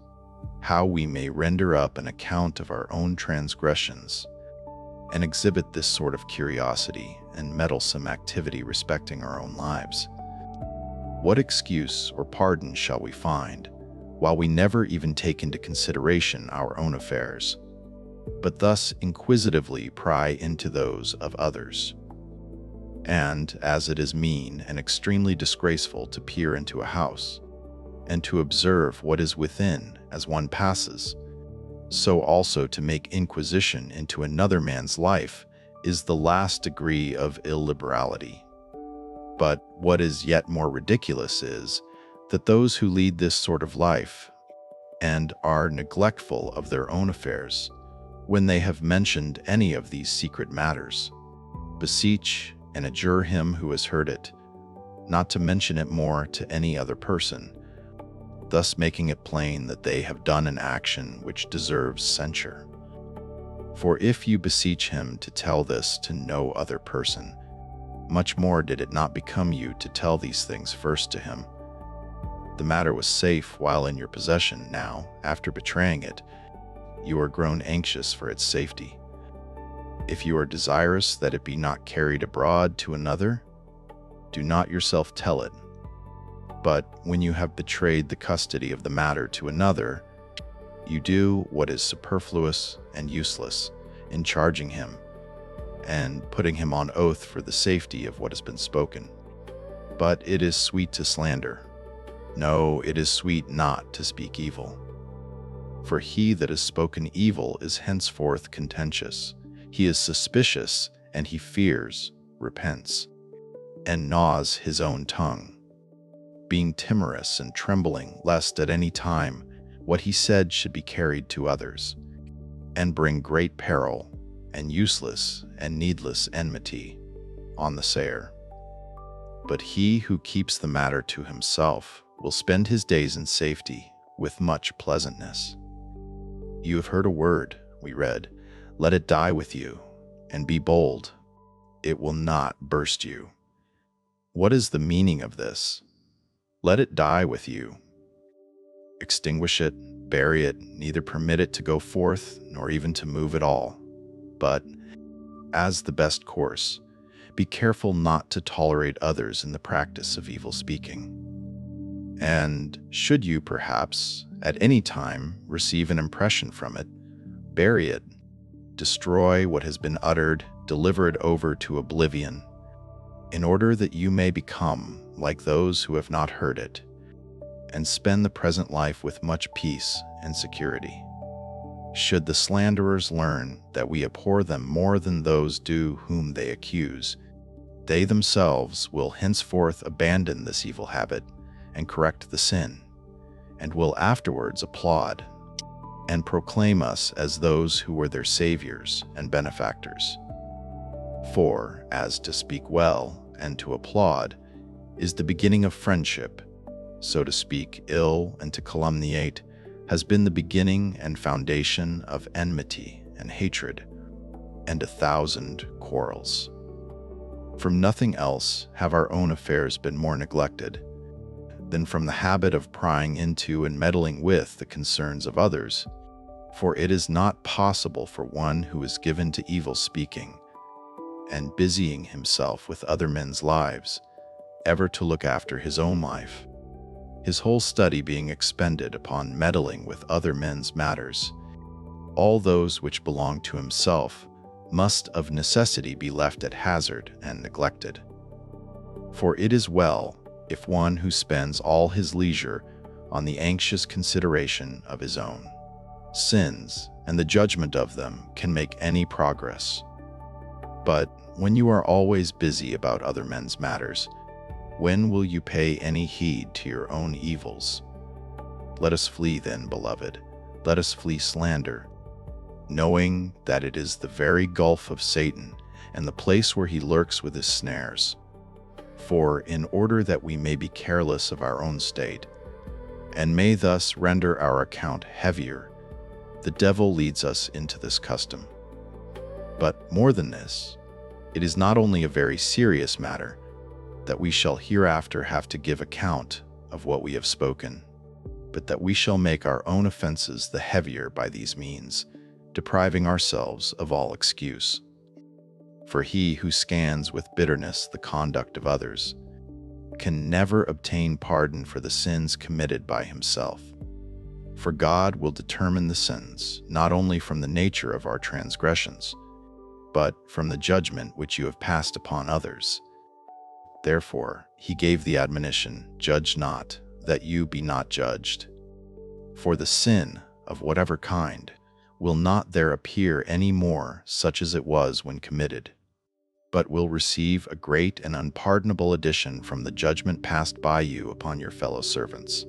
Speaker 1: how we may render up an account of our own transgressions, and exhibit this sort of curiosity and meddlesome activity respecting our own lives. What excuse or pardon shall we find, while we never even take into consideration our own affairs, but thus inquisitively pry into those of others? And as it is mean and extremely disgraceful to peer into a house, and to observe what is within as one passes, so also to make inquisition into another man's life is the last degree of illiberality. But what is yet more ridiculous is that those who lead this sort of life and are neglectful of their own affairs, when they have mentioned any of these secret matters, beseech and adjure him who has heard it, not to mention it more to any other person, thus making it plain that they have done an action which deserves censure. For if you beseech him to tell this to no other person, much more did it not become you to tell these things first to him. The matter was safe while in your possession. Now, after betraying it, you are grown anxious for its safety. If you are desirous that it be not carried abroad to another, do not yourself tell it. But when you have betrayed the custody of the matter to another, you do what is superfluous and useless in charging him and putting him on oath for the safety of what has been spoken. But it is sweet to slander. No, it is sweet not to speak evil. For he that has spoken evil is henceforth contentious. He is suspicious, and he fears, repents, and gnaws his own tongue, being timorous and trembling lest at any time what he said should be carried to others, and bring great peril and useless and needless enmity on the sayer. But he who keeps the matter to himself will spend his days in safety with much pleasantness. You have heard a word, we read, let it die with you, and be bold. It will not burst you. What is the meaning of this? Let it die with you. Extinguish it, bury it, neither permit it to go forth, nor even to move at all. But, as the best course, be careful not to tolerate others in the practice of evil speaking. And should you, perhaps, at any time receive an impression from it, bury it, destroy what has been uttered, deliver it over to oblivion, in order that you may become like those who have not heard it, and spend the present life with much peace and security. Should the slanderers learn that we abhor them more than those do whom they accuse, they themselves will henceforth abandon this evil habit and correct the sin, and will afterwards applaud and proclaim us as those who were their saviors and benefactors. For, as to speak well and to applaud is the beginning of friendship, so to speak ill and to calumniate has been the beginning and foundation of enmity and hatred, and 1,000 quarrels. From nothing else have our own affairs been more neglected, than from the habit of prying into and meddling with the concerns of others. For it is not possible for one who is given to evil speaking and busying himself with other men's lives ever to look after his own life, his whole study being expended upon meddling with other men's matters. All those which belong to himself must of necessity be left at hazard and neglected. For it is well if one who spends all his leisure on the anxious consideration of his own sins and the judgment of them can make any progress. But when you are always busy about other men's matters, when will you pay any heed to your own evils? Let us flee then, beloved, let us flee slander, knowing that it is the very gulf of Satan and the place where he lurks with his snares. For in order that we may be careless of our own state, and may thus render our account heavier, the devil leads us into this custom. But more than this, it is not only a very serious matter that we shall hereafter have to give account of what we have spoken, but that we shall make our own offenses the heavier by these means, depriving ourselves of all excuse. For he who scans with bitterness the conduct of others can never obtain pardon for the sins committed by himself. For God will determine the sins not only from the nature of our transgressions, but from the judgment which you have passed upon others. Therefore, he gave the admonition, "Judge not, that you be not judged." For the sin, of whatever kind, will not there appear any more such as it was when committed, but will receive a great and unpardonable addition from the judgment passed by you upon your fellow servants.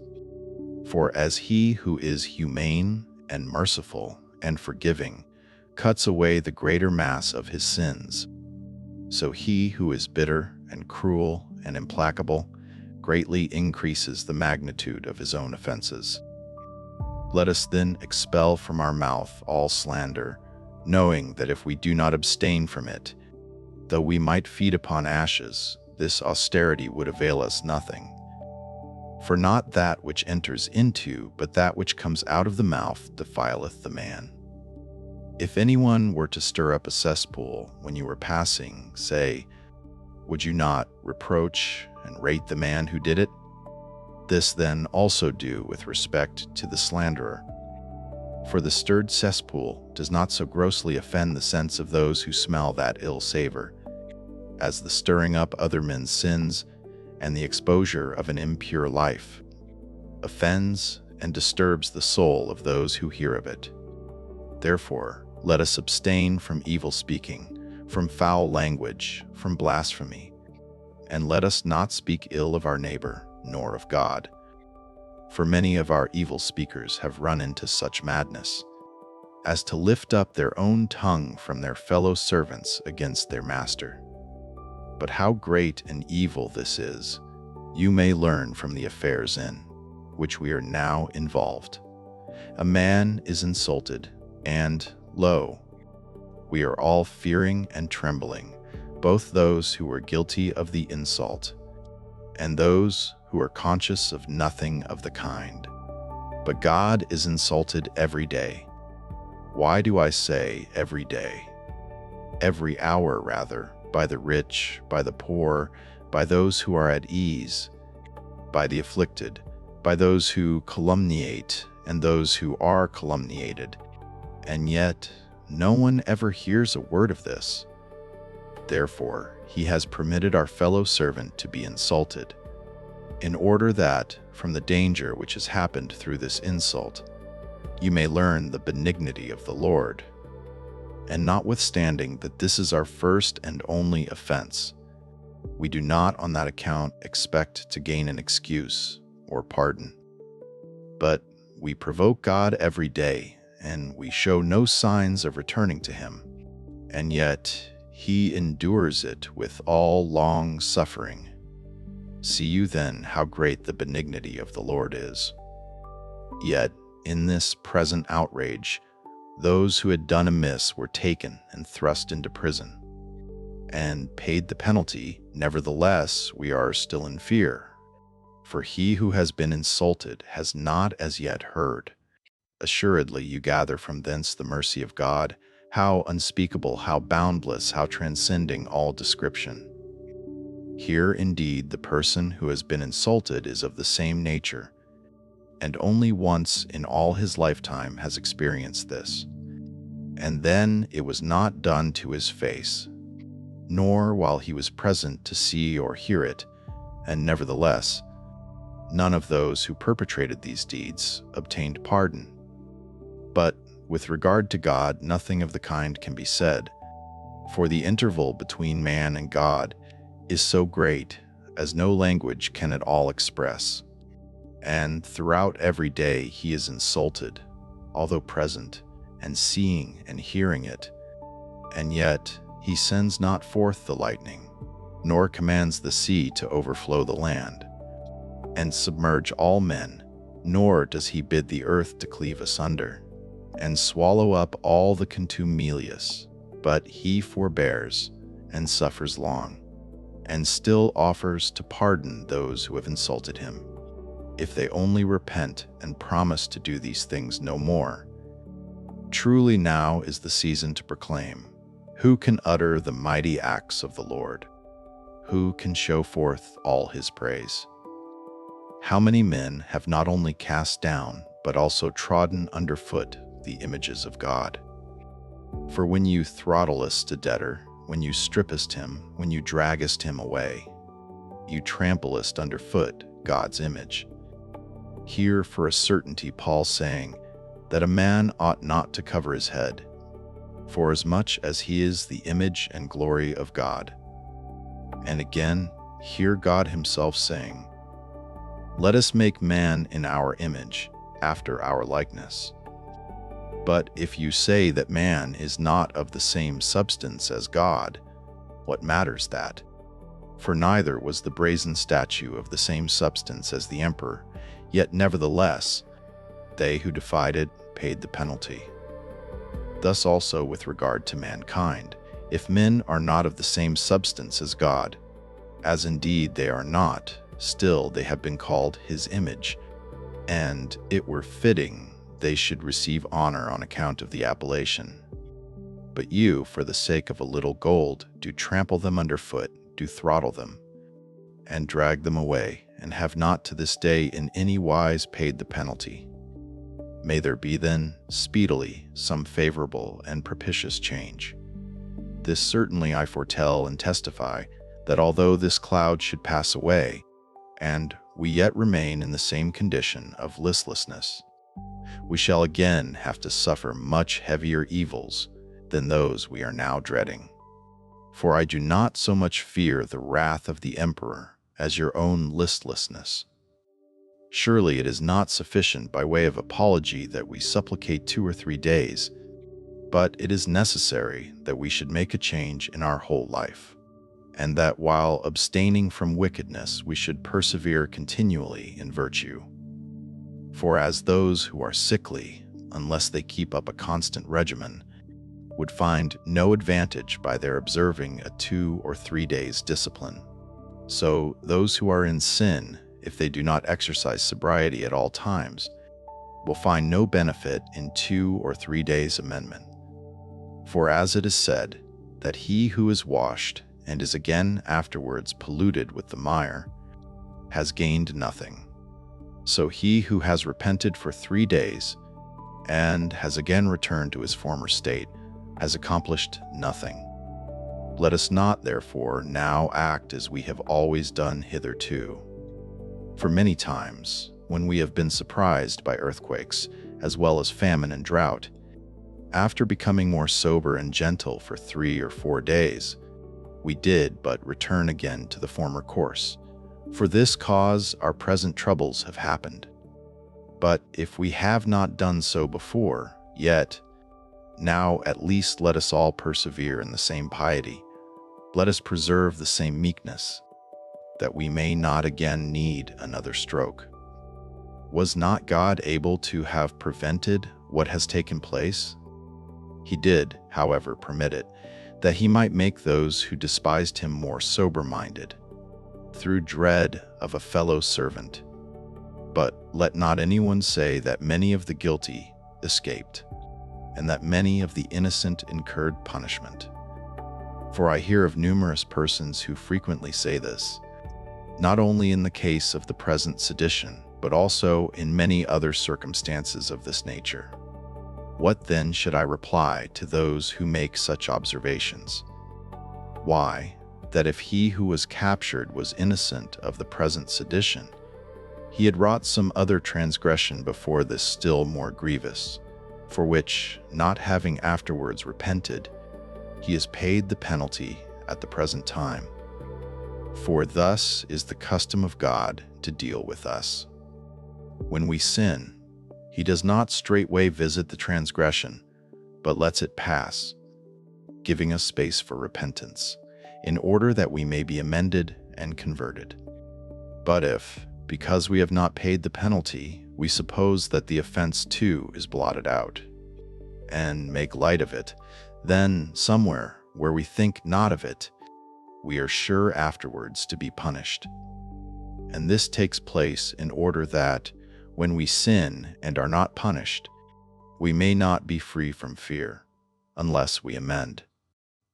Speaker 1: For as he who is humane and merciful and forgiving cuts away the greater mass of his sins, so he who is bitter and cruel and implacable greatly increases the magnitude of his own offenses. Let us then expel from our mouth all slander, knowing that if we do not abstain from it, though we might feed upon ashes, this austerity would avail us nothing. For not that which enters into, but that which comes out of the mouth defileth the man. If anyone were to stir up a cesspool when you were passing, say, would you not reproach and rate the man who did it? This then also do with respect to the slanderer. For the stirred cesspool does not so grossly offend the sense of those who smell that ill savor, as the stirring up other men's sins and the exposure of an impure life offends and disturbs the soul of those who hear of it. Therefore, let us abstain from evil speaking, from foul language, from blasphemy, and let us not speak ill of our neighbor, nor of God. For many of our evil speakers have run into such madness, as to lift up their own tongue from their fellow servants against their master. But how great an evil this is, you may learn from the affairs in which we are now involved. A man is insulted, and, lo, we are all fearing and trembling, both those who are guilty of the insult, and those who are conscious of nothing of the kind. But God is insulted every day. Why do I say every day? Every hour, rather, by the rich, by the poor, by those who are at ease, by the afflicted, by those who calumniate, and those who are calumniated. And yet, no one ever hears a word of this. Therefore, he has permitted our fellow servant to be insulted, in order that, from the danger which has happened through this insult, you may learn the benignity of the Lord. And notwithstanding that this is our first and only offense, we do not on that account expect to gain an excuse or pardon. But we provoke God every day, and we show no signs of returning to him, and yet he endures it with all long suffering. See you then how great the benignity of the Lord is. Yet, in this present outrage, those who had done amiss were taken and thrust into prison, and paid the penalty. Nevertheless, we are still in fear, For he who has been insulted has not as yet heard. Assuredly you gather from thence the mercy of God, how unspeakable, how boundless, how transcending all description. Here indeed the person who has been insulted is of the same nature, and only once in all his lifetime has experienced this. And then it was not done to his face, nor while he was present to see or hear it, and nevertheless, none of those who perpetrated these deeds obtained pardon. But with regard to God, nothing of the kind can be said, for the interval between man and God is so great as no language can at all express. And throughout every day he is insulted, although present, and seeing and hearing it, and yet he sends not forth the lightning, nor commands the sea to overflow the land, and submerge all men, nor does he bid the earth to cleave asunder, and swallow up all the contumelious, but he forbears and suffers long, and still offers to pardon those who have insulted him, if they only repent and promise to do these things no more. Truly now is the season to proclaim, who can utter the mighty acts of the Lord? Who can show forth all his praise? How many men have not only cast down, but also trodden underfoot the images of God? For when you throttlest a debtor, when you strippest him, when you draggest him away, you tramplest underfoot God's image. Here for a certainty Paul saying that a man ought not to cover his head, forasmuch as he is the image and glory of God. And again, hear God himself saying, let us make man in our image, after our likeness. But if you say that man is not of the same substance as God, what matters that? For neither was the brazen statue of the same substance as the emperor, yet nevertheless, they who defied it paid the penalty. Thus also with regard to mankind, if men are not of the same substance as God, as indeed they are not, still they have been called his image, and it were fitting they should receive honor on account of the appellation. But you, for the sake of a little gold, do trample them underfoot, do throttle them, and drag them away, and have not to this day in any wise paid the penalty. May there be then, speedily, some favorable and propitious change. This certainly I foretell and testify, that although this cloud should pass away, and we yet remain in the same condition of listlessness, we shall again have to suffer much heavier evils than those we are now dreading. For I do not so much fear the wrath of the emperor as your own listlessness. Surely it is not sufficient by way of apology that we supplicate 2 or 3 days, but it is necessary that we should make a change in our whole life, and that while abstaining from wickedness we should persevere continually in virtue. For as those who are sickly, unless they keep up a constant regimen, would find no advantage by their observing a 2 or 3 days discipline, so those who are in sin, if they do not exercise sobriety at all times, will find no benefit in 2 or 3 days amendment. For as it is said, that he who is washed and is again afterwards polluted with the mire has gained nothing, so he who has repented for 3 days and has again returned to his former state has accomplished nothing. Let us not, therefore, now act as we have always done hitherto. For many times, when we have been surprised by earthquakes, as well as famine and drought, after becoming more sober and gentle for 3 or 4 days, we did but return again to the former course. For this cause our present troubles have happened. But if we have not done so before, yet, now at least let us all persevere in the same piety. Let us preserve the same meekness, that we may not again need another stroke. Was not God able to have prevented what has taken place? He did, however, permit it, that he might make those who despised him more sober-minded. through dread of a fellow servant. But let not anyone say that many of the guilty escaped, and that many of the innocent incurred punishment. For I hear of numerous persons who frequently say this, not only in the case of the present sedition, but also in many other circumstances of this nature. What then should I reply to those who make such observations? Why, that if he who was captured was innocent of the present sedition, he had wrought some other transgression before this still more grievous, for which, not having afterwards repented, he has paid the penalty at the present time. For thus is the custom of God to deal with us. When we sin, he does not straightway visit the transgression, but lets it pass, giving us space for repentance, in order that we may be amended and converted. But if, because we have not paid the penalty, we suppose that the offense too is blotted out, and make light of it, then somewhere where we think not of it, we are sure afterwards to be punished. And this takes place in order that, when we sin and are not punished, we may not be free from fear, unless we amend,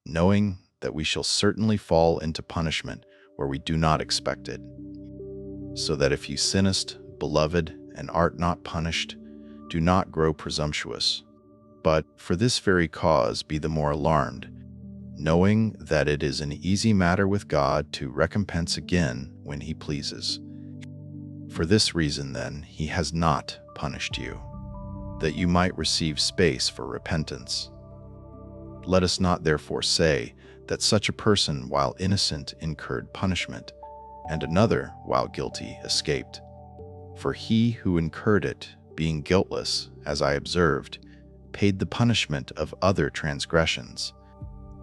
Speaker 1: knowing that we shall certainly fall into punishment where we do not expect it. So that if you sinnest, beloved, and art not punished, do not grow presumptuous, but for this very cause be the more alarmed, knowing that it is an easy matter with God to recompense again when he pleases. For this reason, then, he has not punished you, that you might receive space for repentance. Let us not therefore say that such a person, while innocent, incurred punishment, and another, while guilty, escaped. For he who incurred it, being guiltless, as I observed, paid the punishment of other transgressions,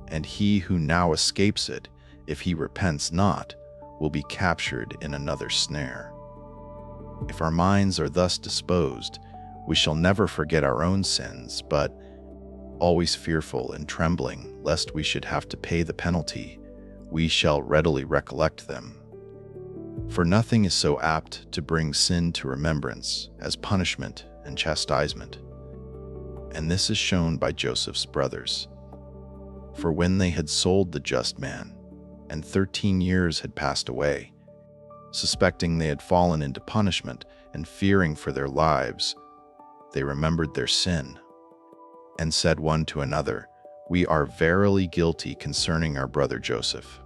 Speaker 1: and he who now escapes it, if he repents not, will be captured in another snare. If our minds are thus disposed, we shall never forget our own sins, but, always fearful and trembling lest we should have to pay the penalty, we shall readily recollect them. For nothing is so apt to bring sin to remembrance as punishment and chastisement. And this is shown by Joseph's brothers. For when they had sold the just man, and 13 years had passed away, suspecting they had fallen into punishment and fearing for their lives, they remembered their sin, and said one to another, "We are verily guilty concerning our brother Joseph."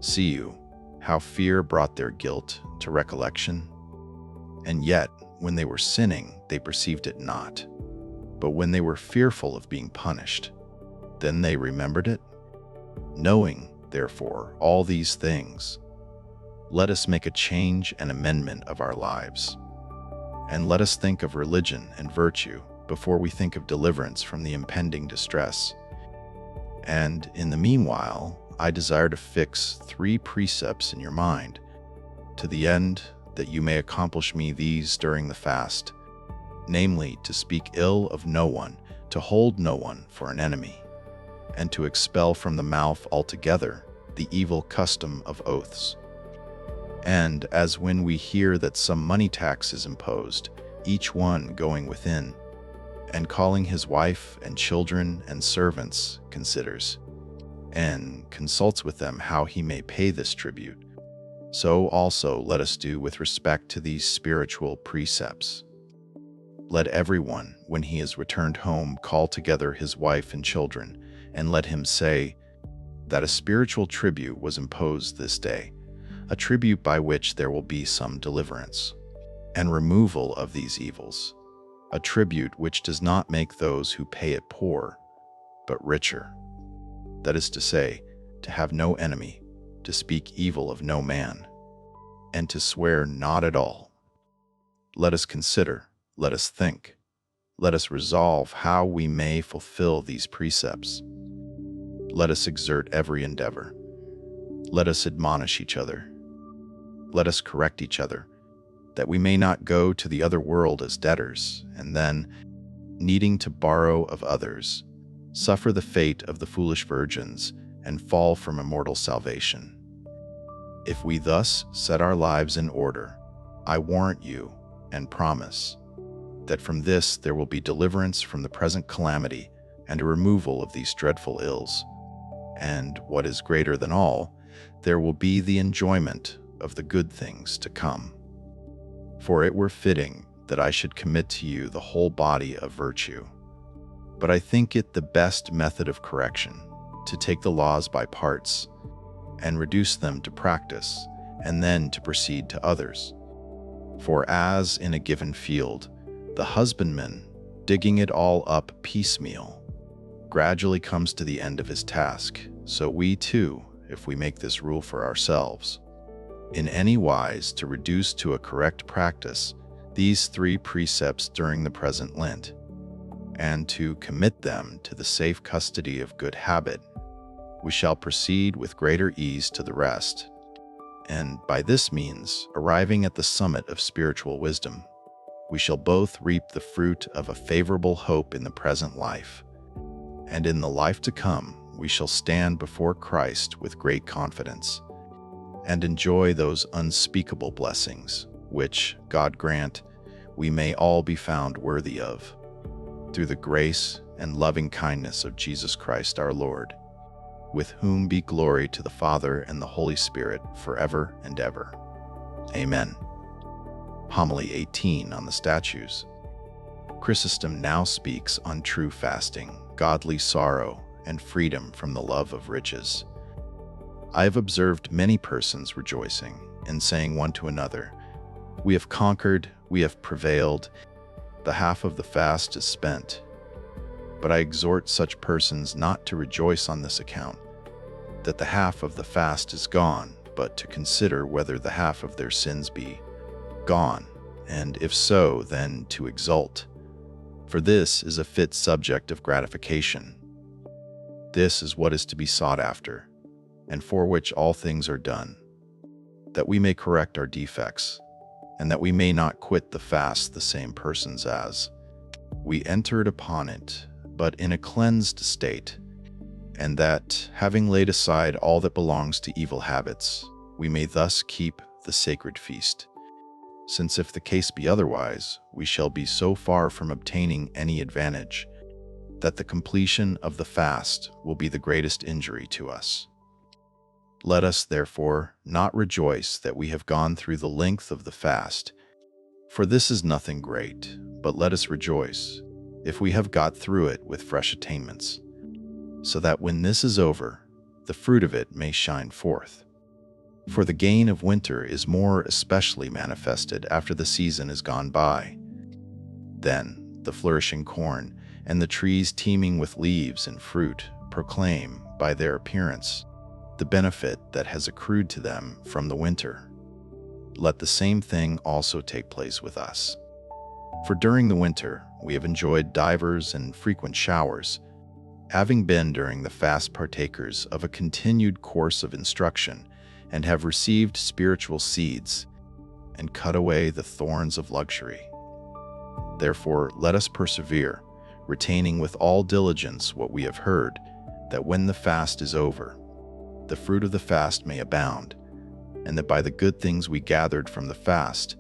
Speaker 1: See you how fear brought their guilt to recollection? And yet, when they were sinning, they perceived it not. But when they were fearful of being punished, then they remembered it. Knowing, therefore, all these things, let us make a change and amendment of our lives. And let us think of religion and virtue before we think of deliverance from the impending distress. And in the meanwhile, I desire to fix 3 precepts in your mind, to the end that you may accomplish me these during the fast, namely, to speak ill of no one, to hold no one for an enemy, and to expel from the mouth altogether the evil custom of oaths. And as when we hear that some money tax is imposed, each one going within, and calling his wife and children and servants, considers, and consults with them how he may pay this tribute, so also let us do with respect to these spiritual precepts. Let everyone, when he is returned home, call together his wife and children, and let him say that a spiritual tribute was imposed this day, a tribute by which there will be some deliverance and removal of these evils, a tribute which does not make those who pay it poor, but richer. That is to say, to have no enemy, to speak evil of no man, and to swear not at all. Let us consider, let us think, let us resolve how we may fulfill these precepts. Let us exert every endeavor. Let us admonish each other. Let us correct each other, that we may not go to the other world as debtors, and then, needing to borrow of others, suffer the fate of the foolish virgins and fall from immortal salvation. If we thus set our lives in order, I warrant you and promise that from this there will be deliverance from the present calamity and a removal of these dreadful ills. And what is greater than all, there will be the enjoyment of the good things to come. For it were fitting that I should commit to you the whole body of virtue. But I think it the best method of correction to take the laws by parts and reduce them to practice, and then to proceed to others. For as in a given field, the husbandman, digging it all up piecemeal, gradually comes to the end of his task, so we too, if we make this rule for ourselves, in any wise to reduce to a correct practice these 3 precepts during the present Lent, and to commit them to the safe custody of good habit, we shall proceed with greater ease to the rest, and by this means, arriving at the summit of spiritual wisdom, we shall both reap the fruit of a favorable hope in the present life, and in the life to come we shall stand before Christ with great confidence, and enjoy those unspeakable blessings, which, God grant, we may all be found worthy of, through the grace and loving kindness of Jesus Christ our Lord, with whom be glory to the Father and the Holy Spirit forever and ever. Amen. Homily 18 on the Statues. Chrysostom now speaks on true fasting, godly sorrow, and freedom from the love of riches. I have observed many persons rejoicing and saying one to another, "We have conquered, we have prevailed, the half of the fast is spent." But I exhort such persons not to rejoice on this account, that the half of the fast is gone, but to consider whether the half of their sins be gone, and if so, then to exult. For this is a fit subject of gratification. This is what is to be sought after, and for which all things are done, that we may correct our defects, and that we may not quit the fast the same persons as we entered upon it, but in a cleansed state, and that, having laid aside all that belongs to evil habits, we may thus keep the sacred feast. Since if the case be otherwise, we shall be so far from obtaining any advantage, that the completion of the fast will be the greatest injury to us. Let us, therefore, not rejoice that we have gone through the length of the fast, for this is nothing great, but let us rejoice if we have got through it with fresh attainments, so that when this is over, the fruit of it may shine forth. For the gain of winter is more especially manifested after the season is gone by. Then the flourishing corn and the trees teeming with leaves and fruit proclaim, by their appearance, the benefit that has accrued to them from the winter. Let the same thing also take place with us. For during the winter we have enjoyed divers and frequent showers, having been during the fast partakers of a continued course of instruction, and have received spiritual seeds, and cut away the thorns of luxury. Therefore let us persevere, retaining with all diligence what we have heard, that when the fast is over, the fruit of the fast may abound, and that by the good things we gathered from the fast,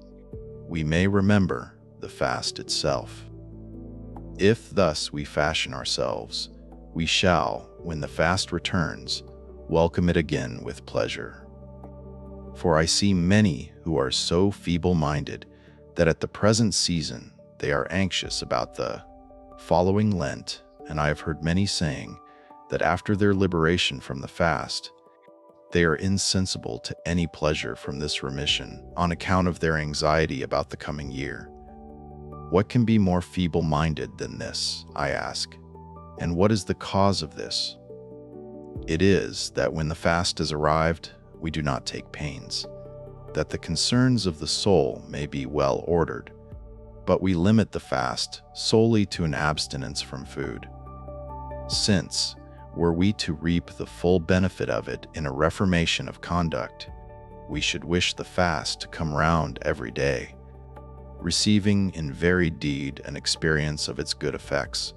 Speaker 1: we may remember the fast itself. If thus we fashion ourselves, we shall, when the fast returns, welcome it again with pleasure. For I see many who are so feeble-minded that at the present season they are anxious about the following Lent, and I have heard many saying that after their liberation from the fast, they are insensible to any pleasure from this remission on account of their anxiety about the coming year. What can be more feeble-minded than this, I ask, and what is the cause of this? It is that when the fast is arrived, we do not take pains, that the concerns of the soul may be well ordered, but we limit the fast solely to an abstinence from food. Since, were we to reap the full benefit of it in a reformation of conduct, we should wish the fast to come round every day, receiving in very deed an experience of its good effects,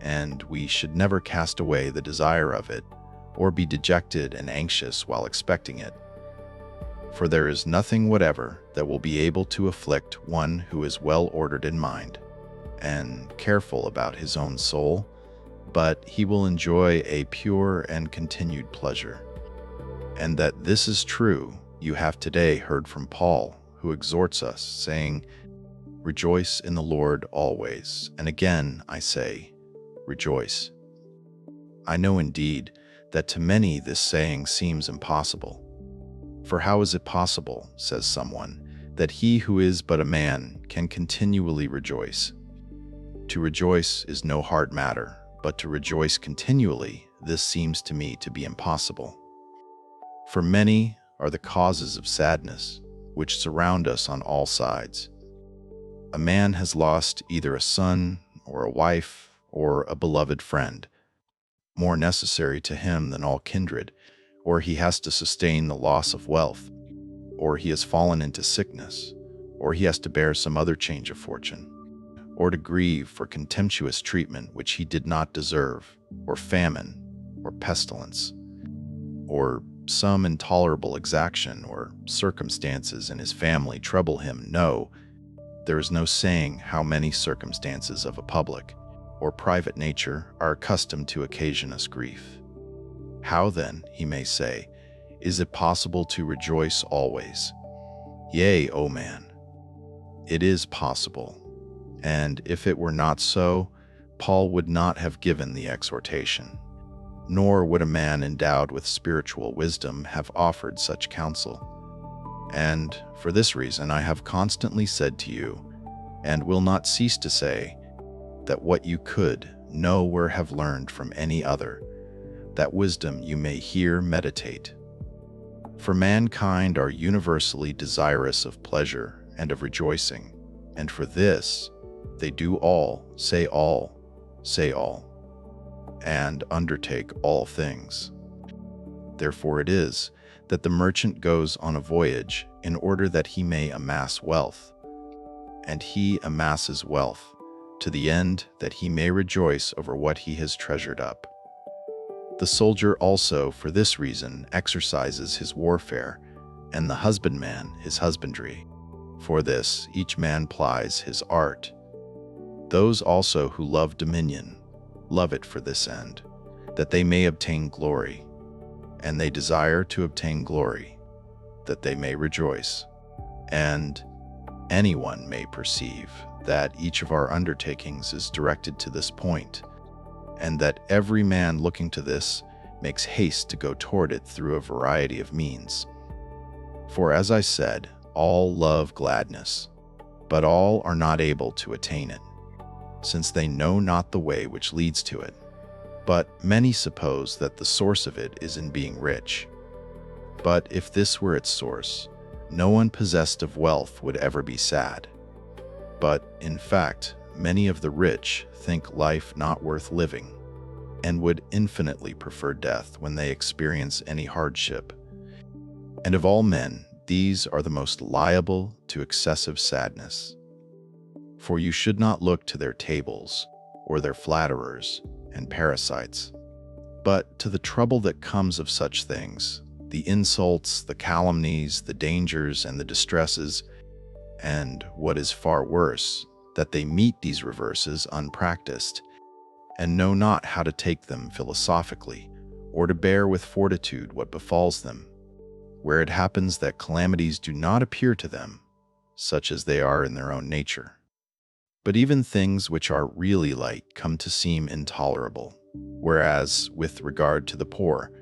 Speaker 1: and we should never cast away the desire of it, or be dejected and anxious while expecting it. For there is nothing whatever that will be able to afflict one who is well ordered in mind and careful about his own soul, but he will enjoy a pure and continued pleasure. And that this is true, you have today heard from Paul, who exhorts us, saying, "Rejoice in the Lord always. And again I say, rejoice." I know indeed that to many this saying seems impossible. For how is it possible, says someone, that he who is but a man can continually rejoice? To rejoice is no hard matter, but to rejoice continually, this seems to me to be impossible. For many are the causes of sadness, which surround us on all sides. A man has lost either a son or a wife or a beloved friend, more necessary to him than all kindred, or he has to sustain the loss of wealth, or he has fallen into sickness, or he has to bear some other change of fortune, or to grieve for contemptuous treatment which he did not deserve, or famine, or pestilence, or some intolerable exaction or circumstances in his family trouble him. No, there is no saying how many circumstances of a public or private nature are accustomed to occasion us grief. How then, he may say, is it possible to rejoice always? Yea, O man, it is possible. And if it were not so, Paul would not have given the exhortation, nor would a man endowed with spiritual wisdom have offered such counsel. And for this reason I have constantly said to you, and will not cease to say, that what you could know or have learned from any other, that wisdom you may here meditate. For mankind are universally desirous of pleasure and of rejoicing, and for this they do all, say all, and undertake all things. Therefore it is that the merchant goes on a voyage in order that he may amass wealth, and he amasses wealth to the end that he may rejoice over what he has treasured up. The soldier also for this reason exercises his warfare, and the husbandman his husbandry. For this each man plies his art. Those also who love dominion love it for this end, that they may obtain glory, and they desire to obtain glory, that they may rejoice. And anyone may perceive that each of our undertakings is directed to this point, and that every man looking to this makes haste to go toward it through a variety of means. For as I said, all love gladness, but all are not able to attain it, since they know not the way which leads to it. But many suppose that the source of it is in being rich. But if this were its source, no one possessed of wealth would ever be sad. But, in fact, many of the rich think life not worth living, and would infinitely prefer death when they experience any hardship. And of all men, these are the most liable to excessive sadness. For you should not look to their tables, or their flatterers and parasites, but to the trouble that comes of such things, the insults, the calumnies, the dangers, and the distresses, and, what is far worse, that they meet these reverses unpracticed, and know not how to take them philosophically, or to bear with fortitude what befalls them, where it happens that calamities do not appear to them, such as they are in their own nature. But even things which are really light come to seem intolerable, whereas, with regard to the poor,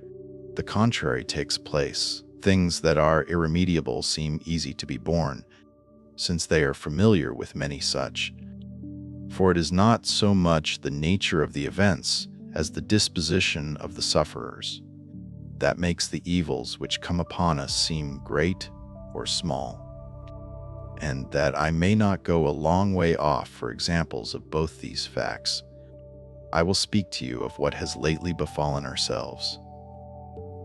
Speaker 1: the contrary takes place. Things that are irremediable seem easy to be borne, since they are familiar with many such. For it is not so much the nature of the events as the disposition of the sufferers that makes the evils which come upon us seem great or small. And that I may not go a long way off for examples of both these facts, I will speak to you of what has lately befallen ourselves.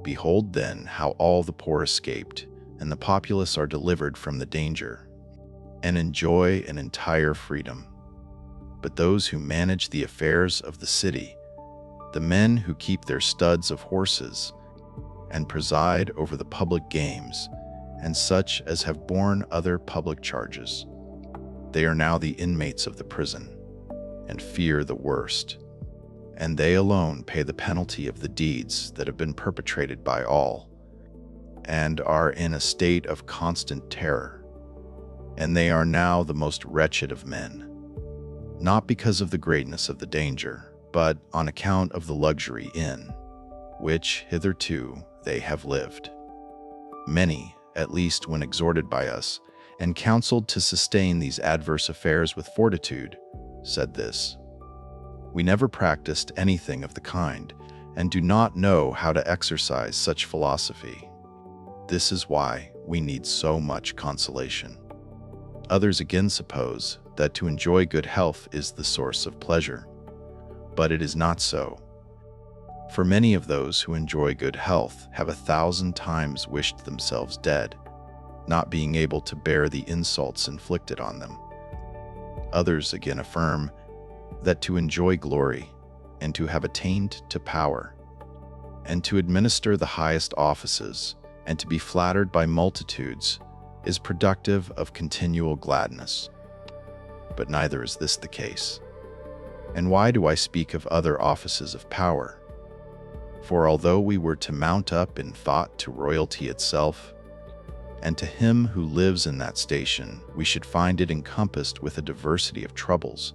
Speaker 1: Behold then how all the poor escaped, and the populace are delivered from the danger, and enjoy an entire freedom. But those who manage the affairs of the city, the men who keep their studs of horses, and preside over the public games, and such as have borne other public charges. They are now the inmates of the prison, and fear the worst, and they alone pay the penalty of the deeds that have been perpetrated by all, and are in a state of constant terror. And they are now the most wretched of men, not because of the greatness of the danger, but on account of the luxury in which hitherto they have lived. Many, at least when exhorted by us, and counseled to sustain these adverse affairs with fortitude, said this: "We never practiced anything of the kind, and do not know how to exercise such philosophy. This is why we need so much consolation." Others again suppose that to enjoy good health is the source of pleasure, but it is not so. For many of those who enjoy good health have 1,000 times wished themselves dead, not being able to bear the insults inflicted on them. Others again affirm that to enjoy glory, and to have attained to power, and to administer the highest offices, and to be flattered by multitudes, is productive of continual gladness. But neither is this the case. And why do I speak of other offices of power? For although we were to mount up in thought to royalty itself, and to him who lives in that station, we should find it encompassed with a diversity of troubles,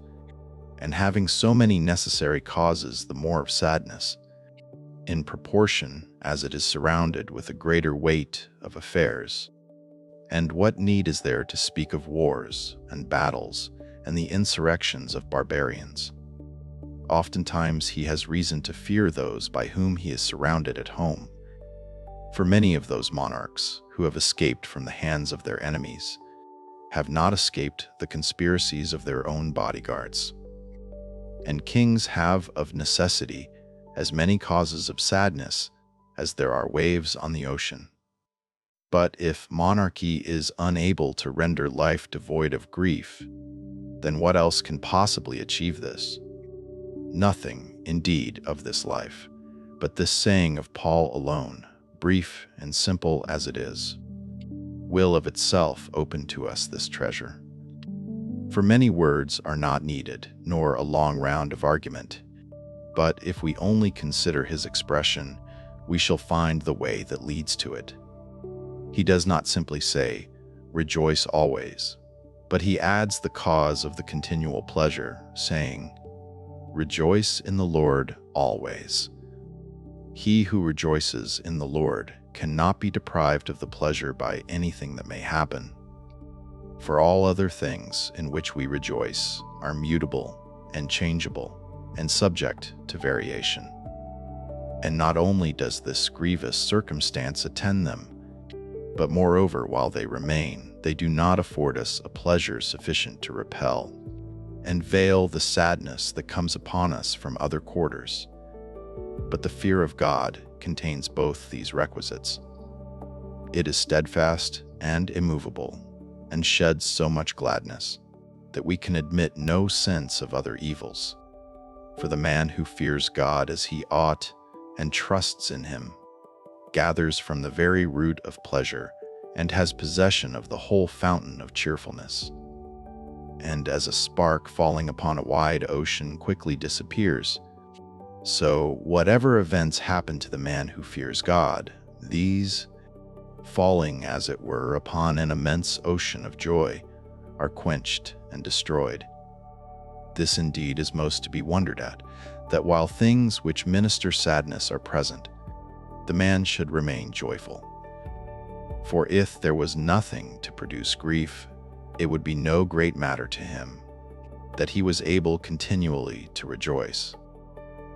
Speaker 1: and having so many necessary causes the more of sadness, in proportion as it is surrounded with a greater weight of affairs. And what need is there to speak of wars and battles and the insurrections of barbarians? Oftentimes he has reason to fear those by whom he is surrounded at home. For many of those monarchs who have escaped from the hands of their enemies have not escaped the conspiracies of their own bodyguards. And kings have of necessity as many causes of sadness as there are waves on the ocean. But if monarchy is unable to render life devoid of grief, then what else can possibly achieve this? Nothing, indeed, of this life, but this saying of Paul alone, brief and simple as it is, will of itself open to us this treasure. For many words are not needed, nor a long round of argument, but if we only consider his expression, we shall find the way that leads to it. He does not simply say, "Rejoice always," but he adds the cause of the continual pleasure, saying, "Rejoice in the Lord always." He who rejoices in the Lord cannot be deprived of the pleasure by anything that may happen. For all other things in which we rejoice are mutable and changeable and subject to variation. And not only does this grievous circumstance attend them, but moreover, while they remain, they do not afford us a pleasure sufficient to repel and veil the sadness that comes upon us from other quarters. But the fear of God contains both these requisites. It is steadfast and immovable, and sheds so much gladness that we can admit no sense of other evils. For the man who fears God as he ought and trusts in him gathers from the very root of pleasure and has possession of the whole fountain of cheerfulness. And as a spark falling upon a wide ocean quickly disappears, so whatever events happen to the man who fears God, these, falling as it were upon an immense ocean of joy, are quenched and destroyed. This indeed is most to be wondered at, that while things which minister sadness are present, the man should remain joyful. For if there was nothing to produce grief, it would be no great matter to him that he was able continually to rejoice,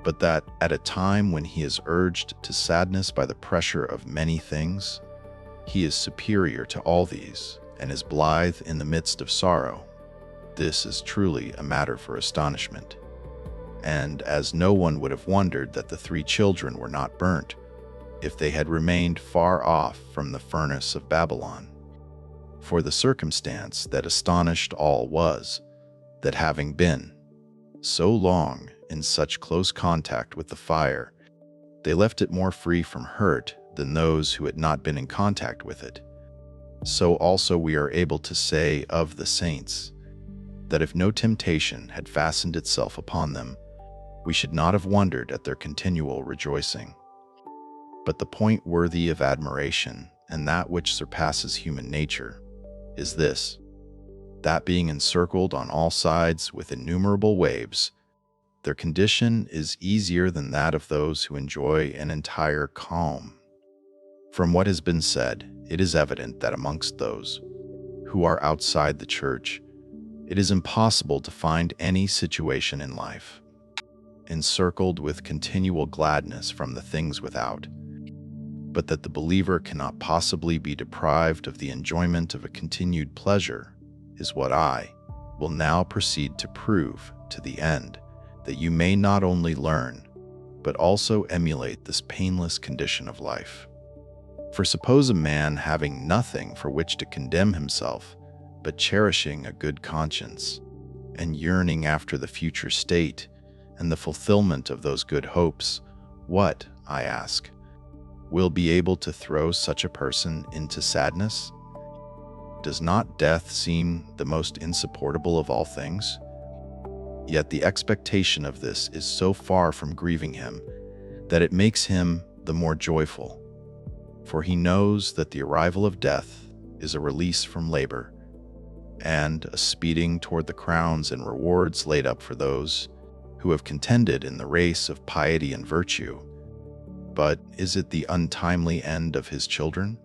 Speaker 1: but that at a time when he is urged to sadness by the pressure of many things, he is superior to all these and is blithe in the midst of sorrow. This is truly a matter for astonishment. And as no one would have wondered that the 3 children were not burnt, if they had remained far off from the furnace of Babylon. For the circumstance that astonished all was, that having been so long in such close contact with the fire, they left it more free from hurt than those who had not been in contact with it. So also we are able to say of the saints, that if no temptation had fastened itself upon them, we should not have wondered at their continual rejoicing. But the point worthy of admiration, and that which surpasses human nature, is this, that being encircled on all sides with innumerable waves, their condition is easier than that of those who enjoy an entire calm. From what has been said, it is evident that amongst those who are outside the church, it is impossible to find any situation in life encircled with continual gladness from the things without, but that the believer cannot possibly be deprived of the enjoyment of a continued pleasure is what I will now proceed to prove to the end, that you may not only learn, but also emulate this painless condition of life. For suppose a man having nothing for which to condemn himself, but cherishing a good conscience, and yearning after the future state and the fulfillment of those good hopes, what, I ask, will be able to throw such a person into sadness? Does not death seem the most insupportable of all things? Yet the expectation of this is so far from grieving him that it makes him the more joyful, for he knows that the arrival of death is a release from labor and a speeding toward the crowns and rewards laid up for those who have contended in the race of piety and virtue. But is it the untimely end of his children?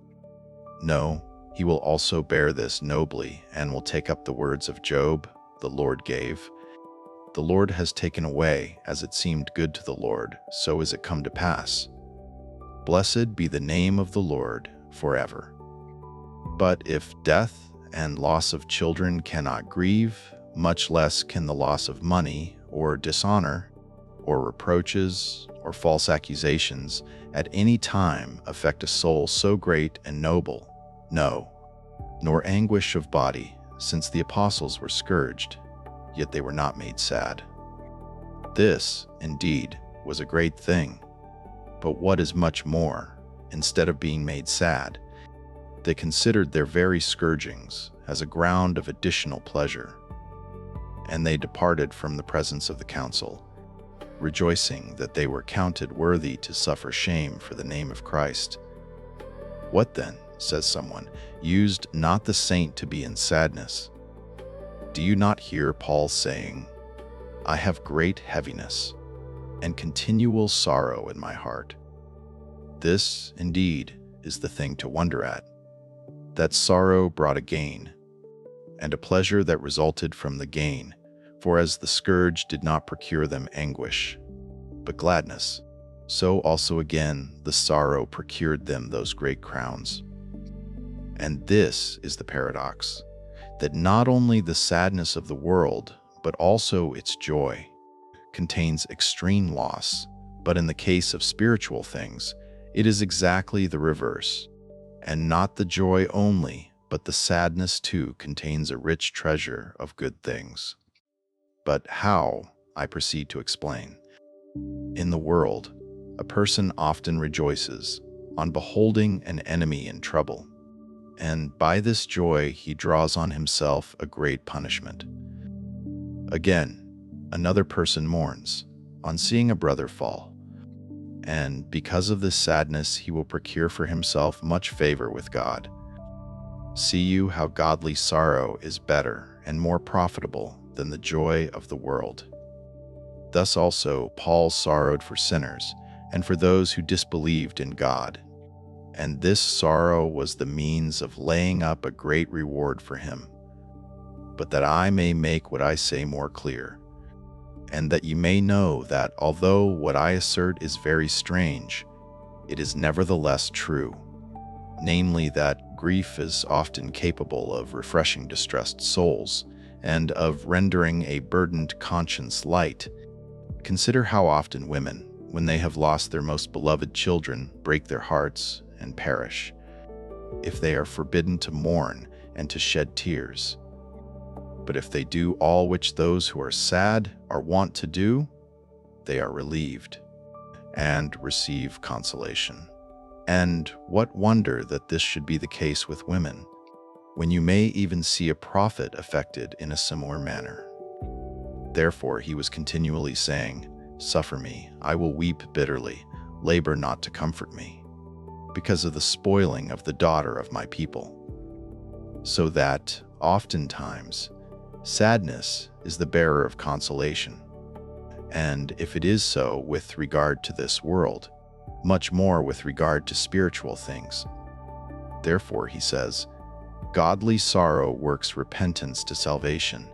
Speaker 1: No, he will also bear this nobly and will take up the words of Job, the Lord gave. The Lord has taken away, as it seemed good to the Lord, so is it come to pass. Blessed be the name of the Lord forever. But if death and loss of children cannot grieve, much less can the loss of money, or dishonor, or reproaches, or false accusations at any time affect a soul so great and noble, no, nor anguish of body, since the apostles were scourged, yet they were not made sad. This, indeed, was a great thing, but what is much more, instead of being made sad, they considered their very scourgings as a ground of additional pleasure, and they departed from the presence of the council, rejoicing that they were counted worthy to suffer shame for the name of Christ. What then, says someone, used not the saint to be in sadness? Do you not hear Paul saying, I have great heaviness and continual sorrow in my heart? This, indeed, is the thing to wonder at, that sorrow brought a gain, and a pleasure that resulted from the gain, for as the scourge did not procure them anguish, but gladness, so also again the sorrow procured them those great crowns. And this is the paradox, that not only the sadness of the world, but also its joy, contains extreme loss, but in the case of spiritual things, it is exactly the reverse, and not the joy only, but the sadness too contains a rich treasure of good things. But how, I proceed to explain. In the world, a person often rejoices on beholding an enemy in trouble, and by this joy he draws on himself a great punishment. Again, another person mourns on seeing a brother fall, and because of this sadness he will procure for himself much favor with God. See you how godly sorrow is better and more profitable than the joy of the world. Thus also Paul sorrowed for sinners and for those who disbelieved in God, and this sorrow was the means of laying up a great reward for him. But that I may make what I say more clear, and that you may know that although what I assert is very strange, it is nevertheless true, namely that grief is often capable of refreshing distressed souls, and of rendering a burdened conscience light. Consider how often women, when they have lost their most beloved children, break their hearts and perish, if they are forbidden to mourn and to shed tears. But if they do all which those who are sad are wont to do, they are relieved and receive consolation. And what wonder that this should be the case with women, when you may even see a prophet affected in a similar manner. Therefore he was continually saying, "Suffer me, I will weep bitterly, labor not to comfort me, because of the spoiling of the daughter of my people." So that, oftentimes, sadness is the bearer of consolation. And if it is so with regard to this world, much more with regard to spiritual things. Therefore, he says, godly sorrow works repentance to salvation,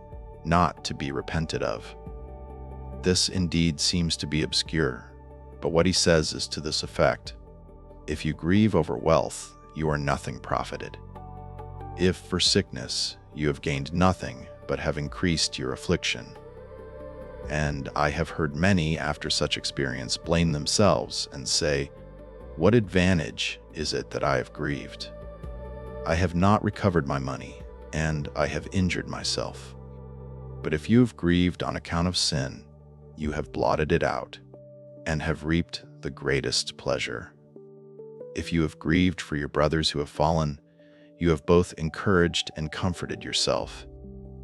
Speaker 1: not to be repented of. This indeed seems to be obscure, but what he says is to this effect: if you grieve over wealth, you are nothing profited. If for sickness, you have gained nothing, but have increased your affliction. And I have heard many after such experience blame themselves and say, "What advantage is it that I have grieved? I have not recovered my money, and I have injured myself." But if you have grieved on account of sin, you have blotted it out, and have reaped the greatest pleasure. If you have grieved for your brothers who have fallen, you have both encouraged and comforted yourself,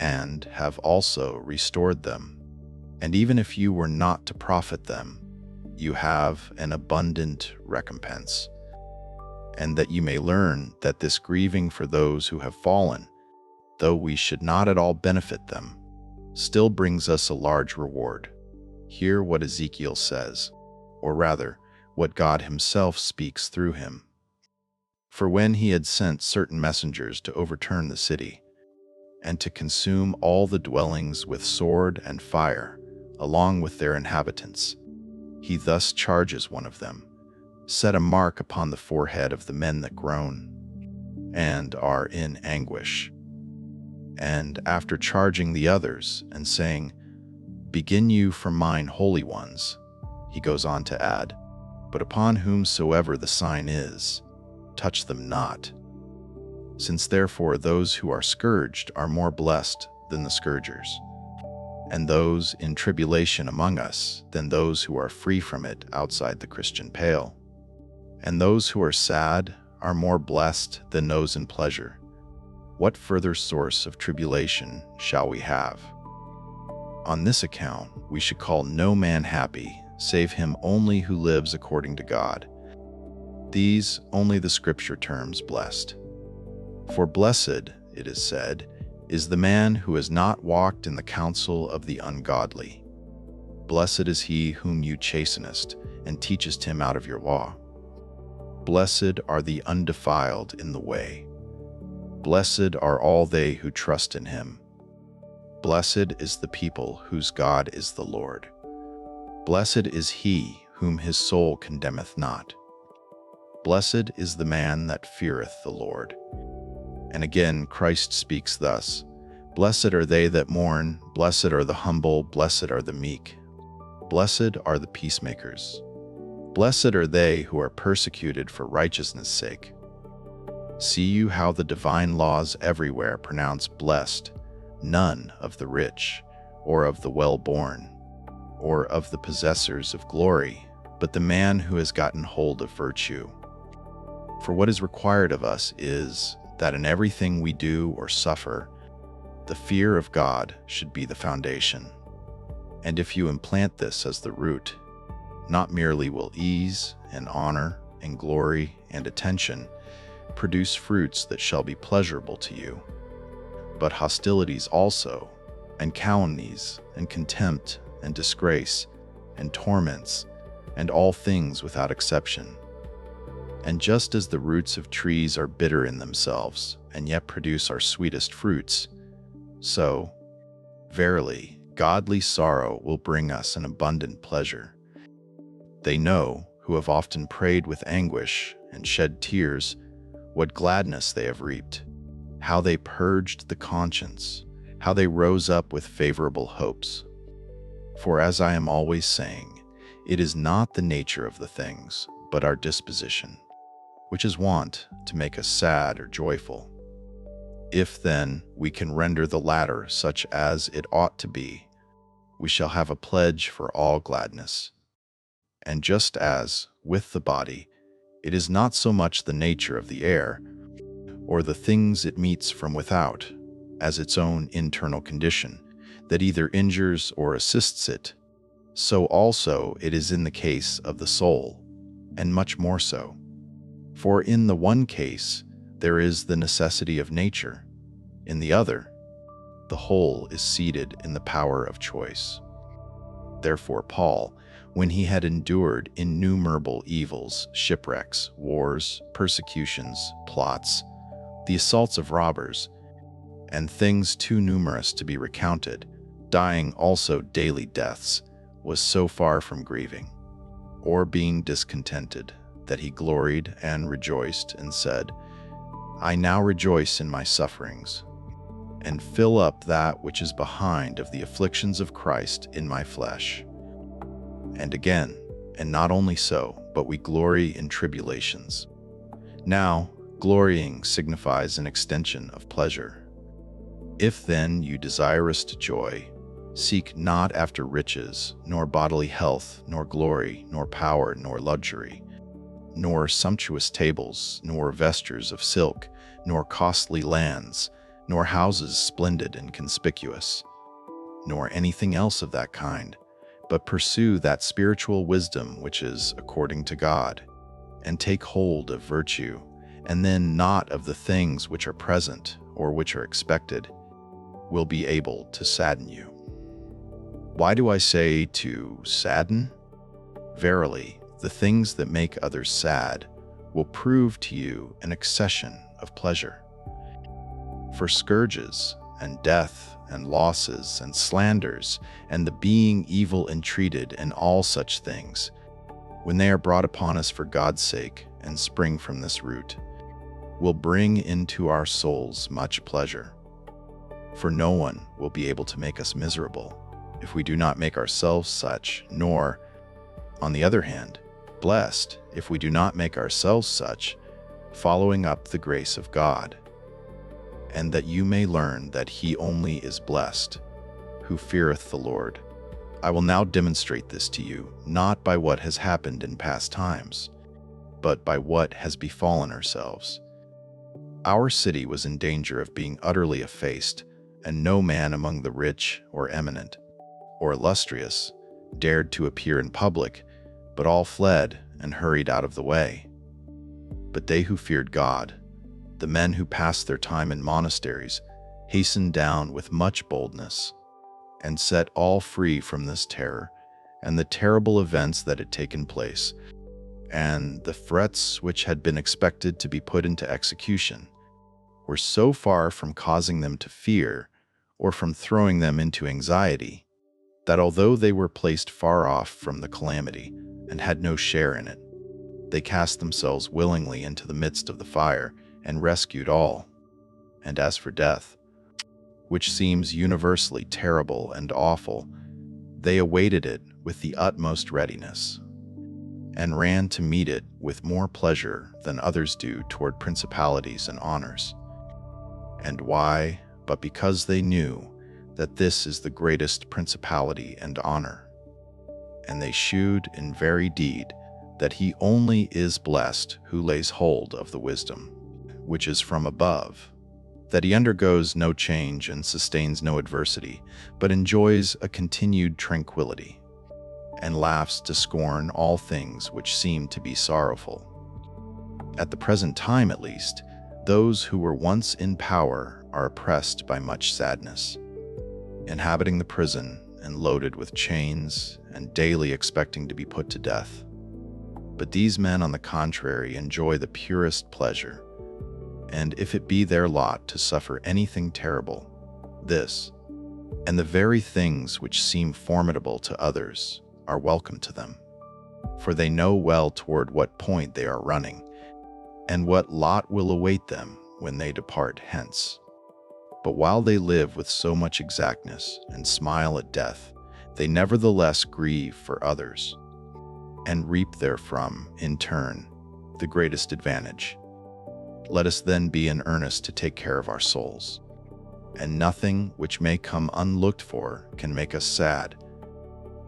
Speaker 1: and have also restored them. And even if you were not to profit them, you have an abundant recompense. And that you may learn that this grieving for those who have fallen, though we should not at all benefit them, still brings us a large reward. Hear what Ezekiel says, or rather, what God himself speaks through him. For when he had sent certain messengers to overturn the city, and to consume all the dwellings with sword and fire, along with their inhabitants, he thus charges one of them: "Set a mark upon the forehead of the men that groan, and are in anguish." And after charging the others, and saying, "Begin you from mine holy ones," he goes on to add, "But upon whomsoever the sign is, touch them not. Since therefore those who are scourged are more blessed than the scourgers, and those in tribulation among us than those who are free from it outside the Christian pale. And those who are sad are more blessed than those in pleasure. What further source of tribulation shall we have? On this account we should call no man happy, save him only who lives according to God. These only the Scripture terms blessed. For blessed, it is said, is the man who has not walked in the counsel of the ungodly. Blessed is he whom you chastenest, and teachest him out of your law. Blessed are the undefiled in the way. Blessed are all they who trust in him. Blessed is the people whose God is the Lord. Blessed is he whom his soul condemneth not. Blessed is the man that feareth the Lord. And again Christ speaks thus: Blessed are they that mourn, blessed are the humble, blessed are the meek. Blessed are the peacemakers. Blessed are they who are persecuted for righteousness' sake. See you how the divine laws everywhere pronounce blessed none of the rich, or of the well-born, or of the possessors of glory, but the man who has gotten hold of virtue. For what is required of us is that in everything we do or suffer, the fear of God should be the foundation. And if you implant this as the root, not merely will ease and honor and glory and attention produce fruits that shall be pleasurable to you, but hostilities also, and calumnies, and contempt, and disgrace, and torments, and all things without exception. And just as the roots of trees are bitter in themselves, and yet produce our sweetest fruits, so, verily, godly sorrow will bring us an abundant pleasure. They know, who have often prayed with anguish and shed tears, what gladness they have reaped, how they purged the conscience, how they rose up with favorable hopes. For as I am always saying, it is not the nature of the things, but our disposition, which is wont to make us sad or joyful. If then we can render the latter such as it ought to be, we shall have a pledge for all gladness. And just as, with the body, it is not so much the nature of the air, or the things it meets from without, as its own internal condition, that either injures or assists it, so also it is in the case of the soul, and much more so. For in the one case, there is the necessity of nature; in the other, the whole is seated in the power of choice. Therefore Paul, when he had endured innumerable evils, shipwrecks, wars, persecutions, plots, the assaults of robbers, and things too numerous to be recounted, dying also daily deaths, was so far from grieving, or being discontented, that he gloried and rejoiced and said, I now rejoice in my sufferings, and fill up that which is behind of the afflictions of Christ in my flesh. And again, and not only so, but we glory in tribulations. Now, glorying signifies an extension of pleasure. If then you desirest joy, seek not after riches, nor bodily health, nor glory, nor power, nor luxury, nor sumptuous tables, nor vestures of silk, nor costly lands, nor houses splendid and conspicuous, nor anything else of that kind, but pursue that spiritual wisdom which is according to God, and take hold of virtue, and then not of the things which are present or which are expected, will be able to sadden you. Why do I say to sadden? Verily, the things that make others sad will prove to you an accession of pleasure. For scourges and death and losses and slanders and the being evil entreated and all such things, when they are brought upon us for God's sake and spring from this root, will bring into our souls much pleasure. For no one will be able to make us miserable if we do not make ourselves such, nor, on the other hand, blessed if we do not make ourselves such, following up the grace of God. And that you may learn that he only is blessed, who feareth the Lord. I will now demonstrate this to you, not by what has happened in past times, but by what has befallen ourselves. Our city was in danger of being utterly effaced, and no man among the rich or eminent or illustrious dared to appear in public, but all fled and hurried out of the way. But they who feared God, the men who passed their time in monasteries, hastened down with much boldness, and set all free from this terror, and the terrible events that had taken place, and the threats which had been expected to be put into execution, were so far from causing them to fear, or from throwing them into anxiety, that although they were placed far off from the calamity, and had no share in it, they cast themselves willingly into the midst of the fire, and rescued all. And as for death, which seems universally terrible and awful, they awaited it with the utmost readiness, and ran to meet it with more pleasure than others do toward principalities and honors. And why, but because they knew that this is the greatest principality and honor, and they shewed in very deed that he only is blessed who lays hold of the wisdom which is from above, that he undergoes no change and sustains no adversity, but enjoys a continued tranquility, and laughs to scorn all things which seem to be sorrowful. At the present time, at least, those who were once in power are oppressed by much sadness, inhabiting the prison and loaded with chains, and daily expecting to be put to death. But these men, on the contrary, enjoy the purest pleasure, and if it be their lot to suffer anything terrible, this, and the very things which seem formidable to others, are welcome to them. For they know well toward what point they are running, and what lot will await them when they depart hence. But while they live with so much exactness and smile at death, they nevertheless grieve for others, and reap therefrom, in turn, the greatest advantage. Let us then be in earnest to take care of our souls, and nothing which may come unlooked for can make us sad.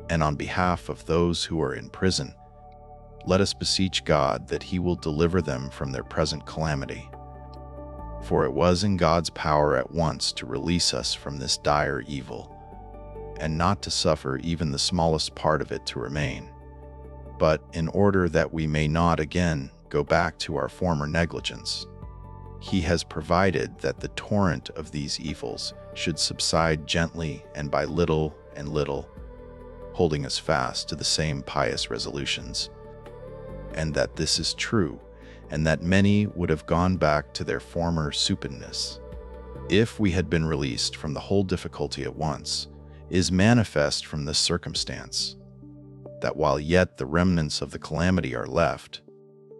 Speaker 1: And on behalf of those who are in prison, let us beseech God that he will deliver them from their present calamity, For it was in God's power at once to release us from this dire evil, and not to suffer even the smallest part of it to remain, but in order that we may not again go back to our former negligence, He has provided that the torrent of these evils should subside gently and by little and little, holding us fast to the same pious resolutions, and that this is true, and that many would have gone back to their former supineness, if we had been released from the whole difficulty at once, is manifest from this circumstance, that while yet the remnants of the calamity are left,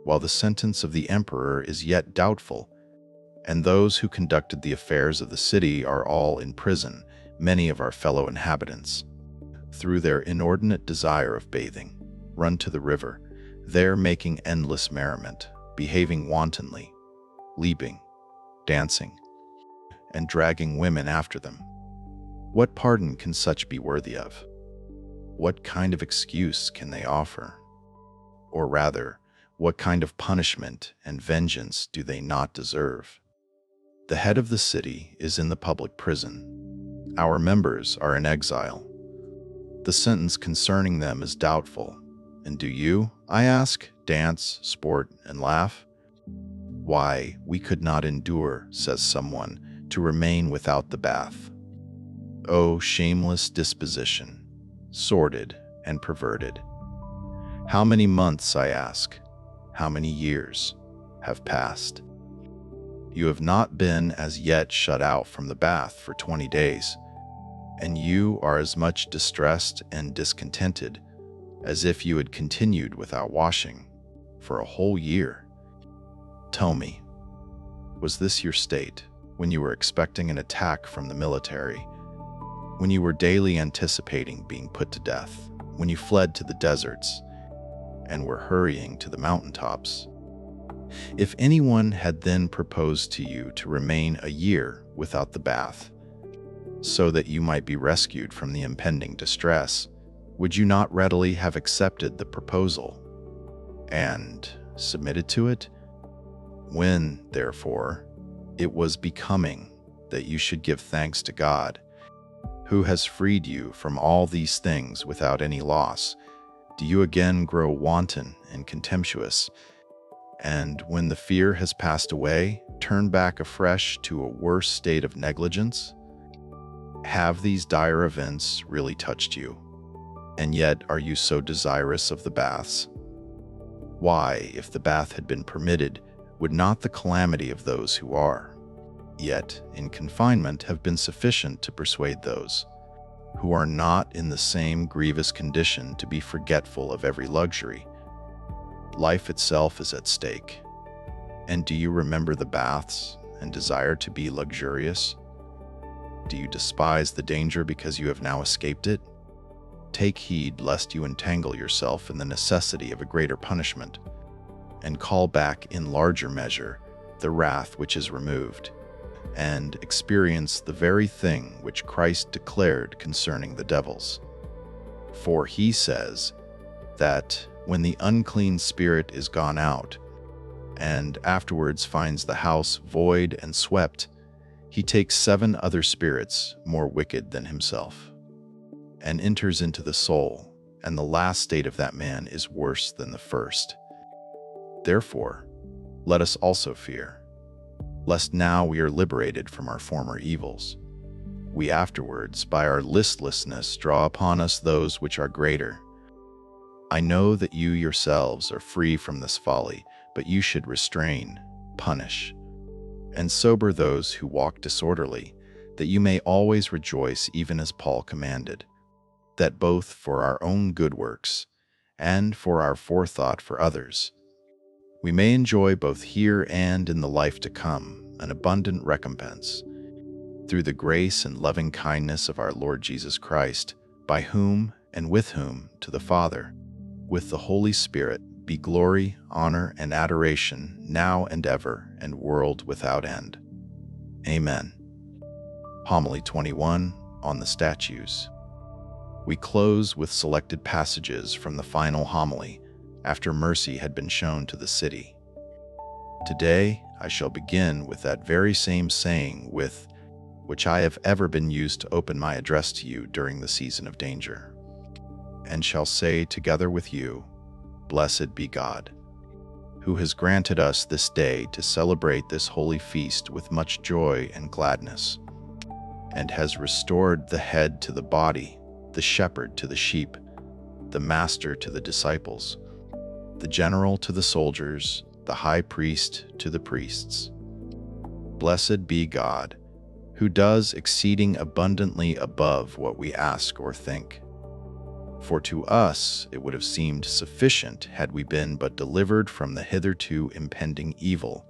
Speaker 1: while the sentence of the emperor is yet doubtful, and those who conducted the affairs of the city are all in prison, many of our fellow inhabitants, through their inordinate desire of bathing, run to the river, there making endless merriment, behaving wantonly, leaping, dancing, and dragging women after them. What pardon can such be worthy of? What kind of excuse can they offer? Or rather, what kind of punishment and vengeance do they not deserve? The head of the city is in the public prison. Our members are in exile. The sentence concerning them is doubtful. And do you, I ask, dance, sport, and laugh? Why, we could not endure, says someone, to remain without the bath. O shameless disposition, sordid and perverted! How many months, I ask, how many years have passed? You have not been as yet shut out from the bath for 20 days, and you are as much distressed and discontented as if you had continued without washing for a whole year. Tell me, was this your state when you were expecting an attack from the military, when you were daily anticipating being put to death, when you fled to the deserts and were hurrying to the mountaintops? If anyone had then proposed to you to remain a year without the bath, so that you might be rescued from the impending distress, would you not readily have accepted the proposal and submitted to it? When, therefore, it was becoming that you should give thanks to God, who has freed you from all these things without any loss, do you again grow wanton and contemptuous, and when the fear has passed away, turn back afresh to a worse state of negligence? Have these dire events really touched you? And yet are you so desirous of the baths? Why, if the bath had been permitted, would not the calamity of those who are yet in confinement have been sufficient to persuade those who are not in the same grievous condition to be forgetful of every luxury? Life itself is at stake. And do you remember the baths and desire to be luxurious? Do you despise the danger because you have now escaped it? Take heed lest you entangle yourself in the necessity of a greater punishment, and call back in larger measure the wrath which is removed, and experience the very thing which Christ declared concerning the devils. For he says that when the unclean spirit is gone out, and afterwards finds the house void and swept, he takes 7 other spirits more wicked than himself, and enters into the soul, and the last state of that man is worse than the first. Therefore, let us also fear, lest now we are liberated from our former evils, we afterwards by our listlessness draw upon us those which are greater. I know that you yourselves are free from this folly, but you should restrain, punish, and sober those who walk disorderly, that you may always rejoice even as Paul commanded, that both for our own good works and for our forethought for others, we may enjoy both here and in the life to come an abundant recompense, through the grace and loving kindness of our Lord Jesus Christ, by whom and with whom to the Father, with the Holy Spirit, be glory, honor, and adoration, now and ever, and world without end. Amen. Homily 21 on the Statues. We close with selected passages from the final homily, after mercy had been shown to the city. Today, I shall begin with that very same saying with which I have ever been used to open my address to you during the season of danger, and shall say together with you, Blessed be God, who has granted us this day to celebrate this holy feast with much joy and gladness, and has restored the head to the body, the shepherd to the sheep, the master to the disciples, the general to the soldiers, the high priest to the priests. Blessed be God, who does exceeding abundantly above what we ask or think. For to us it would have seemed sufficient had we been but delivered from the hitherto impending evil,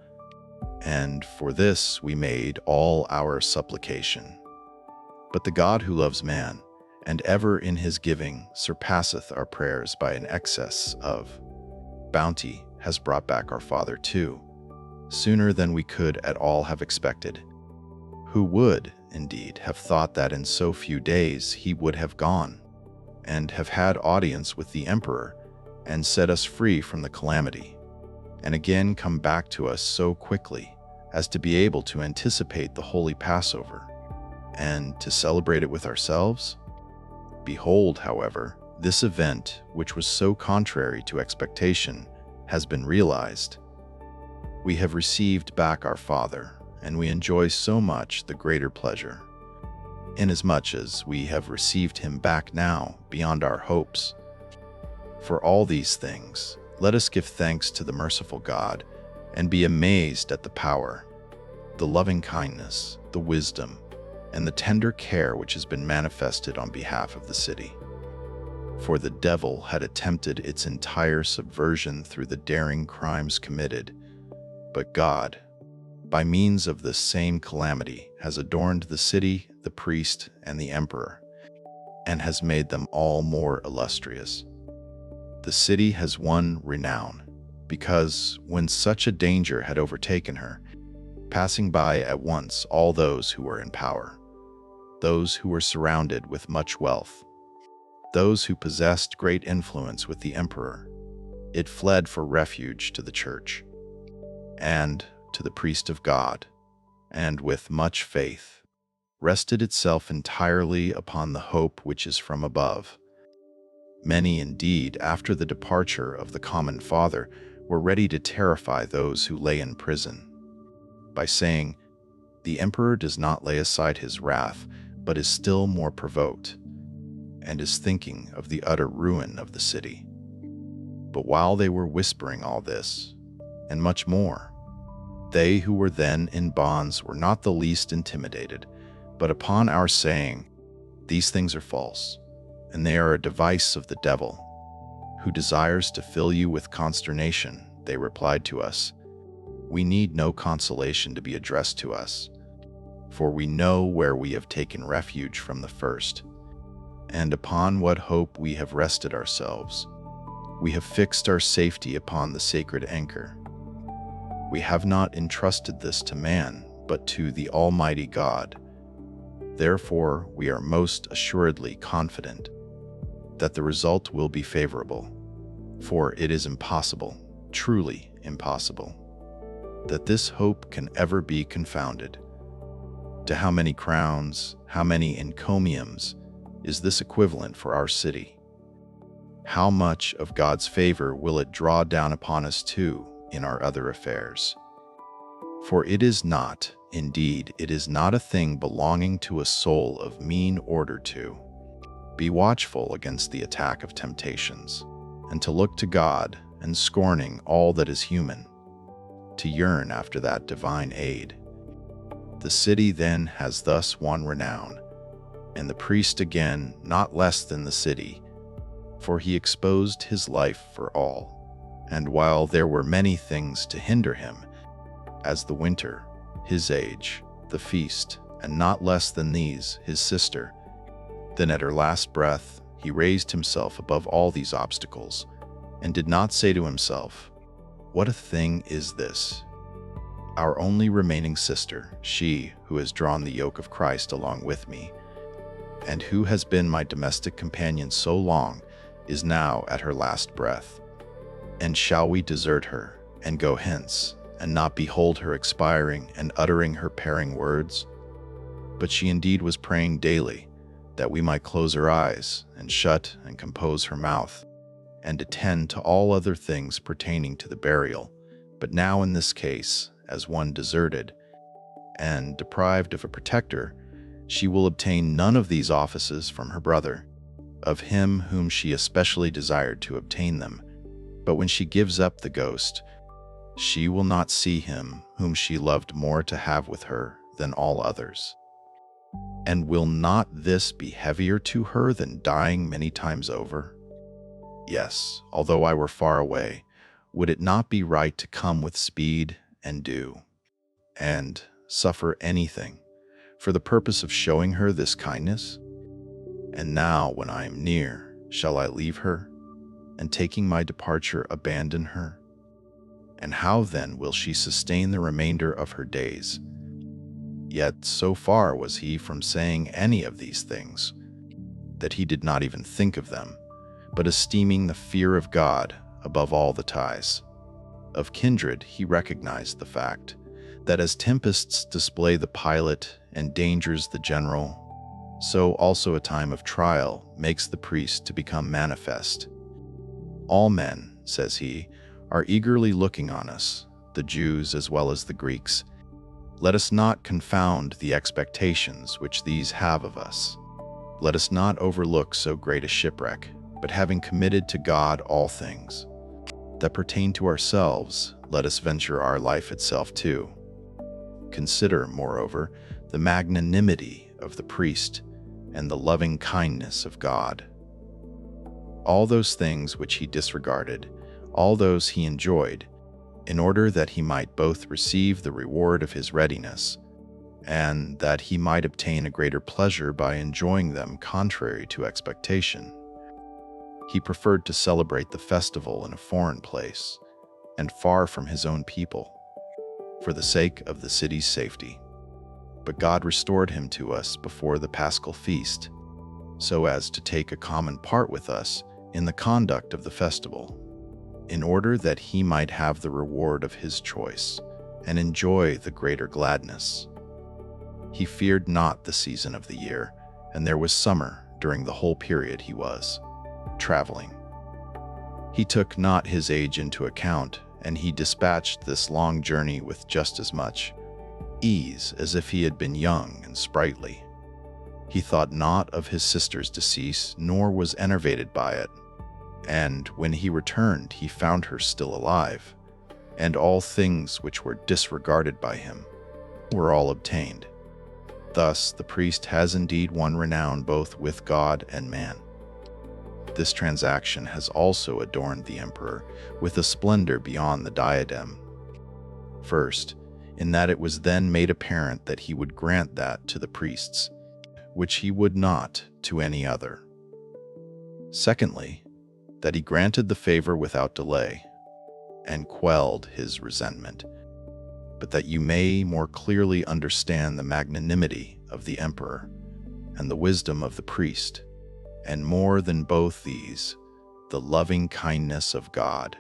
Speaker 1: and for this we made all our supplication. But the God who loves man, and ever in his giving surpasseth our prayers by an excess of bounty, has brought back our Father too, sooner than we could at all have expected, who would, indeed, have thought that in so few days he would have gone, and have had audience with the emperor, and set us free from the calamity, and again come back to us so quickly as to be able to anticipate the holy Passover, and to celebrate it with ourselves? Behold, however, this event, which was so contrary to expectation, has been realized. We have received back our Father, and we enjoy so much the greater pleasure, inasmuch as we have received him back now beyond our hopes. For all these things, let us give thanks to the merciful God, and be amazed at the power, the loving kindness, the wisdom, and the tender care which has been manifested on behalf of the city. For the devil had attempted its entire subversion through the daring crimes committed, but God, by means of this same calamity, has adorned the city, the priest, and the emperor, and has made them all more illustrious. The city has won renown, because, when such a danger had overtaken her, passing by at once all those who were in power, those who were surrounded with much wealth, those who possessed great influence with the emperor, it fled for refuge to the church, and to the priest of God, and with much faith, rested itself entirely upon the hope which is from above. Many, indeed, after the departure of the common Father, were ready to terrify those who lay in prison, by saying, The emperor does not lay aside his wrath, but is still more provoked, and is thinking of the utter ruin of the city. But while they were whispering all this, and much more, they who were then in bonds were not the least intimidated, but upon our saying, These things are false, and they are a device of the devil, who desires to fill you with consternation, they replied to us, We need no consolation to be addressed to us, for we know where we have taken refuge from the first, and upon what hope we have rested ourselves. We have fixed our safety upon the sacred anchor. We have not entrusted this to man, but to the Almighty God. Therefore, we are most assuredly confident that the result will be favorable, for it is impossible, truly impossible, that this hope can ever be confounded. To how many crowns, how many encomiums is this equivalent for our city? How much of God's favor will it draw down upon us too in our other affairs? For it is not, indeed, it is not a thing belonging to a soul of mean order to be watchful against the attack of temptations, and to look to God, and scorning all that is human, to yearn after that divine aid. The city then has thus won renown, and the priest again not less than the city, for he exposed his life for all. And while there were many things to hinder him, as the winter, his age, the feast, and not less than these, his sister, then at her last breath he raised himself above all these obstacles, and did not say to himself, What a thing is this! Our only remaining sister, she who has drawn the yoke of Christ along with me, and who has been my domestic companion so long, is now at her last breath. And shall we desert her, and go hence, and not behold her expiring and uttering her parting words? But she indeed was praying daily, that we might close her eyes, and shut and compose her mouth, and attend to all other things pertaining to the burial. But now in this case, as one deserted, and deprived of a protector, she will obtain none of these offices from her brother, of him whom she especially desired to obtain them. But when she gives up the ghost, she will not see him whom she loved more to have with her than all others. And will not this be heavier to her than dying many times over? Yes, although I were far away, would it not be right to come with speed and do, and suffer anything, for the purpose of showing her this kindness? And now, when I am near, shall I leave her, and taking my departure abandon her? And how then will she sustain the remainder of her days? Yet so far was he from saying any of these things, that he did not even think of them, but esteeming the fear of God above all the ties of kindred, he recognized the fact that as tempests display the pilot and dangers the general, so also a time of trial makes the priest to become manifest. All men, says he, are eagerly looking on us, the Jews as well as the Greeks. Let us not confound the expectations which these have of us. Let us not overlook so great a shipwreck, but having committed to God all things that pertain to ourselves, let us venture our life itself too. Consider, moreover, the magnanimity of the priest and the loving kindness of God. All those things which he disregarded, all those he enjoyed, in order that he might both receive the reward of his readiness, and that he might obtain a greater pleasure by enjoying them contrary to expectation. He preferred to celebrate the festival in a foreign place, and far from his own people, for the sake of the city's safety. But God restored him to us before the Paschal feast, so as to take a common part with us in the conduct of the festival, in order that he might have the reward of his choice and enjoy the greater gladness. He feared not the season of the year, and there was summer during the whole period he was traveling. He took not his age into account, and he dispatched this long journey with just as much ease as if he had been young and sprightly. He thought not of his sister's decease, nor was enervated by it. And when he returned, he found her still alive, and all things which were disregarded by him were all obtained. Thus the priest has indeed won renown both with God and man. This transaction has also adorned the emperor with a splendor beyond the diadem. First, in that it was then made apparent that he would grant that to the priests, which he would not to any other. Secondly, that he granted the favor without delay, and quelled his resentment. But that you may more clearly understand the magnanimity of the emperor and the wisdom of the priest, and more than both these, the loving kindness of God,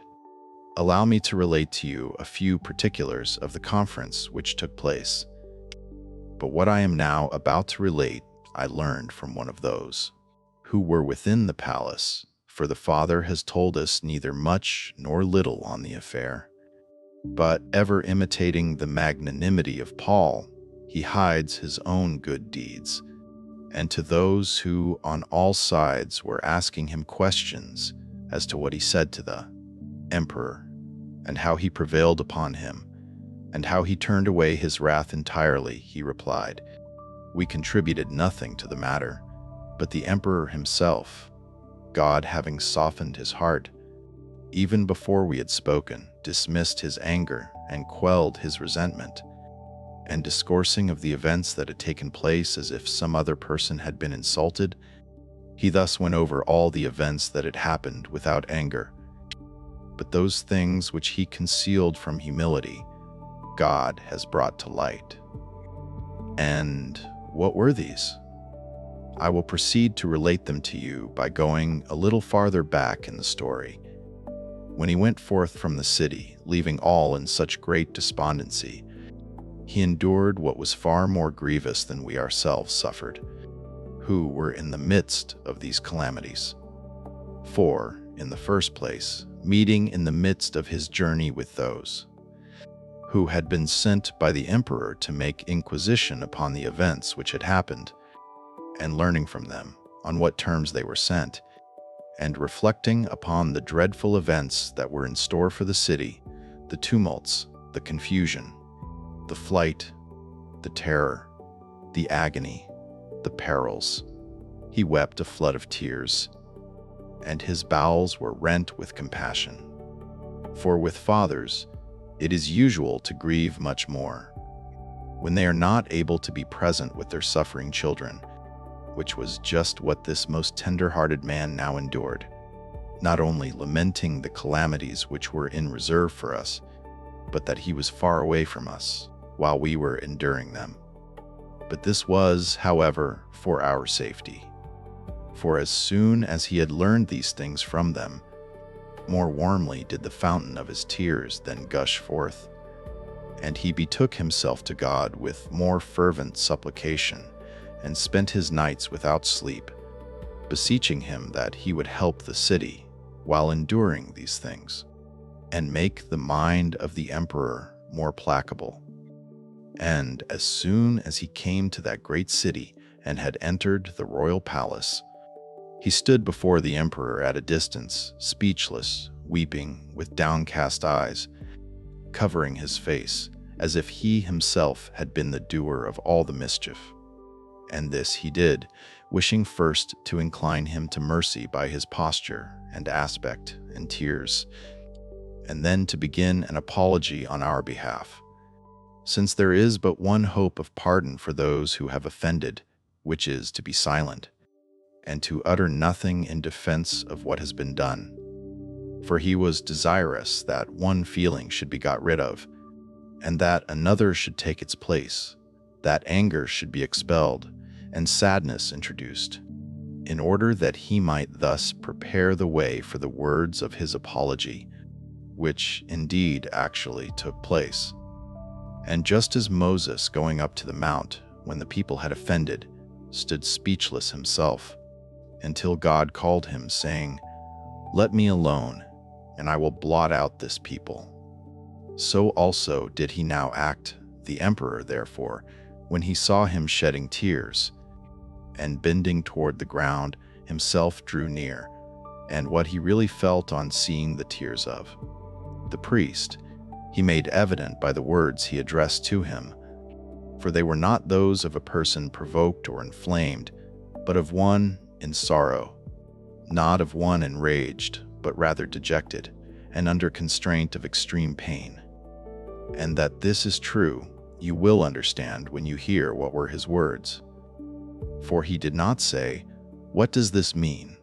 Speaker 1: allow me to relate to you a few particulars of the conference which took place. But what I am now about to relate, I learned from one of those who were within the palace, for the Father has told us neither much nor little on the affair. But ever imitating the magnanimity of Paul, he hides his own good deeds. And to those who on all sides were asking him questions as to what he said to the emperor, and how he prevailed upon him, and how he turned away his wrath entirely, he replied, "We contributed nothing to the matter, but the emperor himself, God having softened his heart, even before we had spoken, dismissed his anger and quelled his resentment." And discoursing of the events that had taken place as if some other person had been insulted, he thus went over all the events that had happened without anger. But those things which he concealed from humility, God has brought to light. And what were these? I will proceed to relate them to you by going a little farther back in the story. When he went forth from the city, leaving all in such great despondency, he endured what was far more grievous than we ourselves suffered, who were in the midst of these calamities. For, in the first place, meeting in the midst of his journey with those who had been sent by the emperor to make inquisition upon the events which had happened, and learning from them on what terms they were sent, and reflecting upon the dreadful events that were in store for the city, the tumults, the confusion, the flight, the terror, the agony, the perils, he wept a flood of tears, and his bowels were rent with compassion. For with fathers, it is usual to grieve much more, when they are not able to be present with their suffering children, which was just what this most tender-hearted man now endured, not only lamenting the calamities which were in reserve for us, but that he was far away from us while we were enduring them. But this was, however, for our safety. For as soon as he had learned these things from them, more warmly did the fountain of his tears then gush forth, and he betook himself to God with more fervent supplication, and spent his nights without sleep, beseeching him that he would help the city while enduring these things, and make the mind of the emperor more placable. And as soon as he came to that great city and had entered the royal palace, he stood before the emperor at a distance, speechless, weeping, with downcast eyes, covering his face, as if he himself had been the doer of all the mischief. And this he did, wishing first to incline him to mercy by his posture and aspect and tears, and then to begin an apology on our behalf, since there is but one hope of pardon for those who have offended, which is to be silent, and to utter nothing in defense of what has been done. For he was desirous that one feeling should be got rid of, and that another should take its place, that anger should be expelled, and sadness introduced, in order that he might thus prepare the way for the words of his apology, which indeed actually took place. And just as Moses, going up to the mount when the people had offended, stood speechless himself, until God called him, saying, "Let me alone, and I will blot out this people," so also did he now act, the emperor, therefore, when he saw him shedding tears, and bending toward the ground, himself drew near, and what he really felt on seeing the tears of the priest, he made evident by the words he addressed to him, for they were not those of a person provoked or inflamed, but of one in sorrow, not of one enraged, but rather dejected, and under constraint of extreme pain. And that this is true, you will understand when you hear what were his words. For he did not say, "What does this mean?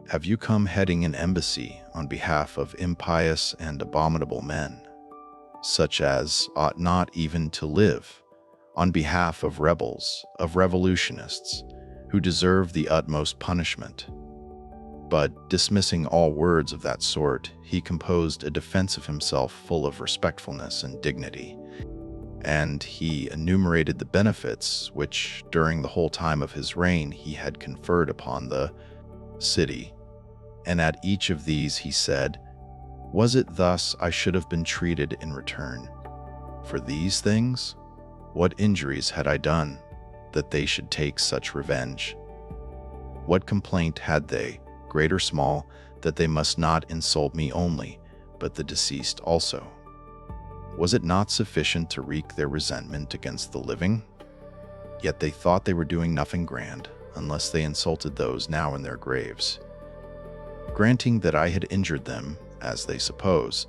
Speaker 1: Have you come heading an embassy on behalf of impious and abominable men, such as ought not even to live, on behalf of rebels, of revolutionists, who deserve the utmost punishment?" But, dismissing all words of that sort, he composed a defense of himself full of respectfulness and dignity, and he enumerated the benefits which, during the whole time of his reign, he had conferred upon the city. And at each of these he said, "Was it thus I should have been treated in return? For these things? What injuries had I done, that they should take such revenge? What complaint had they, great or small, that they must not insult me only, but the deceased also? Was it not sufficient to wreak their resentment against the living? Yet they thought they were doing nothing grand, unless they insulted those now in their graves. Granting that I had injured them, as they suppose,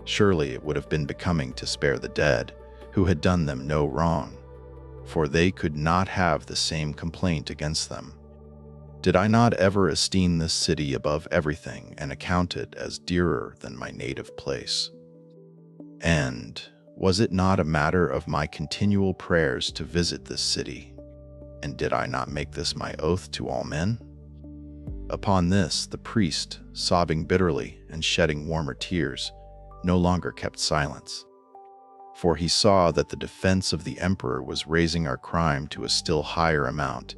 Speaker 1: surely it would have been becoming to spare the dead, who had done them no wrong, for they could not have the same complaint against them. Did I not ever esteem this city above everything, and account it as dearer than my native place? And was it not a matter of my continual prayers to visit this city? And did I not make this my oath to all men? Upon this, the priest, sobbing bitterly and shedding warmer tears, no longer kept silence. For he saw that the defense of the emperor was raising our crime to a still higher amount.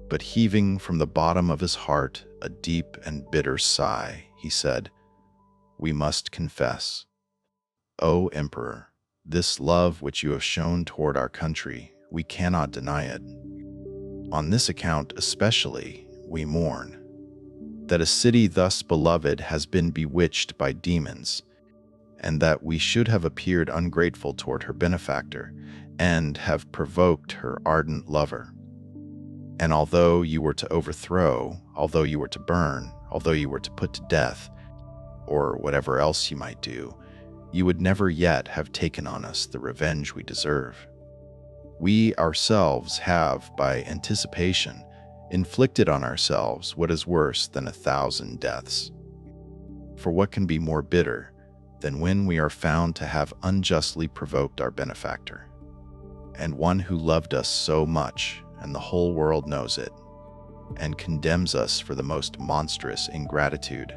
Speaker 1: But heaving from the bottom of his heart a deep and bitter sigh, he said, "We must confess, O Emperor, this love which you have shown toward our country, we cannot deny it. On this account especially we mourn, that a city thus beloved has been bewitched by demons, and that we should have appeared ungrateful toward her benefactor, and have provoked her ardent lover. And although you were to overthrow, although you were to burn, although you were to put to death, or whatever else you might do, you would never yet have taken on us the revenge we deserve. We ourselves have, by anticipation, inflicted on ourselves what is worse than 1,000 deaths. For what can be more bitter than when we are found to have unjustly provoked our benefactor, and one who loved us so much, and the whole world knows it, and condemns us for the most monstrous ingratitude?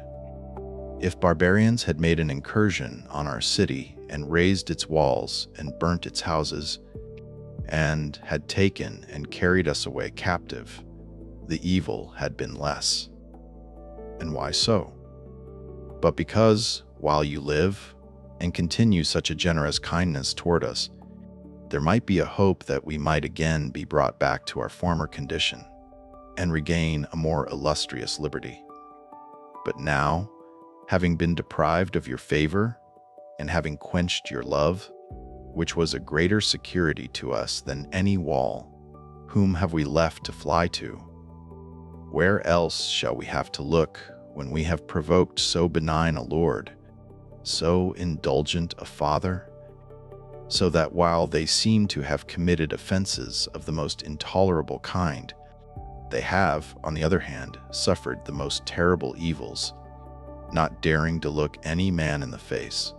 Speaker 1: If barbarians had made an incursion on our city and razed its walls and burnt its houses, and had taken and carried us away captive, the evil had been less. And why so? But because, while you live and continue such a generous kindness toward us, there might be a hope that we might again be brought back to our former condition and regain a more illustrious liberty. But now, having been deprived of your favor and having quenched your love, which was a greater security to us than any wall, whom have we left to fly to? Where else shall we have to look when we have provoked so benign a Lord, so indulgent a Father, so that while they seem to have committed offenses of the most intolerable kind, they have, on the other hand, suffered the most terrible evils, not daring to look any man in the face,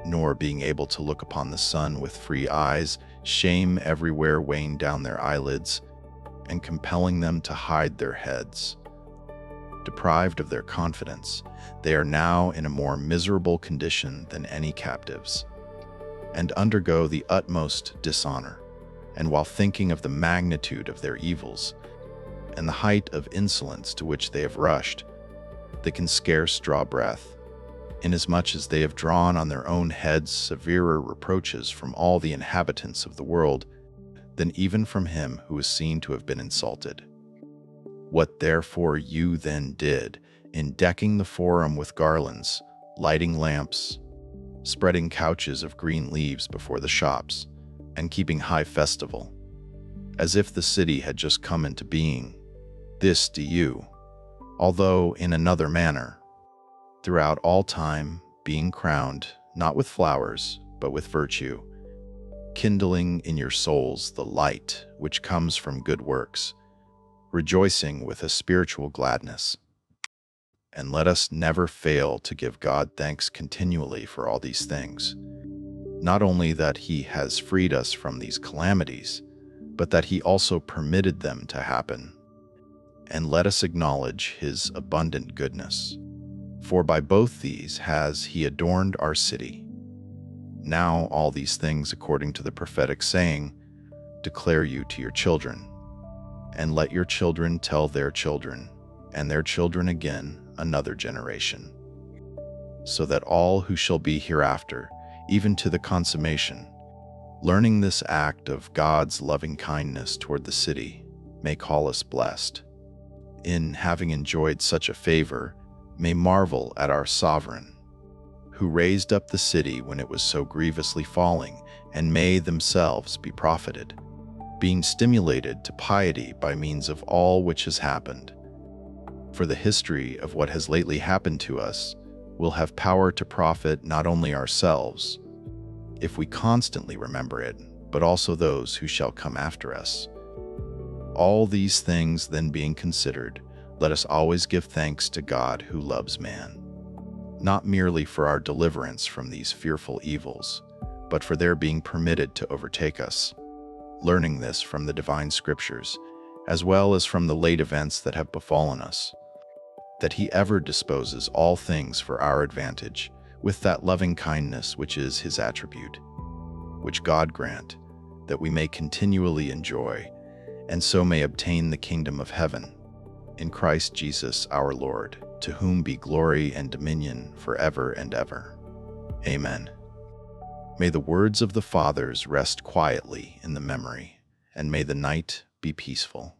Speaker 1: nor being able to look upon the sun with free eyes, shame everywhere weighing down their eyelids, and compelling them to hide their heads. Deprived of their confidence, they are now in a more miserable condition than any captives, and undergo the utmost dishonor. And while thinking of the magnitude of their evils, and the height of insolence to which they have rushed, they can scarce draw breath, inasmuch as they have drawn on their own heads severer reproaches from all the inhabitants of the world than even from him who is seen to have been insulted. What therefore you then did, in decking the forum with garlands, lighting lamps, spreading couches of green leaves before the shops, and keeping high festival, as if the city had just come into being, this do you, although in another manner, throughout all time, being crowned, not with flowers, but with virtue, kindling in your souls the light which comes from good works, rejoicing with a spiritual gladness. And let us never fail to give God thanks continually for all these things, not only that He has freed us from these calamities, but that He also permitted them to happen. And let us acknowledge His abundant goodness, for by both these has He adorned our city. Now all these things, according to the prophetic saying, declare you to your children, and let your children tell their children, and their children again another generation, so that all who shall be hereafter, even to the consummation, learning this act of God's loving kindness toward the city, may call us blessed. In having enjoyed such a favor, may marvel at our sovereign, who raised up the city when it was so grievously falling, and may themselves be profited, being stimulated to piety by means of all which has happened. For the history of what has lately happened to us will have power to profit not only ourselves, if we constantly remember it, but also those who shall come after us. All these things then being considered, let us always give thanks to God who loves man, not merely for our deliverance from these fearful evils, but for their being permitted to overtake us, learning this from the divine scriptures, as well as from the late events that have befallen us. that he ever disposes all things for our advantage, with that loving kindness which is his attribute, which God grant, that we may continually enjoy, and so may obtain the kingdom of heaven, in Christ Jesus our Lord, to whom be glory and dominion forever and ever. Amen. May the words of the Fathers rest quietly in the memory, and may the night be peaceful.